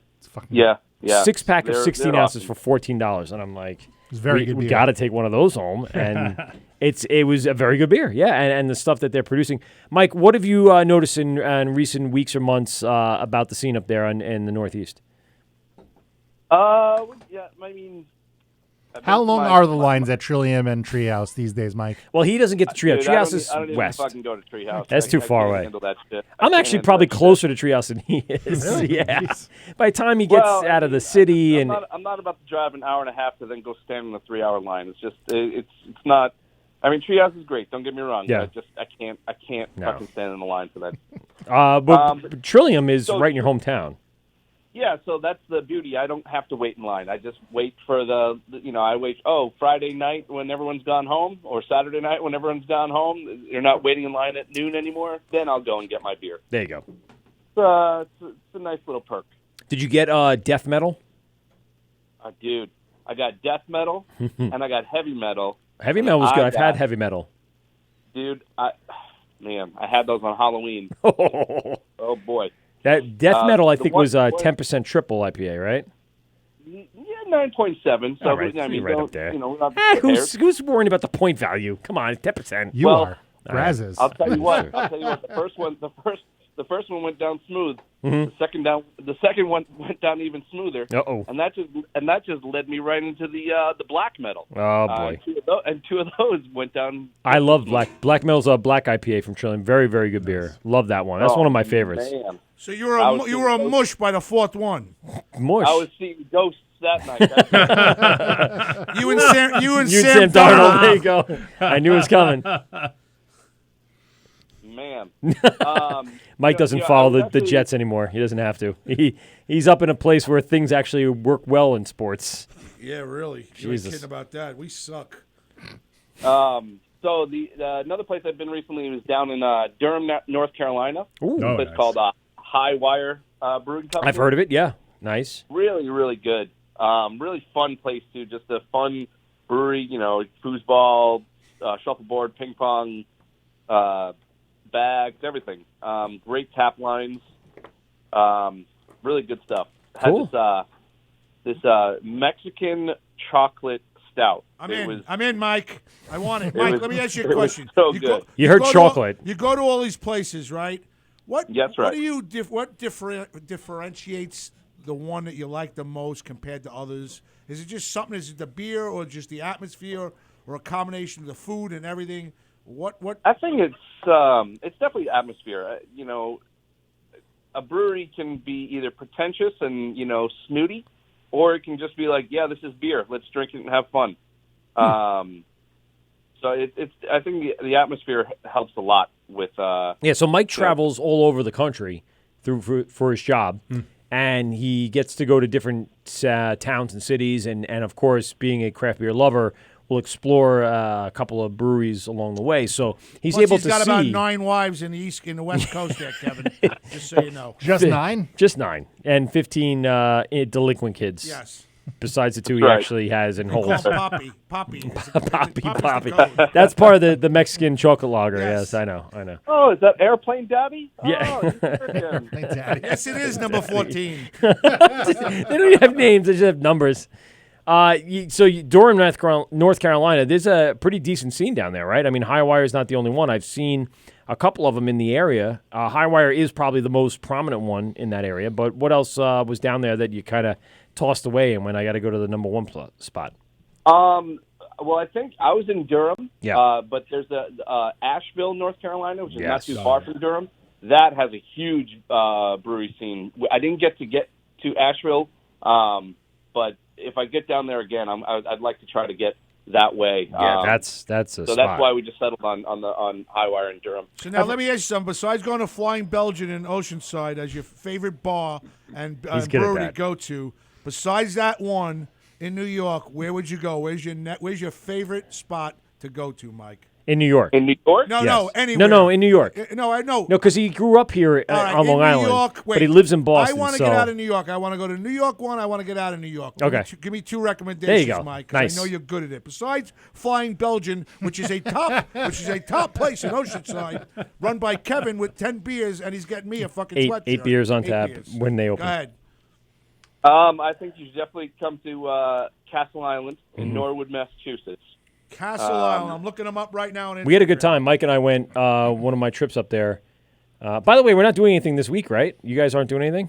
Yeah. 6-pack of 16 ounces awesome. for $14, and I'm like, It's very good we beer. got to take one of those home, and it was a very good beer, yeah, and the stuff that they're producing. Mike, what have you noticed in recent weeks or months about the scene up there in the Northeast? Yeah, I mean, How long are the lines at Trillium and Treehouse these days, Mike? Well, he doesn't get to Treehouse. Dude, Treehouse is I don't west. even fucking go to Treehouse. That's too far can't away. handle that shit. I'm actually probably closer to Treehouse than he is. Really? Yeah. Jeez. By the time he gets out of the city, I'm not about to drive an hour and a half to then go stand in a 3-hour line. It's just it's not. I mean, Treehouse is great. Don't get me wrong. Yeah. I can't No. fucking stand in the line for that. but Trillium is right in your hometown. Yeah, so that's the beauty. I don't have to wait in line. I just wait for I wait, Friday night when everyone's gone home or Saturday night when everyone's gone home. You're not waiting in line at noon anymore. Then I'll go and get my beer. There you go. It's a nice little perk. Did you get death metal? Dude, I got death metal and I got heavy metal. Heavy metal was good. I've had heavy metal. Dude, I had those on Halloween. Oh, boy. That death metal, I the think, one- was 10% triple IPA, right? Yeah, 9.7. So All right, I mean, right up there. we're not Who's worrying about the point value? Come on, 10%. You are. Graz is. I'll tell you what. The first one went down smooth. Mhm. The second one went down even smoother. Uh-oh. And that just led me right into the black metal. Oh, boy. Two of those went down. I love Black Metal's a black IPA from Trillium. Very, very good beer. Love that one. That's one of my favorites. Man. So you were a mush by the fourth one. Mush. I was seeing ghosts that night. You and Sam Darnold. There you go. I knew it was coming. Man. Mike doesn't follow the Jets anymore. He doesn't have to. He's up in a place where things actually work well in sports. Yeah, really. You ain't kidding about that. We suck. So the another place I've been recently was down in Durham, North Carolina. Ooh. A place called High Wire Brewing Company. I've heard of it. Yeah, nice. Really, really good. Really fun place too. Just a fun brewery. Foosball, shuffleboard, ping pong, bags, everything. Great tap lines. Really good stuff. Cool. Had this Mexican chocolate stout. I'm in, Mike. I want it. Mike, let me ask you a question. So you good. You heard chocolate. You go to all these places, right? That's What right. do you what differentiates the one that you like the most compared to others? Is it just something? Is it the beer, or just the atmosphere, or a combination of the food and everything? What? I think it's definitely atmosphere. A brewery can be either pretentious and snooty, or it can just be like, yeah, this is beer. Let's drink it and have fun. So it's I think the atmosphere helps a lot with. Yeah, so Mike travels all over the country for his job, and he gets to go to different towns and cities, and of course, being a craft beer lover, will explore a couple of breweries along the way. So he's Plus, able he's to got see about 9 wives in the West Coast there, Kevin. Just so you know. Just 9? Just 9, and 15 delinquent kids. Yes. Besides the 2 That's he right. actually has and They call holds. him Poppy. Poppy. Poppy. That's part of the Mexican chocolate lager. Yes, I know. Oh, is that Airplane Daddy? Yeah. Oh, American. Yes, it is number 14. They don't even have names; they just have numbers. Durham, North Carolina. There's a pretty decent scene down there, right? I mean, Highwire is not the only one. I've seen a couple of them in the area. Highwire is probably the most prominent one in that area. But what else was down there that you kind of tossed away and when I got to go to the number 1 spot? Well, I think I was in Durham. Yeah. But there's Asheville, North Carolina, which is not Yes. too far from Durham. That has a huge brewery scene. I didn't get to Asheville, but if I get down there again, I'd like to try to get that way. Yeah, that's a so spot. that's why we just settled on Highwire in Durham. So now let me ask you something. Besides going to Flying Belgian in Oceanside as your favorite bar and He's good at brewery to that. go to, besides that one in New York, where would you go? Where's your favorite spot to go to, Mike? In New York. In New York? No, Yes. no, anywhere. No, in New York. No, I know. No, because he grew up here All right, on Long in Island, New York, but he lives in Boston. I want to so. get out of New York. I want to go to New York one. I want to get out of New York. Okay. Give me 2 recommendations, There you go. Mike. 'Cause Nice. I know you're good at it. Besides Flying Belgian, which is a top place in Oceanside, run by Kevin with 10 beers, and he's getting me a fucking sweatshirt. 8 beers on 8 tap beers. when they Go open. ahead. I think you should definitely come to Castle Island in Norwood, Massachusetts. Castle Island. I'm looking them up right now. On We had a good Instagram. time. Mike and I went one of my trips up there. By the way, we're not doing anything this week, right? You guys aren't doing anything?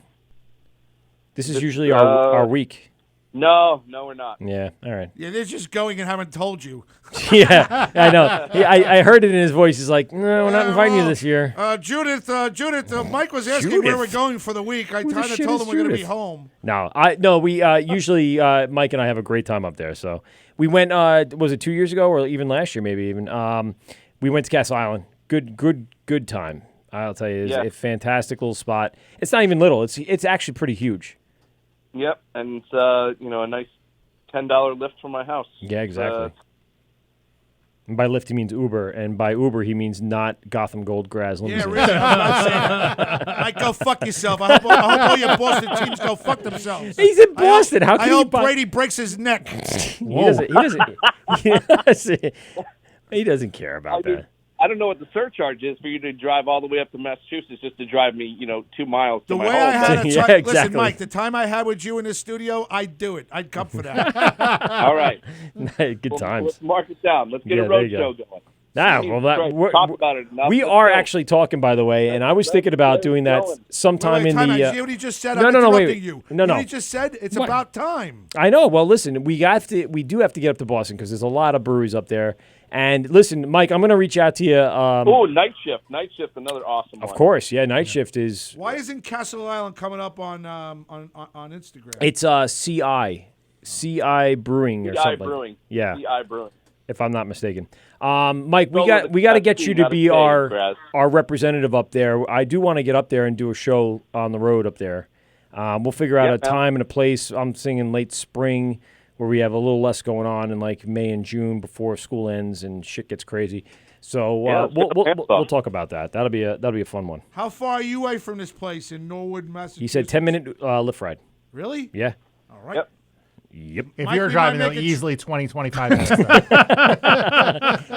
This is usually our week. No, we're not. Yeah, all right. Yeah, they're just going and haven't told you. Yeah, I know. I heard it in his voice. He's like, no, we're not inviting you this year. Judith, Mike was asking Judith? where we're going for the week. I Who the kind of shit told is him we're going to be Judith? home. No, we usually Mike and I have a great time up there. So we went. Was it 2 years ago or even last year? Maybe even. We went to Castle Island. Good time. I'll tell you, it's a fantastic little spot. It's not even little. It's actually pretty huge. Yep, and it's a nice $10 lift from my house. Yeah, exactly. And by Lyft he means Uber, and by Uber he means not Gotham Gold Graz Yeah, limousine. really. I'm not saying that. Mike, go fuck yourself. I hope all your Boston teams go fuck themselves. He's in Boston. How can I he hope buy- Brady breaks his neck. He doesn't care about that. I don't know what the surcharge is for you to drive all the way up to Massachusetts just to drive me, 2 miles to The my way home. I had it, Yeah, listen, exactly. Mike, the time I had with you in the studio, I'd do it. I'd come for that. All right. Good times. Let's mark it down. Let's get Yeah, a there road you show go. going. Talk about it enough. We Let's are go. actually talking, by the way, and I was thinking about doing that sometime Wait, in time the. out. You see what he just said? No, I'm no, interrupting wait. you. No, You know no. what he just said? It's What? about time. I know. Well, listen, we do have to get up to Boston because there's a lot of breweries up there. And listen, Mike, I'm going to reach out to you. Oh, Night Shift. Night Shift, another awesome one. Of course, yeah. Night Shift is. Why isn't Castle Island coming up on Instagram? It's CI Brewing or CI something. Brewing. Yeah. CI Brewing. If I'm not mistaken. Mike, Go we got with to the get you not to a be K, our Graz. representative up there. I do want to get up there and do a show on the road up there. We'll figure out Yeah, a time and a place. I'm thinking late spring where we have a little less going on in like May and June before school ends and shit gets crazy. So let's get the pants we'll off. talk about that. That'll be a fun one. How far are you away from this place in Norwood, Massachusetts? He said 10-minute lift ride. Really? Yeah. All right. Yep. Yep. If Mike, you're we driving, might though, make it- easily 20, 25 minutes.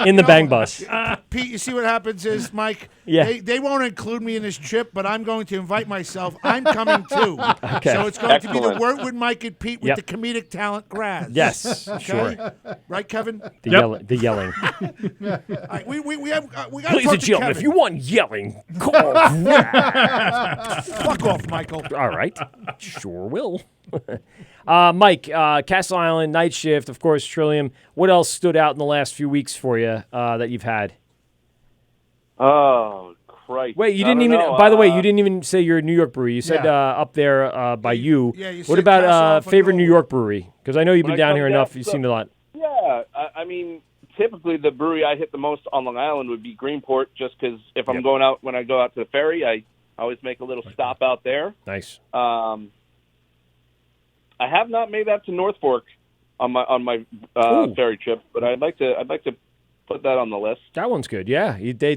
In the bang bus. Pete, you see what happens is, Mike, Yeah. they won't include me in this trip, but I'm going to invite myself. I'm coming too. Okay. So it's going to be the Excellent. Wort with Mike and Pete with Yep. the comedic talent Graz. Yes, Okay? sure. Right, Kevin? The yelling. All right, we got to Ladies talk and to gentlemen, Kevin. if you want yelling, call Graz. Fuck off, Michael. All right. Sure will. Mike, Castle Island, Night Shift, of course, Trillium. What else stood out in the last few weeks for you that you've had? Oh, Christ. Wait, you I didn't don't even. know. By the way, you didn't even say you're a New York brewery. You said Yeah. up there by you. Yeah, you What said about Castle Island favorite Gold. New York brewery? Because I know you've When been I down come here down, enough. You've so- seen a lot. Yeah, I mean, typically the brewery I hit the most on Long Island would be Greenport, just because if I'm going out, when I go out to the ferry, I always make a little stop out there. Nice. I have not made that to North Fork on my ferry trip, but I'd like to put that on the list. That one's good. Yeah, they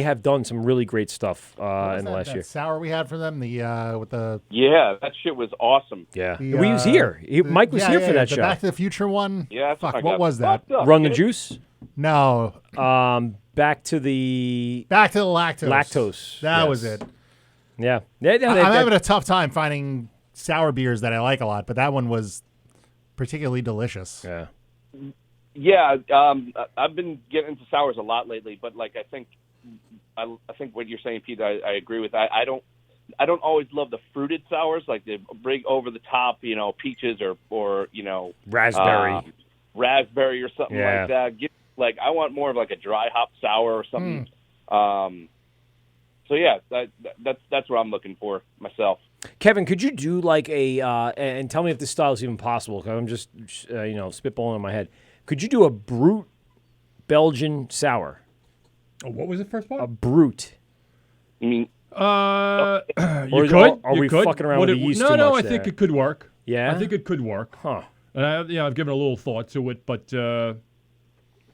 have done some really great stuff in the last year. Sour we had for them, with the that shit was awesome. Yeah, we was here. Mike was here for that the show. Back to the Future one. Yeah, fuck. I What got was that? fucked up, Run the kid. Juice. No. Back to the lactose. Lactose. That Yes. was it. Yeah. I'm having a tough time finding sour beers that I like a lot, but that one was particularly delicious. Yeah. Yeah, I've been getting into sours a lot lately, but like I think what you're saying, Pete, I agree with. I don't always love the fruited sours, like the big over the top, peaches or raspberry, raspberry or something like that. I want more of like a dry hop sour or something. So yeah, that's what I'm looking for myself. Kevin, could you do like and tell me if this style is even possible? Because I'm just spitballing in my head. Could you do a brute Belgian sour? Oh, what was the first part? A brute. You mean? You Or could. are we fucking around with the yeast too No, much I think there? it could work. Yeah? I think it could work. Huh. And I've given a little thought to it, but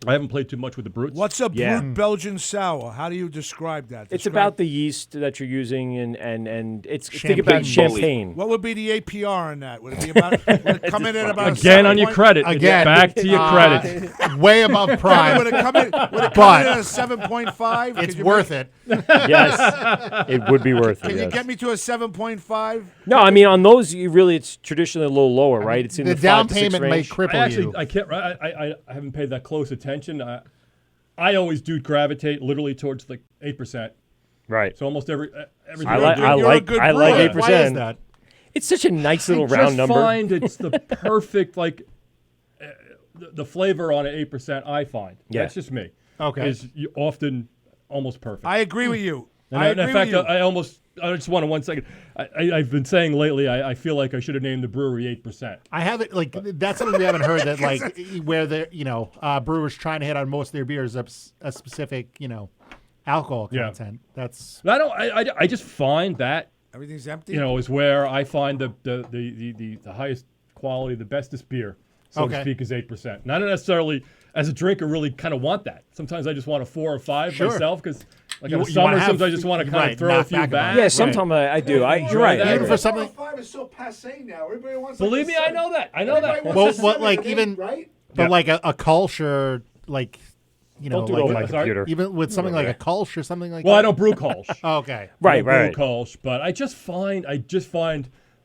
I haven't played too much with the brutes. What's a brute Belgian sour? How do you describe that? It's about the yeast that you're using, and it's Champagne. think about champagne. What would be the APR on that? Would it be about? Would it come in at about Again on your credit. Again, back to your credit. Way above prime. Would it come in? Would it come But in at a 7.5? it's worth it. Yes, it would be worth it. Can you yes. get me to a 7.5? No, I mean on those, it's traditionally a little lower, right? It's in the down 5 to 6 payment may range. cripple you. I can't. I haven't paid that close attention. I always do gravitate literally towards like 8%. Right. So almost everything. I like 8%. Why is that? It's such a nice little round number. I find it's the perfect the flavor on an 8%. I find. Yeah. That's just me. Okay. Is often almost perfect. I agree with you. And in fact, I just want to 1 second. I've been saying lately, I feel like I should have named the brewery 8%. I haven't that's something we haven't heard that where the brewers trying to hit on most of their beers a specific alcohol content. That's I just find that everything's empty. Is where I find the highest quality, the bestest beer, so to speak, is 8%. Not necessarily as a drinker really kind of want that. Sometimes I just want a 4 or 5 myself because. Like in the summer, sometimes I just want to kind of throw a few back. Yeah, sometimes I do. You're right. Even for something. 5 is so passé now. Everybody wants. Believe me, I know that. I know that. But like a Kolsch or Don't do it on my computer. Even with something like a Kolsch or something like that. Well, I don't brew Kolsch. Okay. Right. Brew Kolsch, but I just find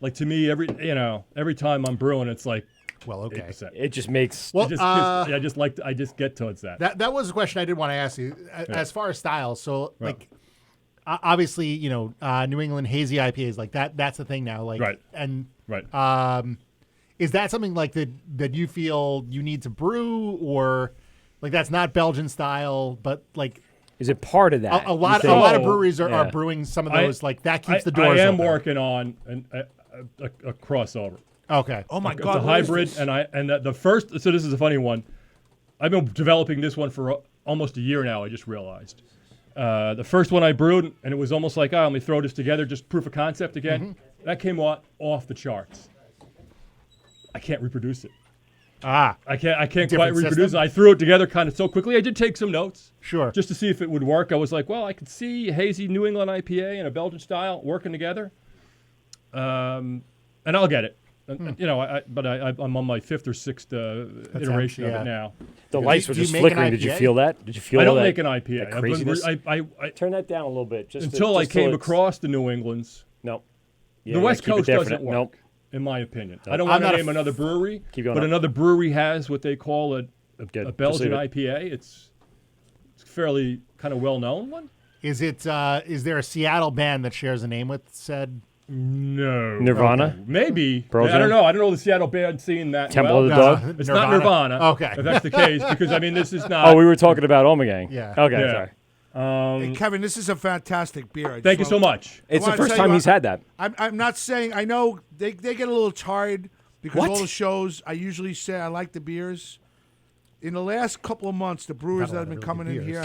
like to me every time I'm brewing, it's like. Well, okay. 8%. It just makes. Well, I just get towards that. That was a question I did want to ask you. As far as styles, so obviously, New England hazy IPAs like that. That's the thing now. Like, right. And right. Is that something like that you feel you need to brew, or like that's not Belgian style, but like. Is it part of that? A lot of breweries are brewing some of those. Like that keeps the doors. I am open. working on a crossover. Okay. Oh my God! It's a hybrid, and the first. So this is a funny one. I've been developing this one for almost a year now. I just realized. The first one I brewed, and it was almost like, let me throw this together, just proof of concept again. Mm-hmm. That came off the charts. I can't reproduce it. I can't quite reproduce it. I threw it together kind of so quickly. I did take some notes. Sure. Just to see if it would work. I was like, well, I could see a hazy New England IPA and a Belgian style working together. And I'll get it. I'm on my 5th or 6th iteration of it now. The lights were just flickering. Did you feel that? Did you feel I don't that, make an IPA. That craziness? I turn that down a little bit. Until I came across the New Englands. Nope. The West Coast doesn't work, in my opinion. Nope. I don't want to name another brewery, but another brewery has what they call a Belgian IPA. It's a fairly kind of well-known one. Is there a Seattle band that shares a name with said? No. Nirvana? Okay. Maybe. Pearl I don't know. I don't know the Seattle band scene that Temple well. of the Dog? It's not Nirvana. Okay. If that's the case, because, this is not. Oh, we were talking about Omegang. Yeah. Okay, sorry. Hey, Kevin, this is a fantastic beer. Thank you so much. It's the first time he's had that. I'm not saying, I know they get a little tired because all the shows, I usually say I like the beers. in the last couple of months, the brewers that have been coming in here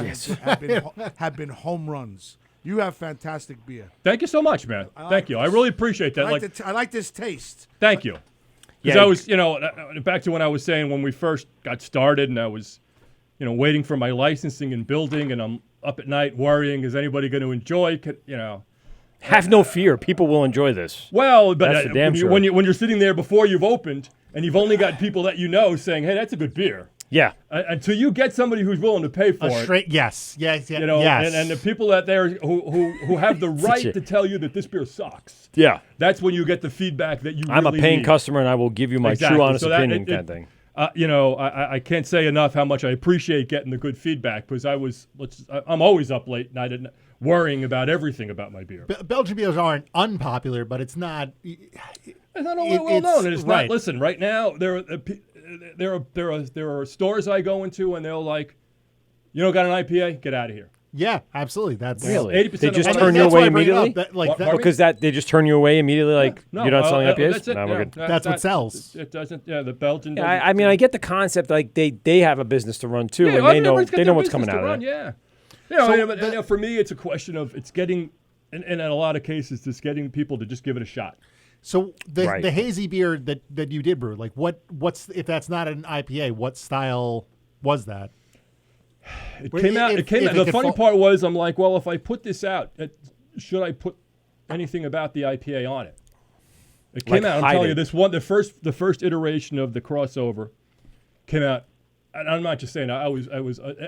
have been home runs. You have fantastic beer. Thank you so much, man. Thank you. I really appreciate that. I like this taste. Thank you. Because I was, back to when I was saying when we first got started, and I was, waiting for my licensing and building, and I'm up at night worrying, is anybody going to enjoy? Have no fear. People will enjoy this. Well, but that's for damn sure. when you're sitting there before you've opened, and you've only got people that you know saying, "Hey, that's a good beer." Yeah. Until you get somebody who's willing to pay for it. Yes. And the people that there who have the right to tell you that this beer sucks. Yeah. That's when you get the feedback that you I'm really a paying need. customer, and I will give you my true, honest opinion kind of thing. I can't say enough how much I appreciate getting the good feedback, because I'm always up late night and worrying about everything about my beer. Belgian beers aren't unpopular, but it's not. It's not well known. It's right. not. Listen, right now there are stores I go into, and they're like, "You don't got an IPA? Get out of here." Yeah, absolutely. That's really 80%. They just turn you away immediately. Because they just turn you away immediately. Like no, you're not selling IPAs. That's it. No, we're good. That's what sells. It doesn't. Yeah, the Belgian. Yeah, I mean, I get the concept. Like they have a business to run too, and they know what's coming out of it. Yeah. For me, it's a question of getting, and in a lot of cases, just getting people to just give it a shot. So the hazy beer that you did brew, like what's if that's not an IPA, what style was that? It came out. The funny part was, I'm like, well, if I put this out, should I put anything about the IPA on it? It came out. I'm telling you, this one, the first iteration of the crossover came out. And I'm not just saying. I was.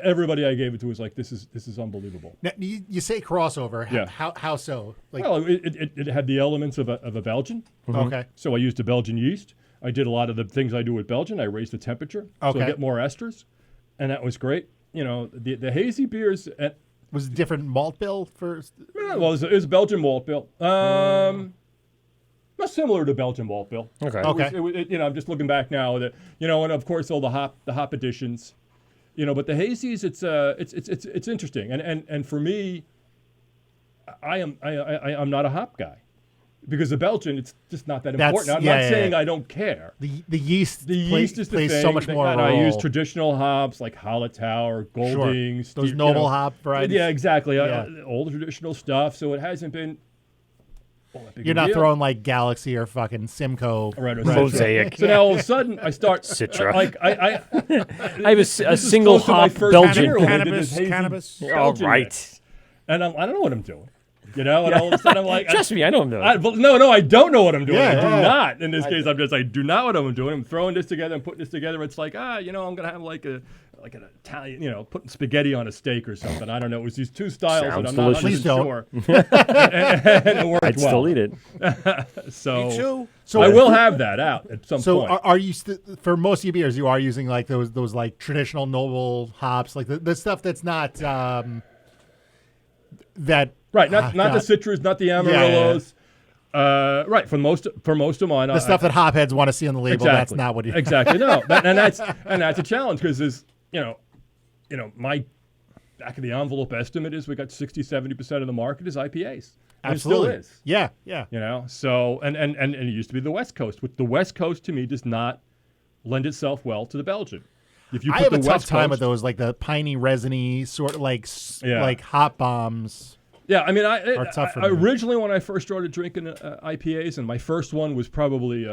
Everybody I gave it to was like, this is unbelievable. Now, you say crossover. Yeah. How so? Like, well, it had the elements of a Belgian. Mm-hmm. Okay. So I used a Belgian yeast. I did a lot of the things I do with Belgian. I raised the temperature, so I get more esters, and that was great. The hazy beers was it different malt bill first. Well, it was a Belgian malt bill. Not similar to Belgian malt bill. Okay. I'm just looking back now. And of course all the hop additions. But the hazies, it's interesting. And for me, I'm not a hop guy. Because the Belgian, it's just not that important. I'm not saying I don't care. The yeast is the plays thing. so much more role. I use traditional hops like Hallertau, Goldings. Sure. Those noble hop varieties. Yeah, exactly. All the traditional stuff. So it hasn't been all that big You're a not deal. throwing like Galaxy or fucking Simcoe. Mosaic. So now all of a sudden I start Citra. I have a single hop Belgian cannabis. All right. And I don't know what I'm doing. And all of a sudden I'm like, trust me, I know what I'm doing. No, I don't know what I'm doing. Yeah, I do not. In this case, I do not know what I'm doing. I'm throwing this together and putting this together. It's like, I'm gonna have like an Italian, putting spaghetti on a steak or something. I don't know. It was these two styles, Sounds and I'm not delicious. sure. and it worked I'd well. still eat it. So, Me too. I will have that out at some point. So are you for most of your beers? You are using like those like traditional noble hops, like the stuff that's not that. Right, not the Citras, not the Amarillos. Yeah. Right, for most of mine, The stuff that hopheads want to see on the label, exactly, that's not what you exactly. No, and that's a challenge because there's my back of the envelope estimate is we got 60-70% of the market is IPAs. And Absolutely, it still is. Yeah. So and it used to be the West Coast. Which the West Coast to me does not lend itself well to the Belgian. If you I have a tough time with those, like the piney, resiny sort of like hop bombs. Yeah, I mean, tough for me. originally when I first started drinking IPAs, and my first one was probably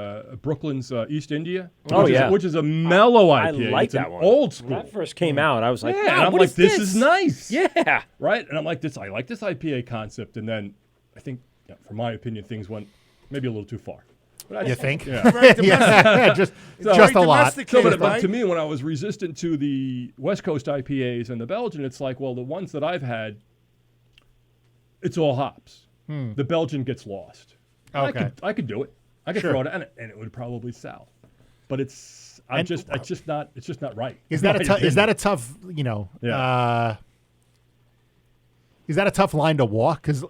Brooklyn's East India. Which is a mellow IPA. I like it's that one. Old school. When that first came out, I was like, and wow, I'm what like, is this is nice. Yeah. Right? And I'm like, I like this IPA concept. And then I think, for my opinion, things went maybe a little too far. You think? Yeah. just a lot. But to me, when I was resistant to the West Coast IPAs and the Belgian, it's like, well, the ones that I've had, it's all hops. The Belgian gets lost. Okay. I could do it. I could throw it in, and it would probably sell. But it's just not right. Is that a tough is that a tough line to walk? Because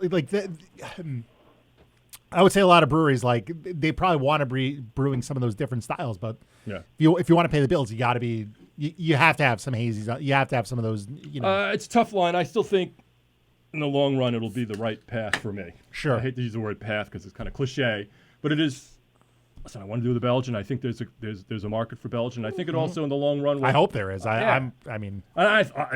I would say a lot of breweries they probably want to be brewing some of those different styles, but if you want to pay the bills, you got to be you have to have some hazies. You have to have some of those. It's a tough line. I still think in the long run it'll be the right path for me. Sure. I hate to use the word path because it's kind of cliche, but it is listen, I want to do the Belgian. I think there's a market for Belgian. I think it also in the long run. I hope there is. I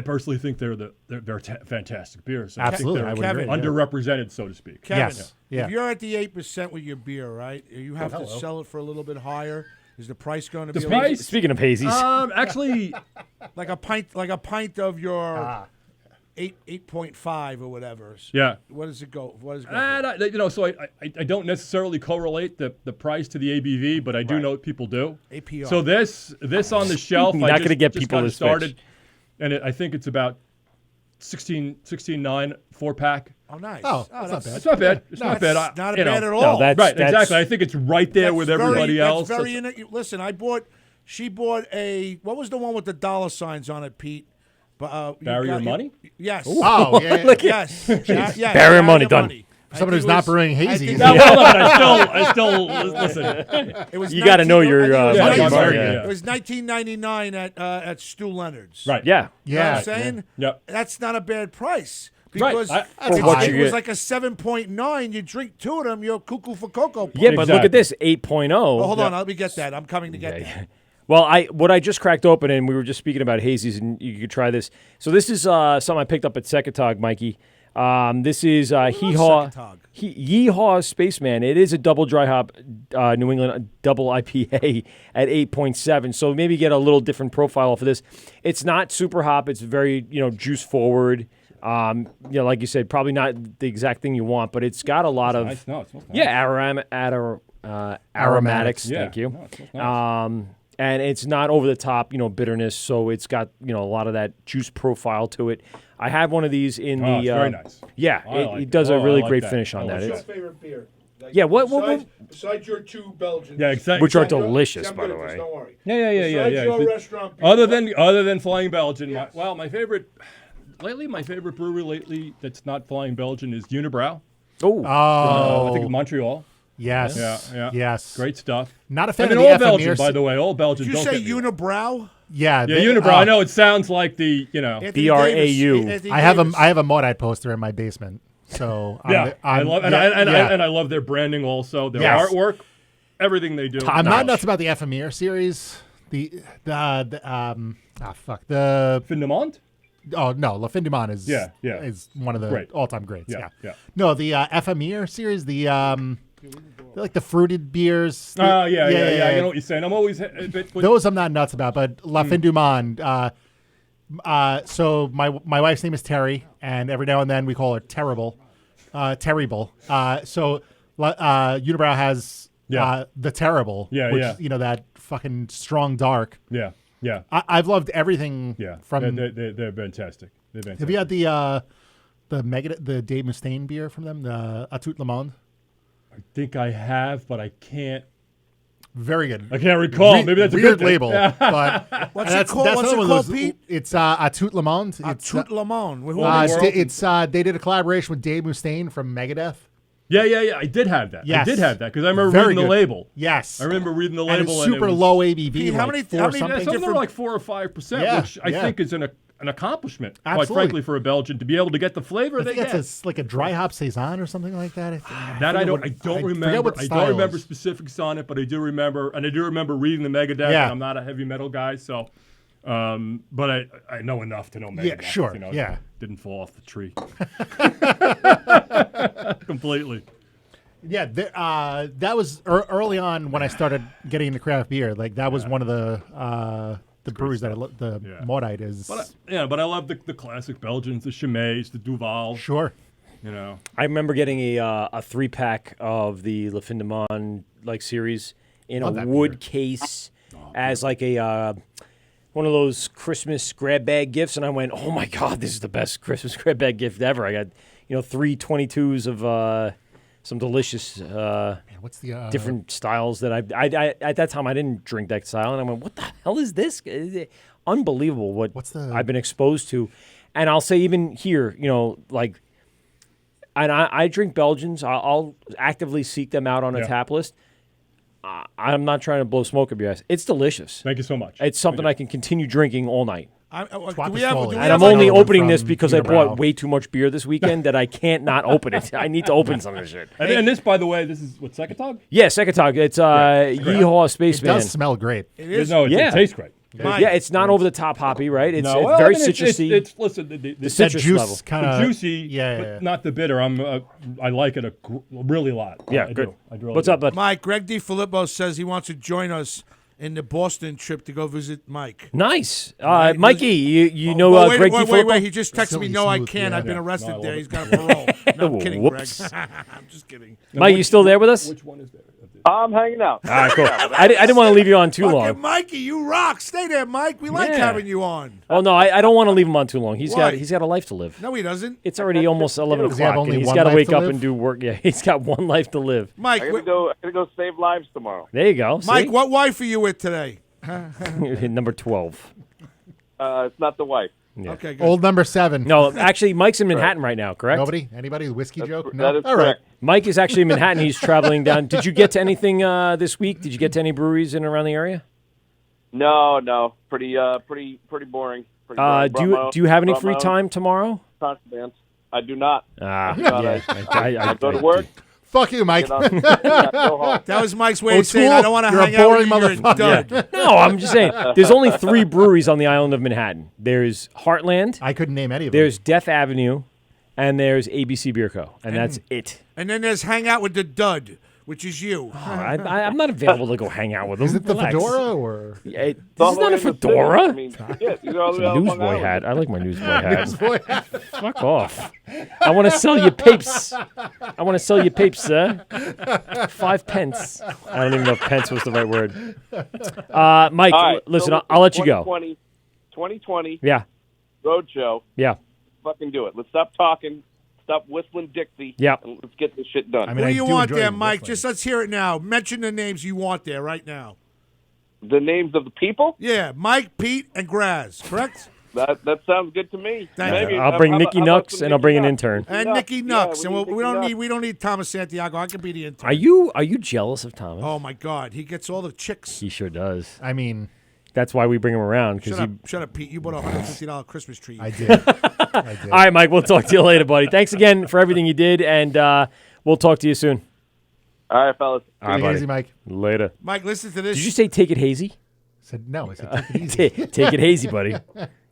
personally think they're fantastic beers. Absolutely, I think Kevin, they're underrepresented, so to speak. Kevin, Yeah. if you're at the 8% with your beer, right? You have to hello. sell it for a little bit higher. Is the price going to be? Speaking of hazies, actually, like a pint of your 8.5 or whatever. Yeah. What does it go? What does it go? And so I don't necessarily correlate the price to the ABV, but I do know people do. APR. So this on the shelf, You're not going to get people got to it started, and I think it's about 16.9 4-pack. Oh, nice. Oh, that's not bad. It's not bad. It's No, not bad. it's not you bad know. at all. No, that's Exactly. I think it's right there with everybody else. That's very listen, she bought what was the one with the dollar signs on it, Pete? Barrier Money? Yes. Oh, yeah. Yes. Yes. Barrier Money, done. For someone who's not brewing hazy. I still listen. You got to know your money. It was 1999 at Stu Leonard's. Right. Yeah. You know what I'm saying? Yep. That's not a bad price. Right. Because you it was get. like a 7.9. You drink two of them, you're cuckoo for cocoa. Yeah, but look at this 8.0. Oh, hold on, let me get that. I'm coming to get that. Well, what I just cracked open, and we were just speaking about hazies, and you could try this. So this is something I picked up at Secatog, Mikey. This is Yeehaw Spaceman. It is a double dry hop New England double IPA at 8.7. So maybe get a little different profile off of this. It's not super hop. It's very juice forward. Like you said, probably not the exact thing you want, but it's got a lot of nice. No, it smells nice. aromatics. Yeah. Thank you. No, it smells nice. And it's not over the top, bitterness. So it's got a lot of that juice profile to it. I have one of these in the. It's very nice. Yeah, I it does a really great that. finish on that. What's your It's, favorite beer? Yeah, what- Besides your two Belgians. Yeah, exactly. Which are delicious, I'm by good the at this, way. Don't worry. Yeah. Besides your restaurant beer, Other than Flying Belgian, Yes. my favorite brewery lately that's not Flying Belgian is Unibrow. Oh. I think of Montreal. Yes. Yeah. Yes. Great stuff. Not a fan I mean, of the all Belgian, FMER by the way. All Belgian. Did you don't say get me wrong. Unibrow? Yeah. Yeah, Unibrow. I know it sounds like the Anthony BRAU. Davis. Anthony I have Davis. a Mod-Eye poster in my basement. So I love I love their branding also. Their artwork, everything they do. I'm not nuts about the FMER series. The Findemont? Oh no, La Fin du Monde is is one of the all-time greats. Yeah. No, the FMER series, they're like the fruited beers. Yeah. I know what you're saying. I'm always those I'm not nuts about, but La Fin du Monde. So my wife's name is Terry, and every now and then we call her Terrible. So Unibrow has the Terrible, which that fucking strong dark. Yeah. I've loved everything. Yeah, from they're fantastic. Have you had the Dave Mustaine beer from them, the A Tout Le Monde? I think I have, but I can't. Very good. I can't recall. Maybe that's a weird good label. thing. But What's it called, Pete? It's A Tout Le Monde. A Tout Le Monde. They did a collaboration with Dave Mustaine from Megadeth. Yeah. I did have that. Yes. I did have that because I remember Very reading the good. label. Yes. I remember reading the And label. it's super low ABV. Pete, how many Some of them are like 4 or 5%, which I think is an accomplishment, quite frankly, for a Belgian to be able to get the flavor I they think get. it's like a dry hop saison or something like that. I don't remember. I don't remember specifics on it, but I do remember, and I do remember reading the Megadeth. Yeah. And I'm not a heavy metal guy, so. But I know enough to know Megadeth. Yeah, sure. Didn't fall off the tree. Completely. Yeah, that was early on when I started getting into craft beer. Like that was one of the breweries that I loved. The Mod-Eye is. But I love the classic Belgians, the Chimay, the Duval. Sure. I remember getting a 3-pack of the Le Fin du Monde series in a wood case as like a one of those Christmas grab bag gifts, and I went, "Oh my God, this is the best Christmas grab bag gift ever!" I got 3 22s of some delicious what's the different styles that I at that time I didn't drink that style, and I went, "What the hell is this?" Unbelievable I've been exposed to, and I'll say even here, and I drink Belgians. I'll actively seek them out on a tap list. I'm not trying to blow smoke up your ass. It's delicious. Thank you so much. It's something I can continue drinking all night. do we have And I'm only opening this because I bought way too much beer this weekend that I can't not open it. I need to open some of this shit. And this, by the way, this is what, Sekatog? Yeah, Sekatog. It's Yeehaw Spaceman. It does smell great. It is. No, it tastes great. Yeah, it's not over the top hoppy, right? It's, No, it's well, very I mean, citrusy. It's listen, the citrus juice level. kinda- The juicy, yeah, but yeah. not the bitter. I like it really a lot. Yeah, I good. do. I really What's do. up, bud? Mike, Greg DiFilippo says he wants to join us in the Boston trip to go visit Mike. Nice. Right, Mikey, you know well, wait, Greg wait, DiFilippo? wait. He just texted me, no, I can't. I've been arrested there. He's got a parole. No, I'm kidding, Whoops. Greg. I'm just kidding. Mike, you still there with us? Which one is there? I'm hanging out. All right, cool. I didn't want to leave you on too long. Fucking Mikey, you rock. Stay there, Mike. We like Yeah. having you on. Oh no, I don't want to leave him on too long. Why? He's got a life to live. No, he doesn't. It's already almost 11 Does he have o'clock, only and he's one got to life wake to up live? and do work. Yeah, he's got one life to live. Mike, I gotta go save lives tomorrow. There you go. Mike, See? what wife are you with today? Number 12. It's not the wife. Yeah. Okay, good. Old number 7. No, actually, Mike's in Manhattan right now, correct? Nobody? Anybody? Whiskey joke? That No. is All right. correct. Mike is actually in Manhattan. He's traveling down. Did you get to anything this week? Did you get to any breweries in and around the area? No, pretty boring. Pretty boring. Do you have any free time tomorrow? Contrabands. I do not. Yeah. I go to work. Fuck you, Mike. Get on- go home. That was Mike's way of saying, I don't want to you're a hang out with boring you. You're motherfucker. done. No, I'm just saying. There's only 3 breweries on the island of Manhattan. There's Heartland. I couldn't name any of them. There's Death Avenue, and there's ABC Beer Co. And that's it. And then there's hang out with the dud, which is you. I'm not available to go hang out with them. Is it the Relax. fedora or? Yeah, this all is the not way a in the fedora. city. I mean, yeah, you go all the way out Long Newsboy Island. hat. I like my newsboy hat. Fuck off. I want to sell you papes. I want to sell you papes, sir. 5 pence. I don't even know if pence was the right word. Mike, All right, listen, so I'll let you go. 2020 Yeah. roadshow. Yeah. Fucking do it. Let's stop talking. Stop whistling Dixie. Yeah. And let's get this shit done. I mean, Who I you do want enjoy there, Mike? whistling. Just let's hear it now. Mention the names you want there right now. The names of the people? Yeah, Mike, Pete, and Graz, correct? That sounds good to me. Thank Maybe, you. I'll bring how Nicky about Nux some and I'll bring an Nicky intern. And Nux. Nicky Yeah, Nux. we And need we don't Nicky need Thomas Santiago. I can be the intern. Are you jealous of Thomas? Oh my God, he gets all the chicks. He sure does. I mean, That's why we bring him around. Shut up, Pete. You bought a $150 Christmas tree. I did. I did. All right, Mike. We'll talk to you later, buddy. Thanks again for everything you did, and we'll talk to you soon. All right, fellas. All right, Take it buddy. easy, Mike. Later. Mike, listen to this. Did you say take it hazy? I said no. I said take it easy. Take it hazy, buddy.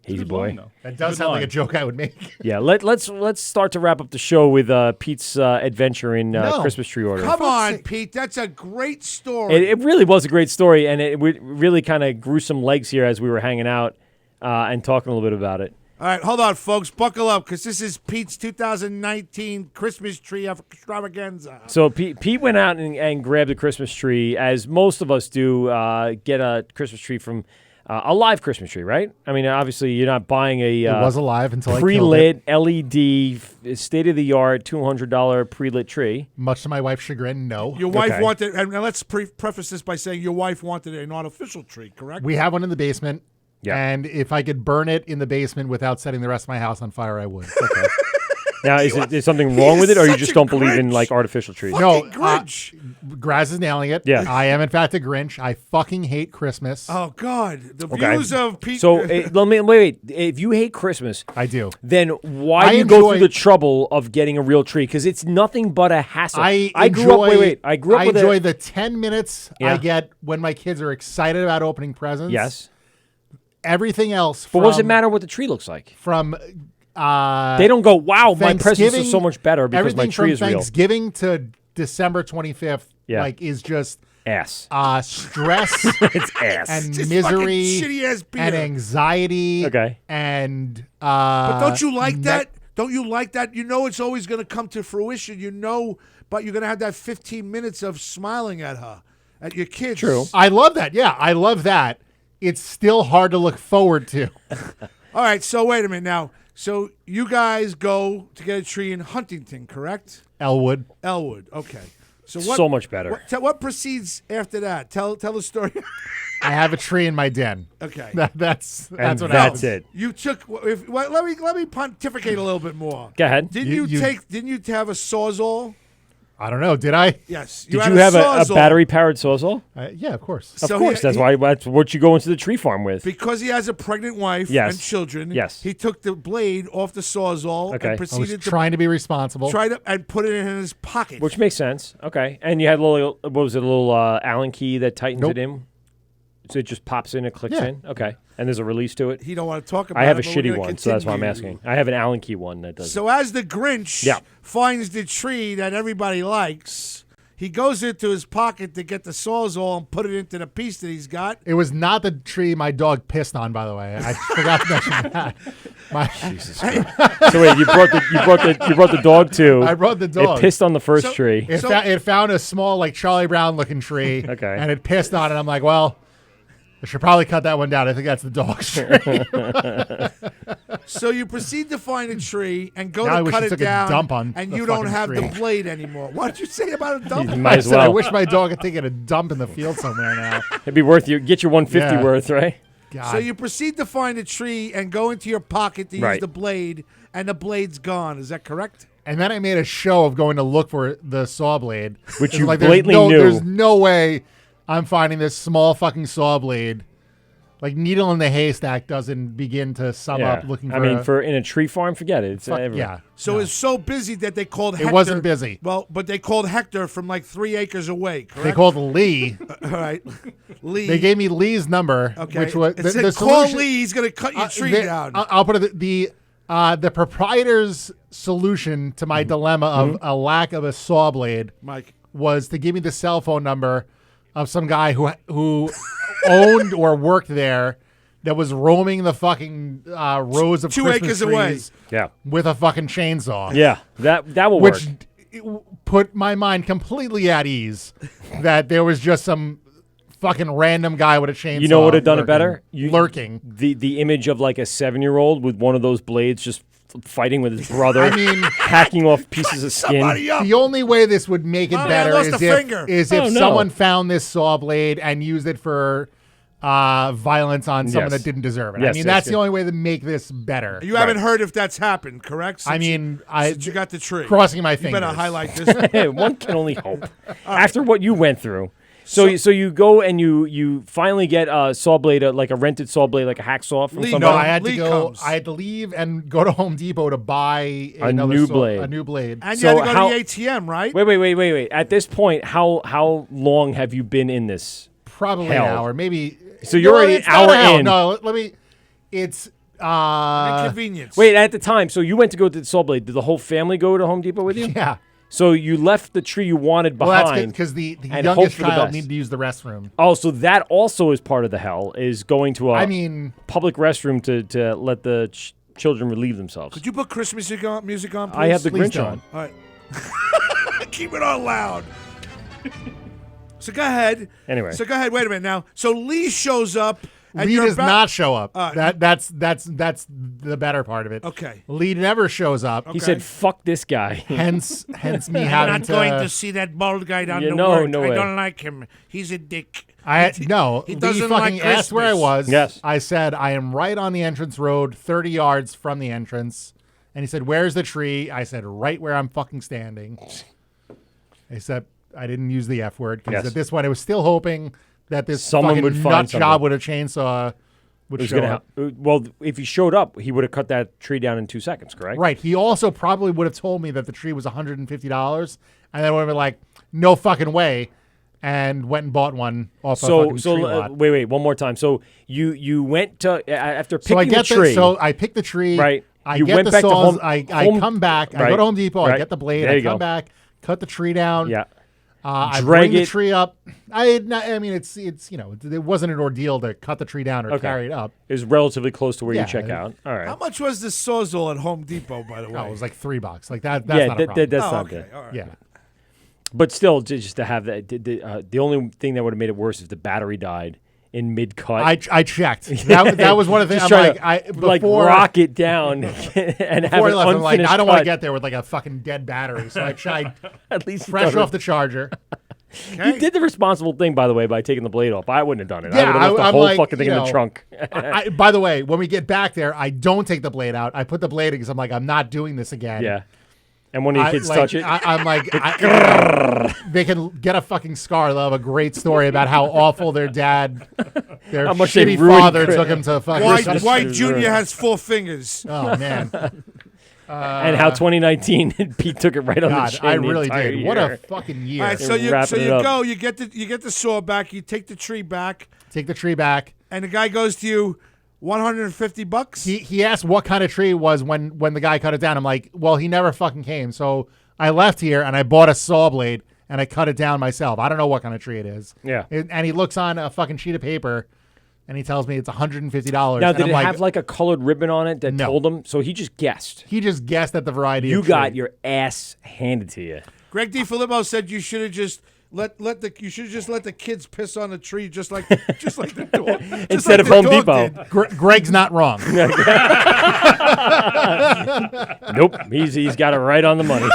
Hazy boy. That does sound like a joke I would make. Yeah, let's start to wrap up the show with Pete's adventure in No. Christmas tree order. Come on, Pete. That's a great story. It really was a great story, and it really kind of grew some legs here as we were hanging out and talking a little bit about it. All right, hold on, folks. Buckle up, because this is Pete's 2019 Christmas tree extravaganza. So Pete went out and grabbed a Christmas tree, as most of us do, get a Christmas tree from a live Christmas tree, right? I mean, obviously, you're not buying a It was alive until I killed pre-lit LED, state-of-the-art, $200 pre-lit tree. Much to my wife's chagrin, no. Your wife wanted, and let's preface this by saying your wife wanted an artificial tree, correct? We have one in the basement. Yeah. And if I could burn it in the basement without setting the rest of my house on fire, I would. Okay. Now, is something wrong with it, or you just don't believe in like artificial trees? No, Grinch. Graz is nailing it. Yeah. I am in fact a Grinch. I fucking hate Christmas. Oh God, the Okay. views of Pete. So let me wait. If you hate Christmas, I do. Then why I do you go enjoy- through the trouble of getting a real tree? Because it's nothing but a hassle. I grew up. enjoy- Wait. I grew up I with enjoy a, the 10 minutes Yeah. I get when my kids are excited about opening presents. Yes. Everything else. But what does it matter what the tree looks like? From They don't go, wow, my presents are Thanksgiving- so much better because my everything tree from is real. Thanksgiving to December 25th, Yeah. like, is just ass. Stress. It's ass. And Just misery. fucking shitty-ass beer. And anxiety. Okay. And But don't you like that? Don't you like that? You know it's always going to come to fruition. You know, but you're going to have that 15 minutes of smiling at her, at your kids. True. I love that. Yeah, I love that. It's still hard to look forward to. All right, so wait a minute now. So you guys go to get a tree in Huntington, correct? Elwood. Elwood, okay. So So much better. What proceeds after that? Tell the story. I have a tree in my den. Okay. That's what that's happens. it. You took. Let me pontificate a little bit more. Go ahead. Didn't you have a sawzall? I don't know. Did I? Yes. Did had you have a Sawzall. battery-powered Sawzall? Yeah, of course. So of course. That's what you go into the tree farm with. Because he has a pregnant wife Yes. and children. Yes. He took the blade off the Sawzall Okay. I and was proceeded trying to be responsible. and put it in his pocket. Which makes sense. Okay. And you had a little, what was it, a little Allen key that tightens Nope. it in? So it just pops in and clicks Yeah. in? Okay. And there's a release to it? He don't want to talk about I have it, a but we're shitty gonna one, so that's why I'm continue. asking. I have an Allen key one that does So as the Grinch Yeah. finds the tree that everybody likes, he goes into his pocket to get the Sawzall and put it into the piece that he's got. It was not the tree my dog pissed on, by the way. I forgot to mention that. Jesus Christ. So wait, you brought the dog too. I brought the dog. It pissed on the first tree. It found a small, like Charlie Brown looking tree. Okay. And it pissed on it. I'm like, well, I should probably cut that one down. I think that's the dog's tree. So you proceed to find a tree and go Now I to wish cut you it took a down, dump on and the you don't fucking have tree. the blade anymore. What did you say about a dump? You might as I said, I well. wish my dog had taken a dump in the field somewhere now. It'd be worth you. Get your 150 Yeah. worth, right? So you proceed to find a tree and go into your pocket to use Right. the blade, and the blade's gone. Is that correct? And then I made a show of going to look for the saw blade. Which It's you like, blatantly there's knew. There's no way I'm finding this small fucking saw blade. Like needle in the haystack doesn't begin to sum up looking for. I mean, for in a tree farm, forget it. It's Fuck, everywhere. yeah. So it's so busy that they called Hector. It wasn't busy. Well, but they called Hector from like 3 acres away, correct? They called Lee. All right. Lee. They gave me Lee's number, Okay. which was It said, call Lee, he's going to cut your tree down. I'll put it the proprietor's solution to my dilemma of a lack of a saw blade, Mike, was to give me the cell phone number of some guy who owned or worked there that was roaming the fucking rows of 2 Christmas acres away. trees Yeah. with a fucking chainsaw. Yeah, that will work. Which put my mind completely at ease that there was just some fucking random guy with a chainsaw. You know what would have done lurking, it better? Lurking. The image of like a 7-year-old with one of those blades just fighting with his brother. I mean, hacking off pieces of skin. The only way this would make it Mommy, I better lost a finger. is if Oh, no. someone found this saw blade and used it for violence on someone Yes. that didn't deserve it. Yes, I mean, yes, that's yes. the only way to make this better. You haven't heard if that's happened, correct? I mean, since you got the tree. crossing my You better fingers. highlight this. One can only hope. After what you went through. So you go and you finally get a saw blade, like a rented saw blade, like a hacksaw from Lee, somebody. No, I had to Lee go. comes. I had to leave and go to Home Depot to buy A another new saw- blade. A new blade. And So you had to go how- to the ATM, right? Wait. At this point, how long have you been in this? Probably hell? an hour, maybe. So you're already it's an not hour an hour. in. No, let me. It's Inconvenience. Wait, at the time, so you went to go to the saw blade. Did the whole family go to Home Depot with you? yeah. So you left the tree you wanted Well, behind. that's because the and youngest hoped for the child best. needed to use the restroom. Oh, so that also is part of the hell, is going to a I mean, public restroom to let the children relieve themselves. Could you put Christmas music on, please? I have the Please Grinch don't. on. All right. Keep it on loud. So go ahead. Anyway. So go ahead. Wait a minute now. So Lee shows up. And Lee you're does about- not show up. All right. That's the better part of it. Okay. Lee never shows up. He said, "Fuck this guy." Hence me I'm having not going to see that bald guy down Yeah, the no, work. no I way. don't like him. He's a dick. No, He Lee doesn't fucking like asked where I Christmas. was. Yes. I said, I am right on the entrance road, 30 yards from the entrance. And he said, where's the tree? I said, right where I'm fucking standing. Except I didn't use the F word because Yes. at this point I was still hoping that this Someone fucking would find nut something. job with a chainsaw would It was show gonna up. well, if he showed up, he would have cut that tree down in 2 seconds, correct? Right. He also probably would have told me that the tree was $150, and then I would have been like, no fucking way, and went and bought one off a fucking tree lot. Wait, one more time. So you went to after picking So I get the tree. so I pick the tree. Right. I You get went the back to saws. Home- I Home- come back. I right, go to Home Depot. right. I get the blade. There I you come go. back, cut the tree down. Yeah. I Drag bring the it- tree up. I mean, it's you know, it wasn't an ordeal to cut the tree down or Okay. carry it up. It was relatively close to where Yeah. you check out. All right. How much was this Sawzall at Home Depot, by the way? Oh, it was like $3. Like that. That's Yeah, not a problem. that's Oh, not okay. good. All right. Yeah. But still, just to have that, the only thing that would have made it worse is the battery died in mid cut. I checked. That was one of the things. Just I'm trying like, to, before rock it down and have before I an left, I'm like, unfinished I don't want to cut. get there with like a fucking dead battery. So I tried At least you fresh done off it. the charger. You did the responsible thing, by the way, by taking the blade off. I wouldn't have done it. I Yeah, would have left the I'm whole like, fucking thing you in the know, trunk. By the way, when we get back there, I don't take the blade out. I put the blade in because I'm like, I'm not doing this again. Yeah. And one of your kids touch it. I'm like, they can get a fucking scar. They'll have a great story about how awful their dad, their How much they shitty ruined father Chris. took him to fucking. Why Jr. has 4 fingers. Oh man. And how 2019 Pete took it right on the God, chin. I the really entire did. What a year. fucking year. All right, so you go, you get the saw back, you take the tree back. Take the tree back. And the guy goes to you, $150. He asked what kind of tree it was when the guy cut it down. I'm like, well, he never fucking came. So I left here and I bought a saw blade and I cut it down myself. I don't know what kind of tree it is. Yeah. And he looks on a fucking sheet of paper and he tells me it's $150. Now, and did I'm it like, have like a colored ribbon on it that No. told him? So he just guessed. He just guessed at the variety You of got tree. your ass handed to you. Greg DiFilippo said you should have just let the kids piss on the tree just like the dog. just Instead like of the Home dog Depot. did. Greg's not wrong. Nope, he's got it right on the money.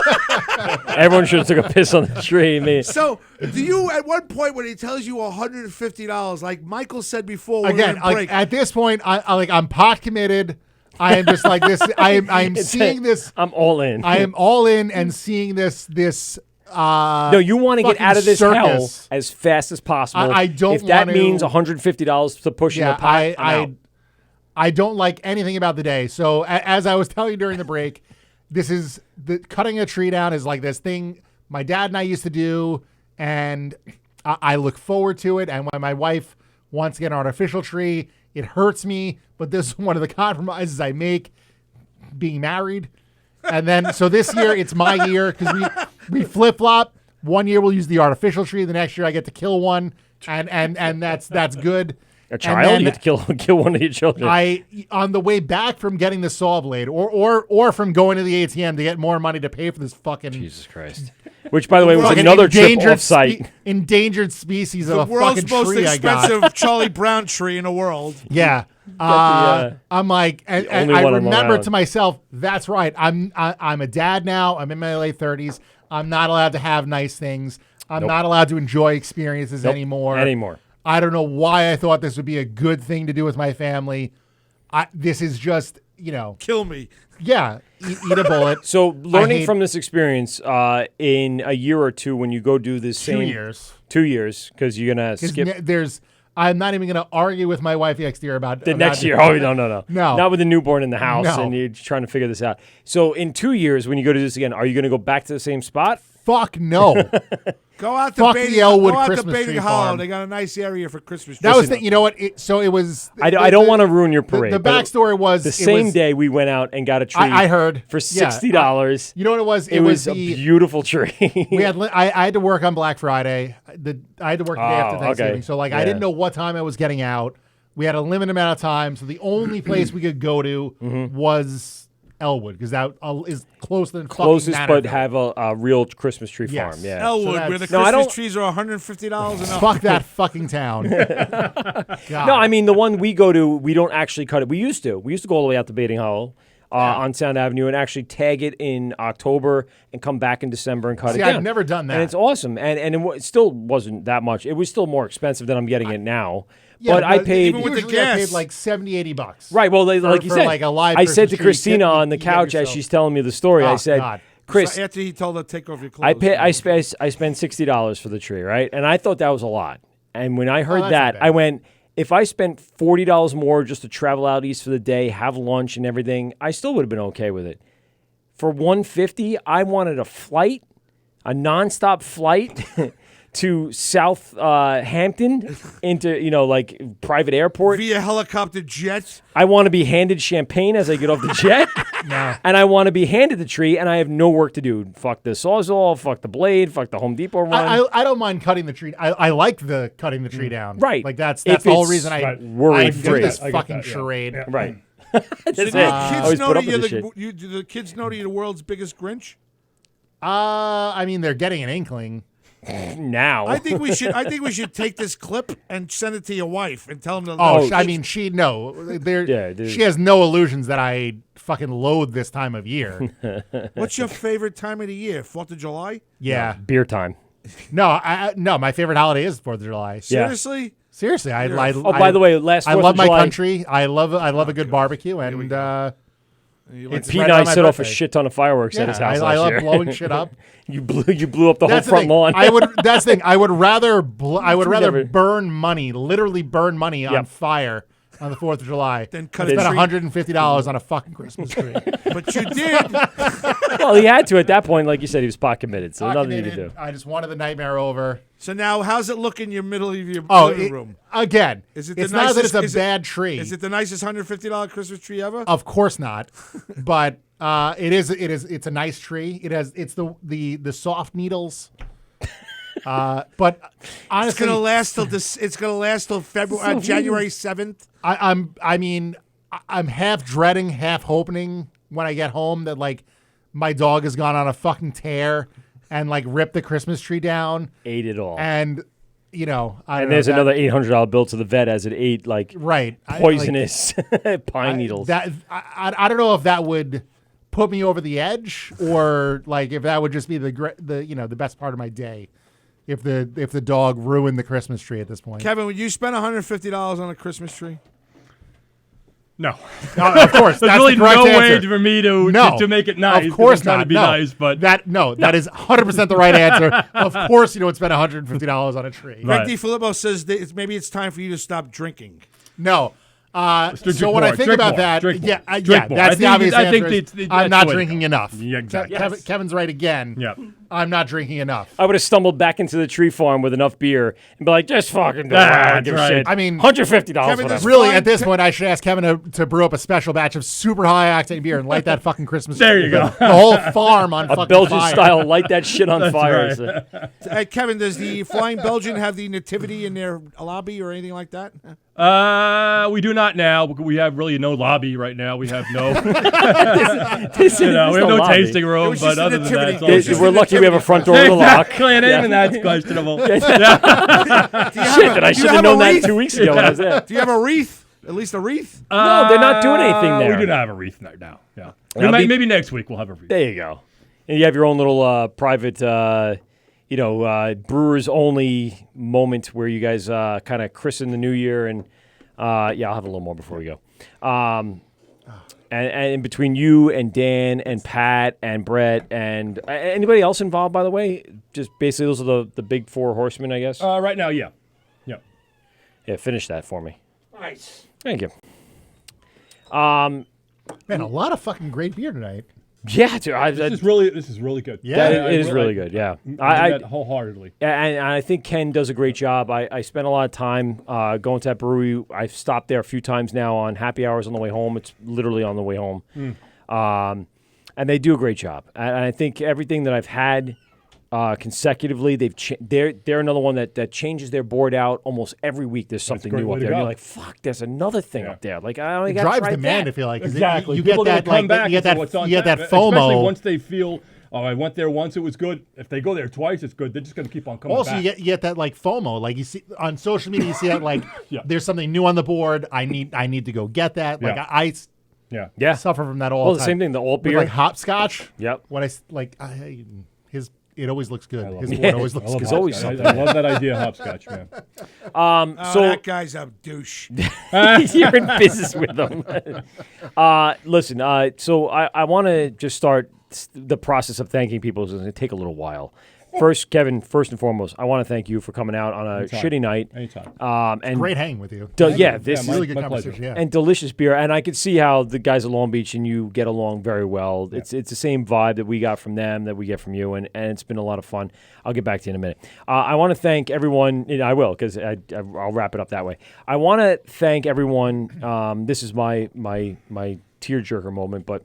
Everyone should have took a piss on the tree. Man. So, do you at one point when he tells you $150, like Michael said before, we're Again, gonna break, like at this point, I'm pot committed. I am just like this. I'm seeing this. I'm all in. I am all in and seeing this. No, you want to get fucking out of this hell circus. as fast as possible. I don't If that want to- means $150 to push in the pot, I'm out. I don't like anything about the day. So as I was telling you during the break, cutting a tree down is like this thing my dad and I used to do, and I look forward to it. And when my wife wants to get an artificial tree, it hurts me. But this is one of the compromises I make being married. And then so this year it's my year because we flip flop. One year we'll use the artificial tree. The next year I get to kill one, and that's good. A child, you get to kill one of your children. On the way back from getting the saw blade, or from going to the ATM to get more money to pay for this fucking Jesus Christ. Which, by the way, was fucking another trip off-site. Endangered species the of a world's fucking most tree I expensive got. Charlie Brown tree in the world. Yeah. I'm like, and I remember to myself, that's right. I'm a dad now. I'm in my late 30s. I'm not allowed to have nice things. I'm not allowed to enjoy experiences anymore. I don't know why I thought this would be a good thing to do with my family. This is just, kill me. Yeah, eat a bullet. So learning from this experience, in a year or two, when you go do this 2 years. 2 years, because you're gonna skip. I'm not even going to argue with my wife next year about The next year. Oh, no. No. Not with a newborn in the house No. and you're trying to figure this out. So in 2 years, when you go to this again, are you going to go back to the same spot? Fuck no. Go out to Fuck Bating, the Elwood go out Christmas to Bating tree Hollow. farm. They got a nice area for Christmas trees. That was you know what? It was. I don't want to ruin your parade. The but backstory was the it same was- day we went out and got a tree. I heard for Yeah, $60. you know what it was? It was a beautiful tree. We had. I had to work on Black Friday. I had to work the day after Oh, Thanksgiving. okay. So I Yeah. didn't know what time I was getting out. We had a limited amount of time, so the only place we could go to was Elwood because that is closer than Closest, fucking but Natterville. have a real Christmas tree Yes. farm. Yeah, Elwood, So where the that's- No, I Christmas don't- trees are $150 and up. Fuck that fucking town. No, I mean the one we go to, we don't actually cut it. We used to go all the way out to Bating Hollow on Sound Avenue and actually tag it in October and come back in December and cut See, it down. I've never done that. and it's awesome. And it still wasn't that much. It was still more expensive than I'm getting it now. Yeah, but I paid. usually I paid like $70-$80. Right. Well, like you for said, like a live I said Christmas to tree, Christina you on the get couch as yourself- she's telling me the story. I Oh, said, God. Chris, So after he told her to take off your clothes. I spent $60 for the tree, right? And I thought that was a lot. And when I heard that's that, not bad. I went, if I spent $40 more just to travel out east for the day, have lunch and everything, I still would have been okay with it. For $150, I wanted a flight, a nonstop flight to Southampton into, like private airport. Via helicopter jet. I want to be handed champagne as I get off the jet. And I want to be handed the tree, and I have no work to do. Fuck the Sawzall, fuck the blade, fuck the Home Depot run. I don't mind cutting the tree. I like the cutting the tree down. Right. Like that's If the whole it's reason I worry-free. do this I get fucking that, yeah. charade. Yeah. Right. That's Do it. the I kids always know put that up with you're this shit. do the kids know that you're the world's biggest Grinch? I mean, they're getting an inkling. Now. I think we should take this clip and send it to your wife and tell them to. Oh, I mean, she has no illusions that I fucking loathe this time of year. What's your favorite time of the year? 4th of July? Yeah, beer time. No, no, my favorite holiday is 4th of July. Seriously? Seriously, by the way, last I 4th love of my July- country. I love a good barbecue, and You It's Pete right and I on my set off a birthday. shit ton of fireworks at his house I last love year. blowing shit up. You blew up the whole That's the front thing. lawn. That's the thing. I would rather Never- burn money, literally burn money on Yep. fire on the 4th of July Then than cut spend a tree. $150 on a fucking Christmas tree. But you did. Well, he had to at that point. Like you said, he was pot committed, so nothing you could do. I just wanted the nightmare over. So now, how's it look in your middle of your Oh, living room? again, Is it it's the not that nicest, it's a bad tree. Is it the nicest $150 Christmas tree ever? Of course not, but it's a nice tree. It's the soft needles. But honestly, It's gonna last till this. It's gonna last till February, January 7th. I'm half dreading, half hoping when I get home that like my dog has gone on a fucking tear and like ripped the Christmas tree down, Ate it all. and you know, And there's another $800 bill to the vet as it ate like right poisonous pine needles. I don't know if that would put me over the edge or like if that would just be the best part of my day. If the dog ruined the Christmas tree at this point. Kevin, would you spend $150 on a Christmas tree? No. Of course, There's that's really the correct no answer. way for me to make it nice. Of course I'm trying not. to be no. nice, but that is 100% the right answer. Of course, you don't spend $150 on a tree. Greg DiFilippo says that maybe it's time for you to stop drinking. No. So drink when I more, think drink about more, that, drink more, yeah, drink more. that's the obvious I answer. think is that's I'm not the way to drinking go. enough. Yeah, exactly. Kevin's right again. Yeah. I'm not drinking enough. I would have stumbled back into the tree farm with enough beer and be like, just fucking go. That's I don't give a right. shit. I mean, $150. Kevin, whatever. Really, at this point, I should ask Kevin to brew up a special batch of super high octane beer and light that fucking Christmas There tree. you go. The whole farm on A fucking Belgian fire. style, light that shit on That's fire. right. So- Hey, Kevin, does the Flying Belgian have the nativity in their lobby or anything like that? We do not now. We have really no lobby right now. We have no, This we have no no lobby. tasting It room. was But just a other than that, nativity. it's all It was good. just We're lucky we have a front door with a lock. Exactly, and even that's questionable. Shit, that I should have known that 2 weeks ago when I was there. Do you have a wreath? At least a wreath? No, they're not doing anything there. We do not have a wreath right now. Yeah, That'll be- maybe next week we'll have a wreath. There you go. And you have your own little private, brewers only moment where you guys kind of christen the new year. And I'll have a little more before we go. And in between you and Dan and Pat and Brett and anybody else involved, by the way, just basically those are the big four horsemen, I guess. Right now, yeah. Yeah, finish that for me. Nice. Thank you. Man, a lot of fucking great beer tonight. Yeah, dude, This is really good. Yeah, it is really good. Yeah, I that wholeheartedly. And I think Ken does a great job. I spent a lot of time going to that brewery. I've stopped there a few times now on happy hours on the way home. It's literally on the way home. And they do a great job. And I think everything that I've had consecutively, they're another one that changes their board out almost every week. There's something great new way up to there. And go. you're like, fuck, there's another thing up there. Like, I only It got drives tried demand, that. I feel like. 'cause Exactly. You People get are that, gonna come like, back you get and say, that, "What's on you get tap?" that FOMO. Especially once they feel, oh, I went there once, it was good. If they go there twice, it's good. They're just going to keep on coming Also, back. you get that like FOMO, like you see on social media. You see that like Yeah. there's something new on the board. I need to go get that. Like Yeah. Yeah. suffer from that all Well, the the time. same thing, the alt With, beer. like hopscotch. Yep. When it always looks good. His it. board always I looks love good. There's always hopscotch. something. I love that idea, hopscotch, man. So that guy's a douche. you're in business with them. Listen, so I want to just start the process of thanking people. It's going to take a little while. First, Kevin, first and foremost, I want to thank you for coming out on a Anytime. shitty night. Anytime. And Great hanging with you. This really is good conversation. Yeah. and delicious beer. And I could see how the guys at Long Beach and you get along very well. It's the same vibe that we got from them that we get from you, and it's been a lot of fun. I'll get back to you in a minute. I want to thank everyone. I will, because I'll wrap it up that way. I want to thank everyone. This is my tearjerker moment, but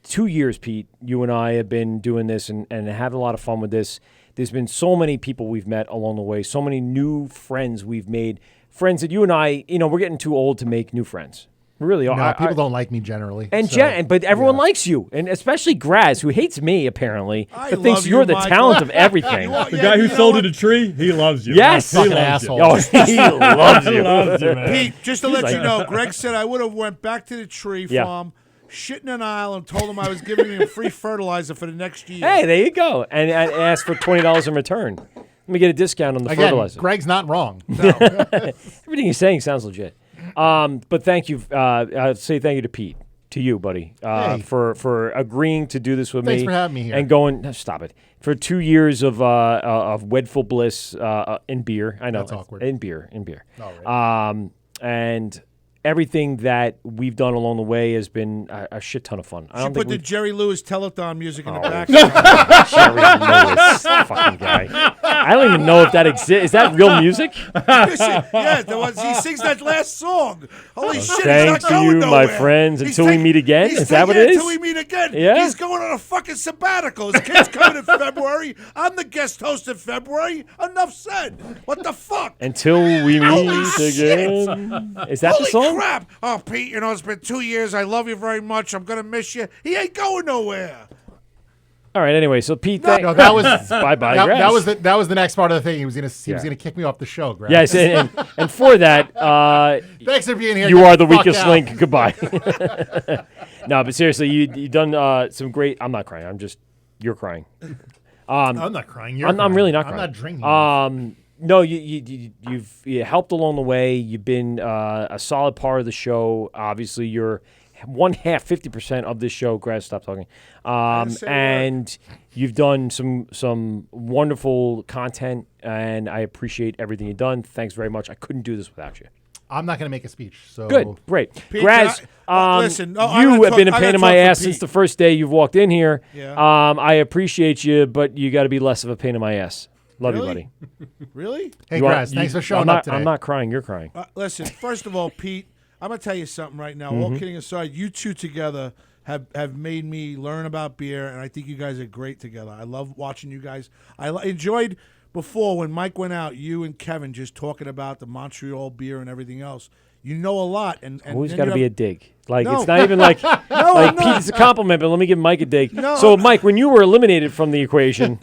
2 years, Pete, you and I have been doing this and having a lot of fun with this. There's been so many people we've met along the way, so many new friends we've made, friends that you and I, we're getting too old to make new friends. We really are. No, people don't like me generally. And so, but everyone likes you, and especially Graz, who hates me apparently, I but thinks love you're you, the Michael. talent of everything. The guy who sold it a tree, he loves you. Yes. He Fucking loves you. asshole. Oh, he loves you. Loves you, man. Pete, just to let you know, Greg said I would have went back to the tree Yeah. farm, shit in an aisle, and told him I was giving him free fertilizer for the next year. Hey, there you go, and ask for $20 in return. Let me get a discount on the Again, fertilizer. Greg's not wrong. Everything he's saying sounds legit. But thank you. I'll say thank you to Pete. to you, buddy, Hey. for agreeing to do this with me. Thanks for having me here. And going, no, stop it. For 2 years of wedful bliss in beer. I know. That's awkward. In beer. All right. And everything that we've done along the way has been a shit ton of fun. I You don't put think the we've- Jerry Lewis telethon music in the back. Jerry Lewis, fucking guy. I don't even know if that exists. Is that real music? Yeah, he sings that last song. Holy shit, Thanks he's to not you, going nowhere. my friends, He's until we meet again. he's Is that what yeah, it is? Until we meet again. Yeah? He's going on a fucking sabbatical. His kid's coming in February. I'm the guest host in February. Enough said. What the fuck? Until we Holy meet shit. again. Is that Holy the song? crap. Oh, Pete, it's been 2 years. I love you very much. I'm going to miss you. He ain't going nowhere. All right. Anyway, so Pete, No, that was bye bye. that was the next part of the thing. He was gonna kick me off the show, Greg. Yes, and for that, thanks for being here. You Get are the the fuck weakest out. link. Goodbye. No, but seriously, you done some great. I'm not crying. You're crying. I'm not crying. You're I'm crying. really not I'm crying. not drinking. No, you've helped along the way. You've been a solid part of the show. Obviously, you're 50% of this show. Grass, stop talking. And you've done some wonderful content, and I appreciate everything you've done. Thanks very much. I couldn't do this without you. I'm not going to make a speech. So Good, great. Pete, Graz, listen, you I'm gonna have been a talk- I pain gotta in my talk for ass since Pete. the first day you've walked in here. Yeah. I appreciate you, but you got to be less of a pain in my ass. Love Really? you, buddy. Really? Hey, You are- Graz, thanks for showing I'm up not, today. I'm not crying. You're crying. Listen, first of all, Pete, I'm going to tell you something right now. All Mhm. kidding aside, you two together have made me learn about beer, and I think you guys are great together. I love watching you guys. I enjoyed before when Mike went out, you and Kevin just talking about the Montreal beer and everything else. You know a lot. And Always then got to you be a have- dig. Like, No. it's not even like, No, I'm like not. Pete, it's a compliment, but let me give Mike a dig. No, So, I'm- Mike, when you were eliminated from the equation,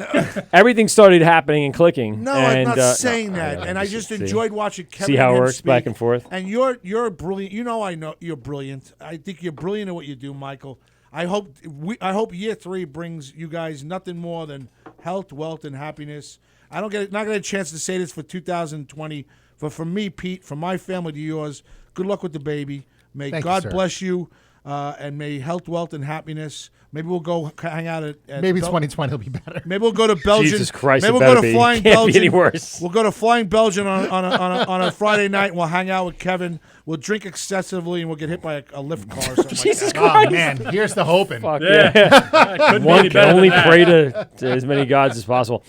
everything started happening and clicking. No, and, I'm not saying no, that. And I just see. enjoyed watching Kevin See how and it him works back speak. and forth? And you're brilliant. I know you're brilliant. I think you're brilliant at what you do, Michael. I hope year 3 brings you guys nothing more than health, wealth, and happiness. Not get a chance to say this for 2020, but for me, Pete, from my family to yours, good luck with the baby. May Thank you, God sir. bless you, and may health, wealth, and happiness. Maybe we'll go hang out at Maybe Bel- 2020 will be better. Maybe we'll go to Belgian. Jesus Christ, Maybe it we'll go better to be. Flying Can't be Belgian. any worse. We'll go to Flying Belgian on a Friday night, and we'll hang out with Kevin. We'll drink excessively, and we'll get hit by a lift car or something. Jesus like that. Christ. Oh, man, here's the hoping. Fuck Yeah. yeah. One can only pray to as many gods as possible.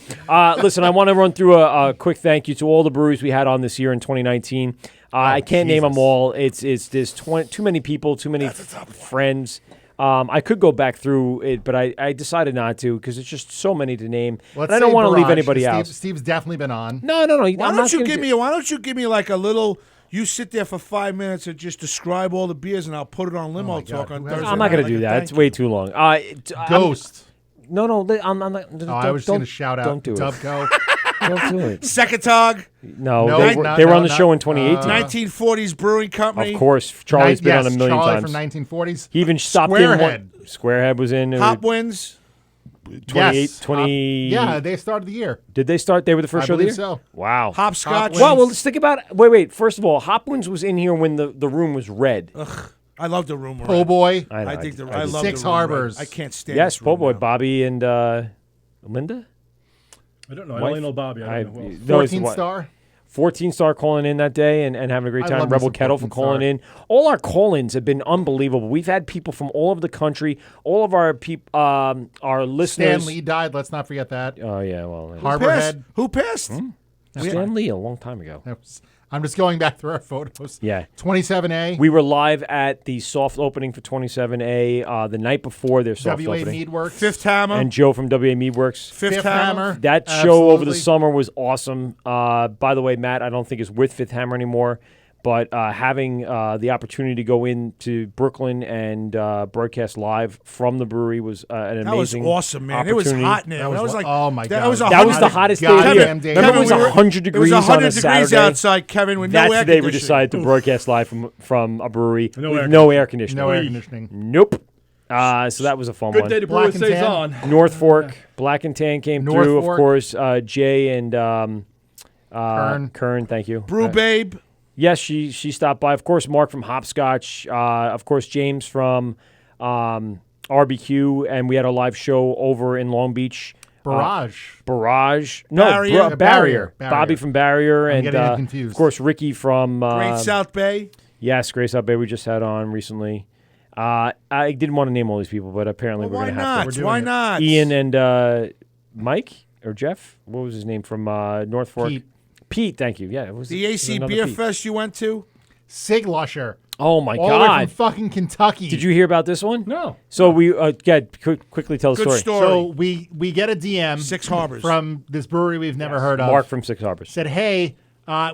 Listen, I want to run through a quick thank you to all the breweries we had on this year in 2019. I can't name them all. There's too many people, too many friends. I could go back through it, but I decided not to because it's just so many to name. Let's And I don't say want to leave Barrage, anybody 'cause out. Steve's definitely been on. No. Why I'm don't not you gonna give do- me? Why don't you give me like a little? You sit there for 5 minutes and just describe all the beers, and I'll put it on limo talk on Thursday. I'm not going night to do like a that. It's thank way you. too long. Ghost. No, I'm not. Oh, I was just going to shout out Don't do it. Dubco. Don't do it. Secatog. No, No, they were on the show in 2018. 1940s Brewing Company. Of course, Charlie's been on a million Charlie times. from 1940s. He even stopped in Squarehead. one. Squarehead was in. Hopwinds. 28, Yes. 20. Yeah, they started the year. Did they start? They were the first I show of the year? believe so. Wow. Hopscotch. Well, let's think about it. Wait. First of all, Hopwins was in here when the room was red. Ugh, I love the room. Po' Boy. I think I love Six the room Harbors. red. I can't stand. Yes, this Po' room Boy, now. Bobby, and Linda? I don't know. I Wife? only know Bobby. I don't know who else. No, it's 14 what- star. 14 Star calling in that day and having a great I time. love me Rebel some Kettle for 14 calling Star. in. All our call-ins have been unbelievable. We've had people from all over the country. All of our our listeners. Stan Lee died. Let's not forget that. Oh yeah, well, Harborhead. Who passed? Stan Lee a long time ago. I'm just going back through our photos. Yeah. 27A. We were live at the soft opening for 27A the night before their soft WA opening. Meadworks. Fifth Hammer. And Joe from WA Meadworks. Fifth Hammer. That show over the Absolutely. summer was awesome. By the way, Matt, I don't think is with Fifth Hammer anymore, but having the opportunity to go into Brooklyn and broadcast live from the brewery was an That was amazing awesome, man. It was opportunity. hot now. That was like, oh my that God. was That was the hottest day of the year. Goddamn day. Remember, it was Kevin, we were- 100 degrees It was on 100 a degrees Saturday. outside, Kevin, with That's no air the day we conditioning. decided to broadcast live from a brewery No with air no air conditioning. No air conditioning. Nope. So that was a fun Good one. day to Black brew and saison. North Fork, Black and Tan came North through, Fork. of course. Jay and Kern. Kern, thank you. Brew Babe. Yes, she stopped by. Of course, Mark from Hopscotch. Of course, James from RBQ, and we had a live show over in Long Beach. Barrage. No, Barrier. Bobby from Barrier, I'm and getting them confused. of course Ricky from Great South Bay. Yes, Great South Bay. We just had on recently. I didn't want to name all these people, but apparently we're going to have to. Why not? Ian and Mike or Jeff. What was his name from North Fork? Pete. Thank you. Yeah, it was The AC another Beer Pete. Fest you went to? Siglusher. Oh my All the way God! from fucking Kentucky. Did you hear about this one? No. So we quickly tell the Good story. story. So we get a DM Six Harbors. from this brewery we've never heard of. Mark from Six Harbors said, "Hey,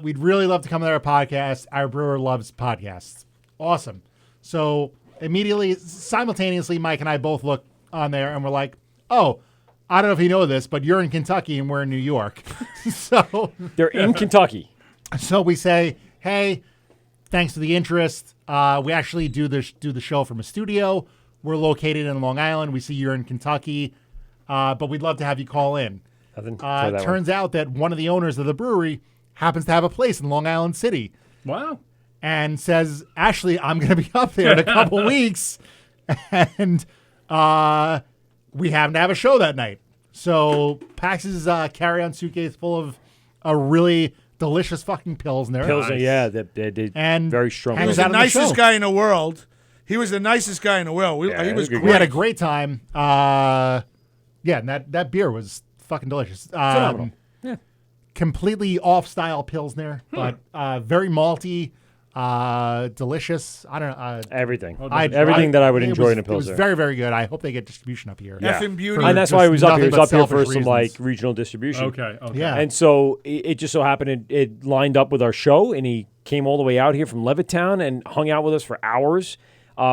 we'd really love to come to our podcast. Our brewer loves podcasts. Awesome." So immediately, simultaneously, Mike and I both look on there and we're like, "Oh, I don't know if you know this, but you're in Kentucky and we're in New York." So They're in Kentucky. So we say, "Hey, thanks for the interest. We actually do the show from a studio. We're located in Long Island. We see you're in Kentucky, but we'd love to have you call in." Turns out that one of the owners of the brewery happens to have a place in Long Island City. Wow. And says, "Ashley, I'm going to be up there in a couple weeks, and we happen to have a show that night." So packs his carry-on suitcase full of a really delicious fucking Pilsner. Pilsner, yeah, they did very strong. He was the nicest guy in the world. He was the nicest guy in the world. He was great. We had a great time. Yeah, and that beer was fucking delicious. Phenomenal. Yeah. Completely off-style Pilsner, but very malty, delicious. I don't know. Everything. Everything that I would enjoy in a Pilsner. It was very, very good. I hope they get distribution up here. Yeah. Effing beauty. And that's why he was up here. He was up here for selfish some like reasons. regional distribution. Okay. Yeah. And so it just so happened it lined up with our show, and he came all the way out here from Levittown and hung out with us for hours.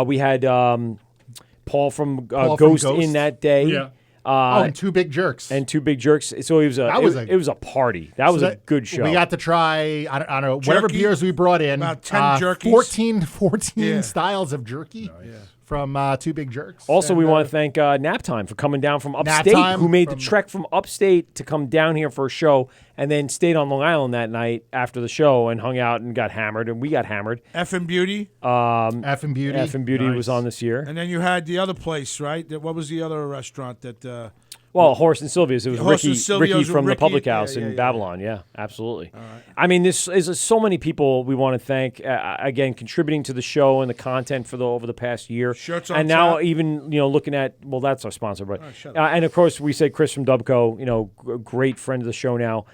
We had Paul from Ghost in that day. Yeah. And Two Big Jerks. So it was a party. That was a good show. We got to try, I don't know, whatever beers we brought in. About 10 jerkies. 14 styles of jerky from Two Big Jerks. Also, And, we want to thank Naptime for coming down from upstate, Naptime who made the trek from upstate to come down here for a show, and then stayed on Long Island that night after the show and hung out and got hammered, and we got hammered. Effing Beauty. Effing Beauty. Effing Beauty was on this year. And then you had the other place, right? What was the other restaurant that... Well, Horace and Sylvia's. It was Horace and Ricky Sylvia's from with the Public Ricky. House Yeah, in yeah. Babylon. Yeah, absolutely. I mean, this is so many people we want to thank, again, contributing to the show and the content for over the past year. Shirts on and now tap. even, looking at, well, that's our sponsor. But shut up. and, of course, we said Chris from Dubco, great friend of the show now.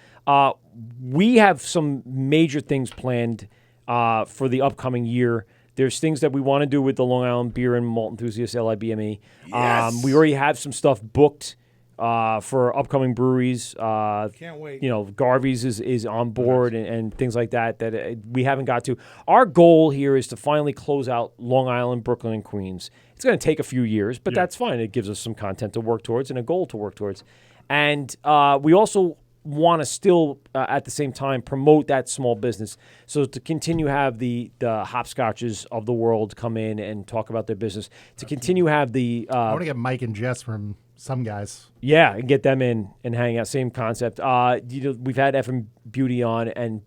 We have some major things planned for the upcoming year. There's things that we want to do with the Long Island Beer and Malt Enthusiasts, LIBME. Yes. We already have some stuff booked for upcoming breweries. Can't wait. Garvey's is on board and things like that we haven't got to. Our goal here is to finally close out Long Island, Brooklyn, and Queens. It's going to take a few years, but that's fine. It gives us some content to work towards and a goal to work towards. And we also want to still, at the same time, promote that small business. So to continue have the hopscotches of the world come in and talk about their business. To continue have the... I want to get Mike and Jess from some guys. Yeah, and get them in and hang out. Same concept. We've had FM Beauty on and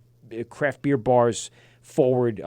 craft beer bars forward,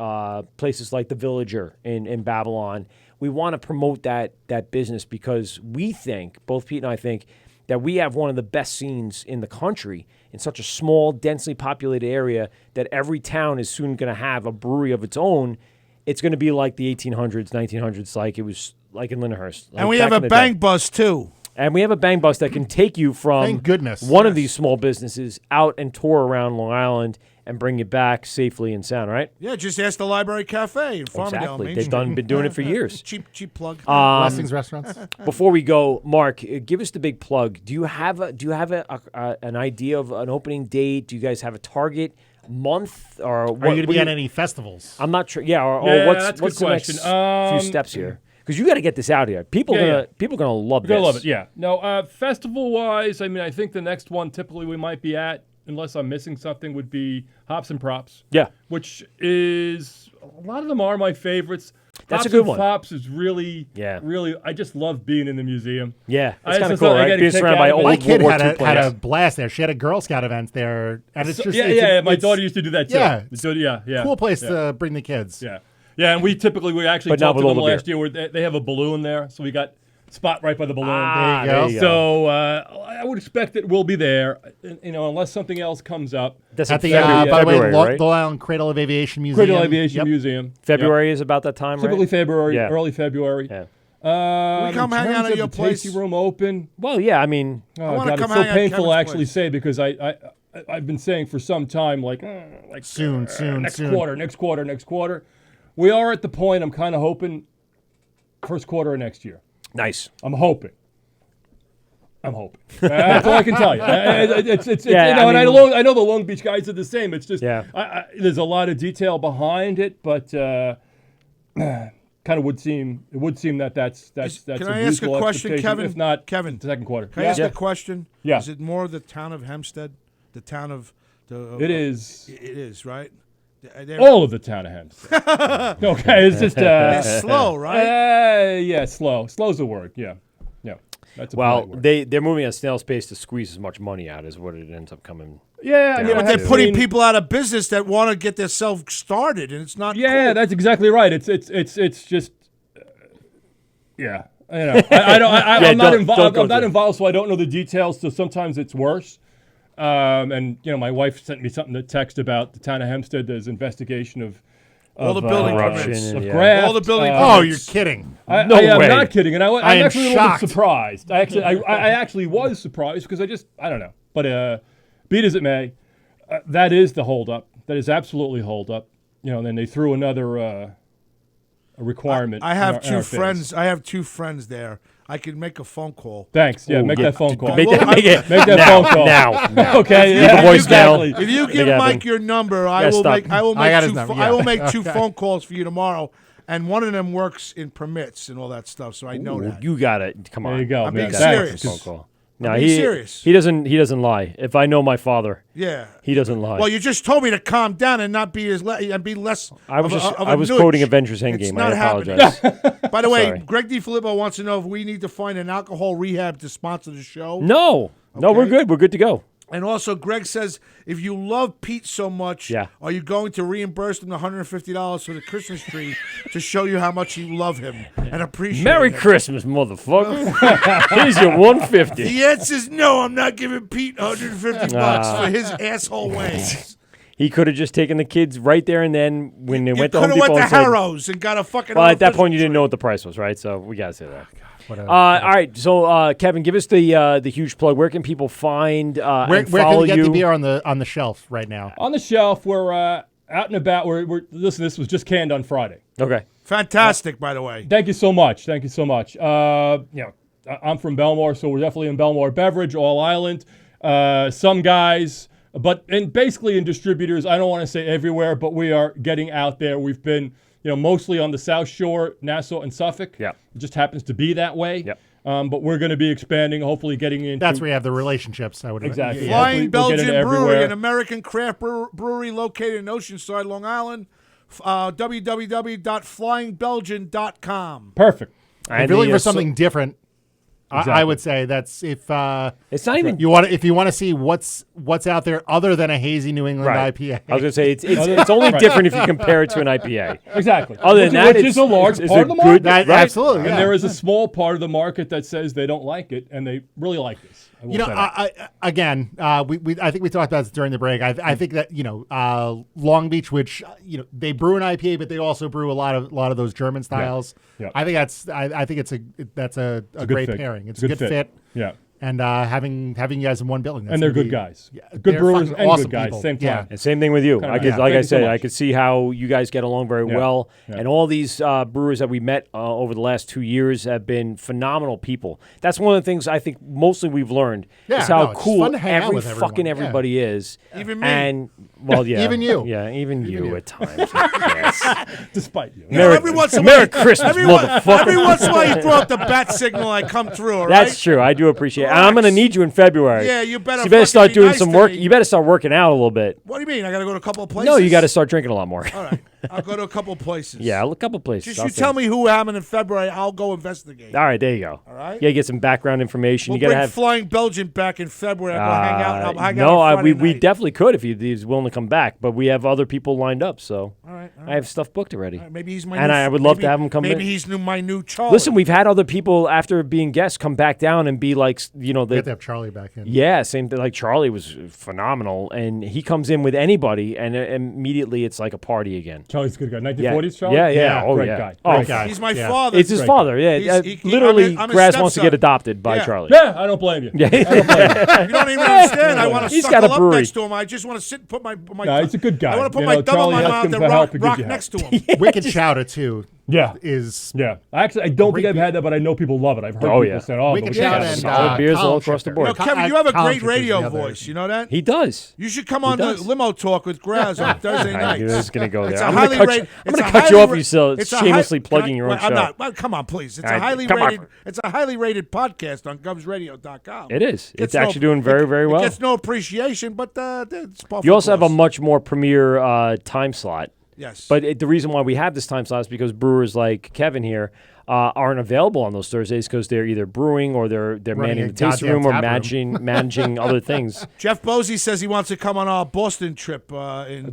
places like the Villager in Babylon. We want to promote that business because we think, both Pete and I think, that we have one of the best scenes in the country in such a small, densely populated area that every town is soon going to have a brewery of its own. It's going to be like the 1800s, 1900s, like it was like in Lyndhurst. And we have a bang bus, too. And we have a bang bus that can take you from Thank goodness. one of these small businesses out and tour around Long Island and bring you back safely and sound, right? Yeah, just ask the Library Cafe in Farmingdale. Exactly. Main They've Street. been doing it for years. Cheap plug. Blessings Restaurants. Before we go, Mark, give us the big plug. Do you have an idea of an opening date? Do you guys have a target month? Or Are you going to be at any festivals? I'm not sure. Yeah. Or that's a what's good the next question. few steps here? Because you got to get this out here. People are gonna love this. They're gonna love it. Yeah. No. Festival wise, I mean, I think the next one typically we might be at, unless I'm missing something, would be Hops and Props. Yeah. Which is a lot of them are my favorites. That's Hops a good and one. Fops is really, really. I just love being in the museum. Yeah, I it's kind of just cool, thought I right? got a Being kick surrounded out by of it. old My kid World had War a, II had a players. blast there. She had a Girl Scout event there, and it's just my it's- daughter used to do that too. Yeah, yeah. cool place yeah. to bring the kids. Yeah, yeah, and we actually But not talked with to all them the beer. last year. Where they have a balloon there, so we got spot right by the balloon. Ah, there you go. So I would expect that we'll be there, unless something else comes up. That's At the February, by the way, right? Long Island Cradle of Aviation Museum. Cradle Aviation Museum. February is about that time, right? Typically February, Yeah. early February. Yeah. we come in hang out terms at of your the place? tasting room open. Well, yeah, I mean, Oh wanna God, come it's so hang at painful to Kevin's actually place. say because I've been saying for some time like soon, next soon. quarter. We are at the point. I'm kind of hoping first quarter of next year. Nice. I'm hoping. That's all I can tell you. It's Yeah, and I mean- know the Long Beach guys are the same. It's just Yeah. there's a lot of detail behind it, but kind of would seem that that's Can a I ask a reasonable question, expectation, Kevin? If not, Kevin, second quarter. Can I ask a question? Yeah. Is it more the town of Hempstead, the town of the? It is. It is right. All of the town of Hempstead. Okay, it's just it's slow, right? Yeah, slow. Slow's the word. Yeah. That's a well, polite word. they're moving at snail's pace to squeeze as much money out as what it ends up coming. Yeah, down But to. they're putting people out of business that want to get themselves started, and it's not. Yeah, cool. that's exactly right. It's just. Yeah, I'm not involved. I'm not involved, so I don't know the details. So sometimes it's worse. And my wife sent me something to text about the town of Hempstead. There's investigation of all the building corruption permits. and, graft. All the building Oh, permits. you're kidding. I No am way. not kidding, and I'm am actually a little shocked. bit surprised. I actually was surprised because I don't know. But be it as it may, that is the holdup. That is absolutely holdup. And then they threw another a requirement. I have in two our friends. face. I have two friends there. I can make a phone call. Thanks. Yeah, Ooh, make yeah. that phone call. Make that phone call. now. Okay. Leave Yeah, a voicemail. exactly. If you give Big Mike Evan. your number, I Yeah, will stop. make. I will I make got two. his number, I will yeah. make two Okay. phone calls for you tomorrow, and one of them works in permits and all that stuff. So I know Ooh, that. you got it. Come on. There you go. I'm man. being Thanks. serious. Phone call. No, being he serious. He doesn't lie. If I know my father, Yeah. he doesn't lie. Well, you just told me to calm down and not be and be less. I was of a- just of a I was nudge. quoting Avengers It's Endgame. not I happening. apologize. By the way, Sorry. Greg DiFilippo wants to know if we need to find an alcohol rehab to sponsor the show. No, we're Okay. good. We're good to go. And also, Greg says, if you love Pete so much, Yeah. are you going to reimburse him the $150 for the Christmas tree to show you how much you love him and appreciate Merry him? Christmas, motherfucker. Here's your 150. The answer is no. I'm not giving Pete $150 Ah. for his asshole ways. He could have just taken the kids right there and then when they You went to could Home have Depot went to and said, Harrow's and got a fucking. well, at that artificial point you didn't tree. know what the price was, right? So we gotta say that. Whatever. All right, so Kevin, give us the huge plug. Where can people find Where and can follow we get you? the beer on the shelf right now? On the shelf, we're out and about. Listen, this was just canned on Friday. Okay. Fantastic, by the way. Thank you so much. I'm from Belmore, so we're definitely in Belmore Beverage, All Island. Some guys, and basically in distributors, I don't want to say everywhere, but we are getting out there. We've been, mostly on the South Shore, Nassau and Suffolk. Yeah. It just happens to be that way. Yep. But we're going to be expanding, hopefully getting into. That's where you have the relationships, I would Exactly. Yeah. Flying We'll get Belgian into Brewery, everywhere. an American craft brewery located in Oceanside, Long Island. www.flyingbelgian.com. Perfect. If you're looking for something different, I Exactly. would say that's if it's not even if you want to see what's out there other than a hazy New England Right. IPA. I was gonna say it's only Right. different if you compare it to an IPA. Exactly. Other than that, which is a large it's part of the good- market. That- right? absolutely, And yeah. there is a small part of the market that says they don't like it, and they really like this. I will You know, say that. I think we talked about this during the break. I think that Long Beach, which they brew an IPA, but they also brew a lot of those German styles. Yeah. I think that's a good great fit. pairing. It's Good a good fit. Yeah. And having you guys in one building, that's And they're gonna good be- guys. Yeah, Good they're brewers fucking and awesome good guys, people. same time. Yeah. And same thing with you. Kinda I could, right. like Thank I you so said, much. I could see how you guys get along very Yeah. well. Yeah. And all these brewers that we met over the last 2 years have been phenomenal people. That's one of the things I think mostly we've learned Yeah, is how no, it's cool fun to hang out with everyone. fucking Yeah. everybody is. Even me. And well, yeah, Even you. yeah, even you you. at times. Yes. Despite you. Merry, every once in a Merry while, Christmas, motherfucker. Every once in a while, you throw up the bat signal. I come through. All right. That's true. I do appreciate it. And I'm going to need you in February. Yeah, you better So you better fucking start be doing nice some to work. me. You better start working out a little bit. What do you mean? I got to go to a couple of places. No, you got to start drinking a lot more. All right. I'll go to a couple places. Yeah, a couple places. Just you tell me who happened in February. I'll go investigate. All right, there you go. All right. Yeah, get some background information. We'll you gotta bring have Flying Belgian back in February. I'll go hang out. I'll hang out on Friday we night. definitely could if he's willing to come back. But we have other people lined up, so All right. I have stuff booked already. All right, maybe he's my and new, I would love to have him come. Maybe in. he's my new Charlie. Listen, we've had other people after being guests come back down and be like, We have to have Charlie back in. Yeah, same thing. Like Charlie was phenomenal, and he comes in with anybody, and immediately it's like a party again. Charlie's a good guy. 1940s Charlie? Yeah. Oh, Great yeah. guy. Oh, Great guy. He's my Yeah. father. It's his father. Yeah, literally, I'm his Graz wants to stepson. get adopted by Yeah. Charlie. Yeah, I don't blame you. Yeah. I don't blame you. You don't even understand. I want to He's suckle got a up brewery. next to him. I just want to sit and put my No, he's a good guy. I want to put You my know, thumb Charlie on my asks mouth him and for help, he gives rock you help. next to him. Wicked Chowder too. Yeah. Is Actually, I don't think I've had that, but I know people love it. I've heard people say, "Oh, Wicked but Chowder yeah, and solid beers all across the board. No, Kevin, you have a Colin great Chipper's radio the other. voice. You know that? He does. You should come He on the does. limo talk with Graz on Thursday I nights. knew it was going to go It's there. a I'm highly going rated. to cut you off. You so shamelessly plugging your own show. I'm not. Well, come on, please. It's All a right, highly come on. rated. It's a highly rated podcast on GovsRadio.com. It is. Gets It's actually doing very, very well. It gets no appreciation, but it's par for You also have the a course. much more premier time slot. Yes. But the reason why we have this time slot is because brewers like Kevin here aren't available on those Thursdays because they're either brewing or they're Running manning a the tasting goddamn room or tap room. managing other things. Jeff Bosey says he wants to come on our Boston trip in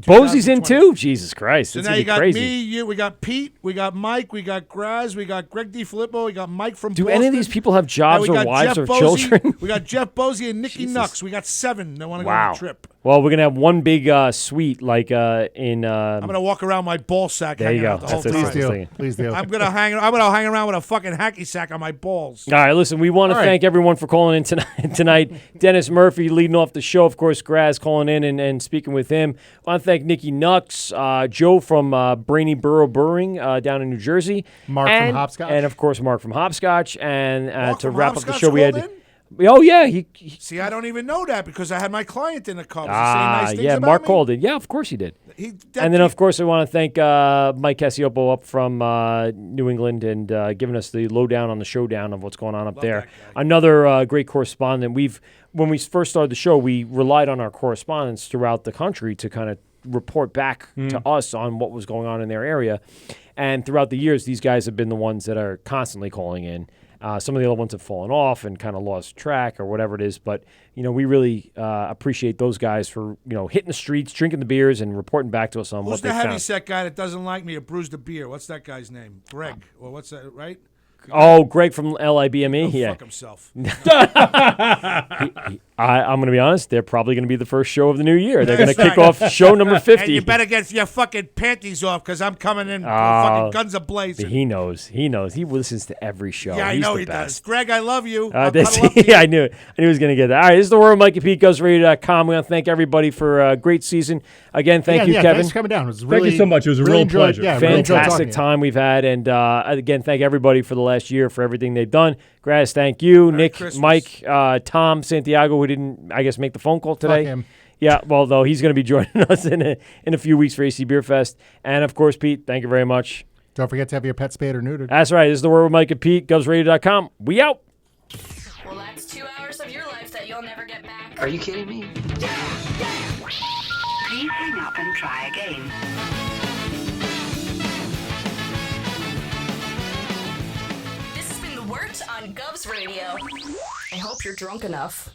Bosey's in 2020. too? Jesus Christ. So It's now going you to be got crazy. me, you, we got Pete, we got Mike, we got Graz, we got Greg DiFilippo, we got Mike from Do Boston. any of these people have Now jobs we or got wives Jeff or Bosey, children? We got Jeff Bosey and Nikki Nux. We got 7 that want to go on Wow. the trip. Well, we're going to have one big suite like in... I'm going to walk around my ball sack There you hanging go. out the whole That's time. what I was thinking. Please do. I'm going to hang around with a fucking hacky sack on my balls. All right, listen, we want to All right. thank everyone for calling in tonight. Dennis Murphy leading off the show. Of course, Graz calling in and speaking with him. I want to thank Nikki Nux, Joe from Brainy Borough Brewing down in New Jersey. Mark from Hopscotch. And, of course, Mark from Hopscotch. And Mark to from wrap up the Hopscotch show, we had... called in? Oh, yeah. He See, I don't even know that because I had my client in the car. Was he saying nice things yeah, about Mark me? called in. Yeah, of course he did. That- And then, of course, I want to thank Mike Casiopo up from New England and giving us the lowdown on the showdown of what's going on up there. Another great correspondent. When we first started the show, we relied on our correspondents throughout the country to kind of report back to us on what was going on in their area. And throughout the years, these guys have been the ones that are constantly calling in. Some of the other ones have fallen off and kind of lost track or whatever it is. But, we really appreciate those guys for, hitting the streets, drinking the beers, and reporting back to us on Who's what they the found. heavyset guy that doesn't like me or brews the beer? What's that guy's name? Greg. Or what's that, right? Oh, Greg from LIBME? Go Yeah. fuck himself. I'm going to be honest. They're probably going to be the first show of the new year. They're going to That's kick right. off show number 50. And you better get your fucking panties off because I'm coming in Oh, fucking guns a-blazing. He knows. He listens to every show. Yeah, I He's know the he best. does. Greg, I love you. I'll That's- cuddle up to you. yeah, I knew it. I knew he was going to get that. All right, this is the World Mikey Pete, GovsRadio.com. We want to thank everybody for a great season. Again, thank you, Kevin. Thanks for coming down. It was Thank really, you so much. It was a really real enjoyed- pleasure. Yeah, really enjoyed talking Fantastic to you. time we've had. And again, thank everybody for the last year for everything they've done. Graz, thank you. Nick, Christmas. Mike, Tom, Santiago, who didn't, I guess, make the phone call today. him. Yeah, well, though, he's going to be joining us in a few weeks for AC Beer Fest. And, of course, Pete, thank you very much. Don't forget to have your pet spayed or neutered. That's right. This is the Word with Mike and Pete, GovsRadio.com. We out. Well, that's 2 hours of your life that you'll never get back. Are you kidding me? Please hang up and try again. This has been the Wort on Govs Radio. I hope you're drunk enough.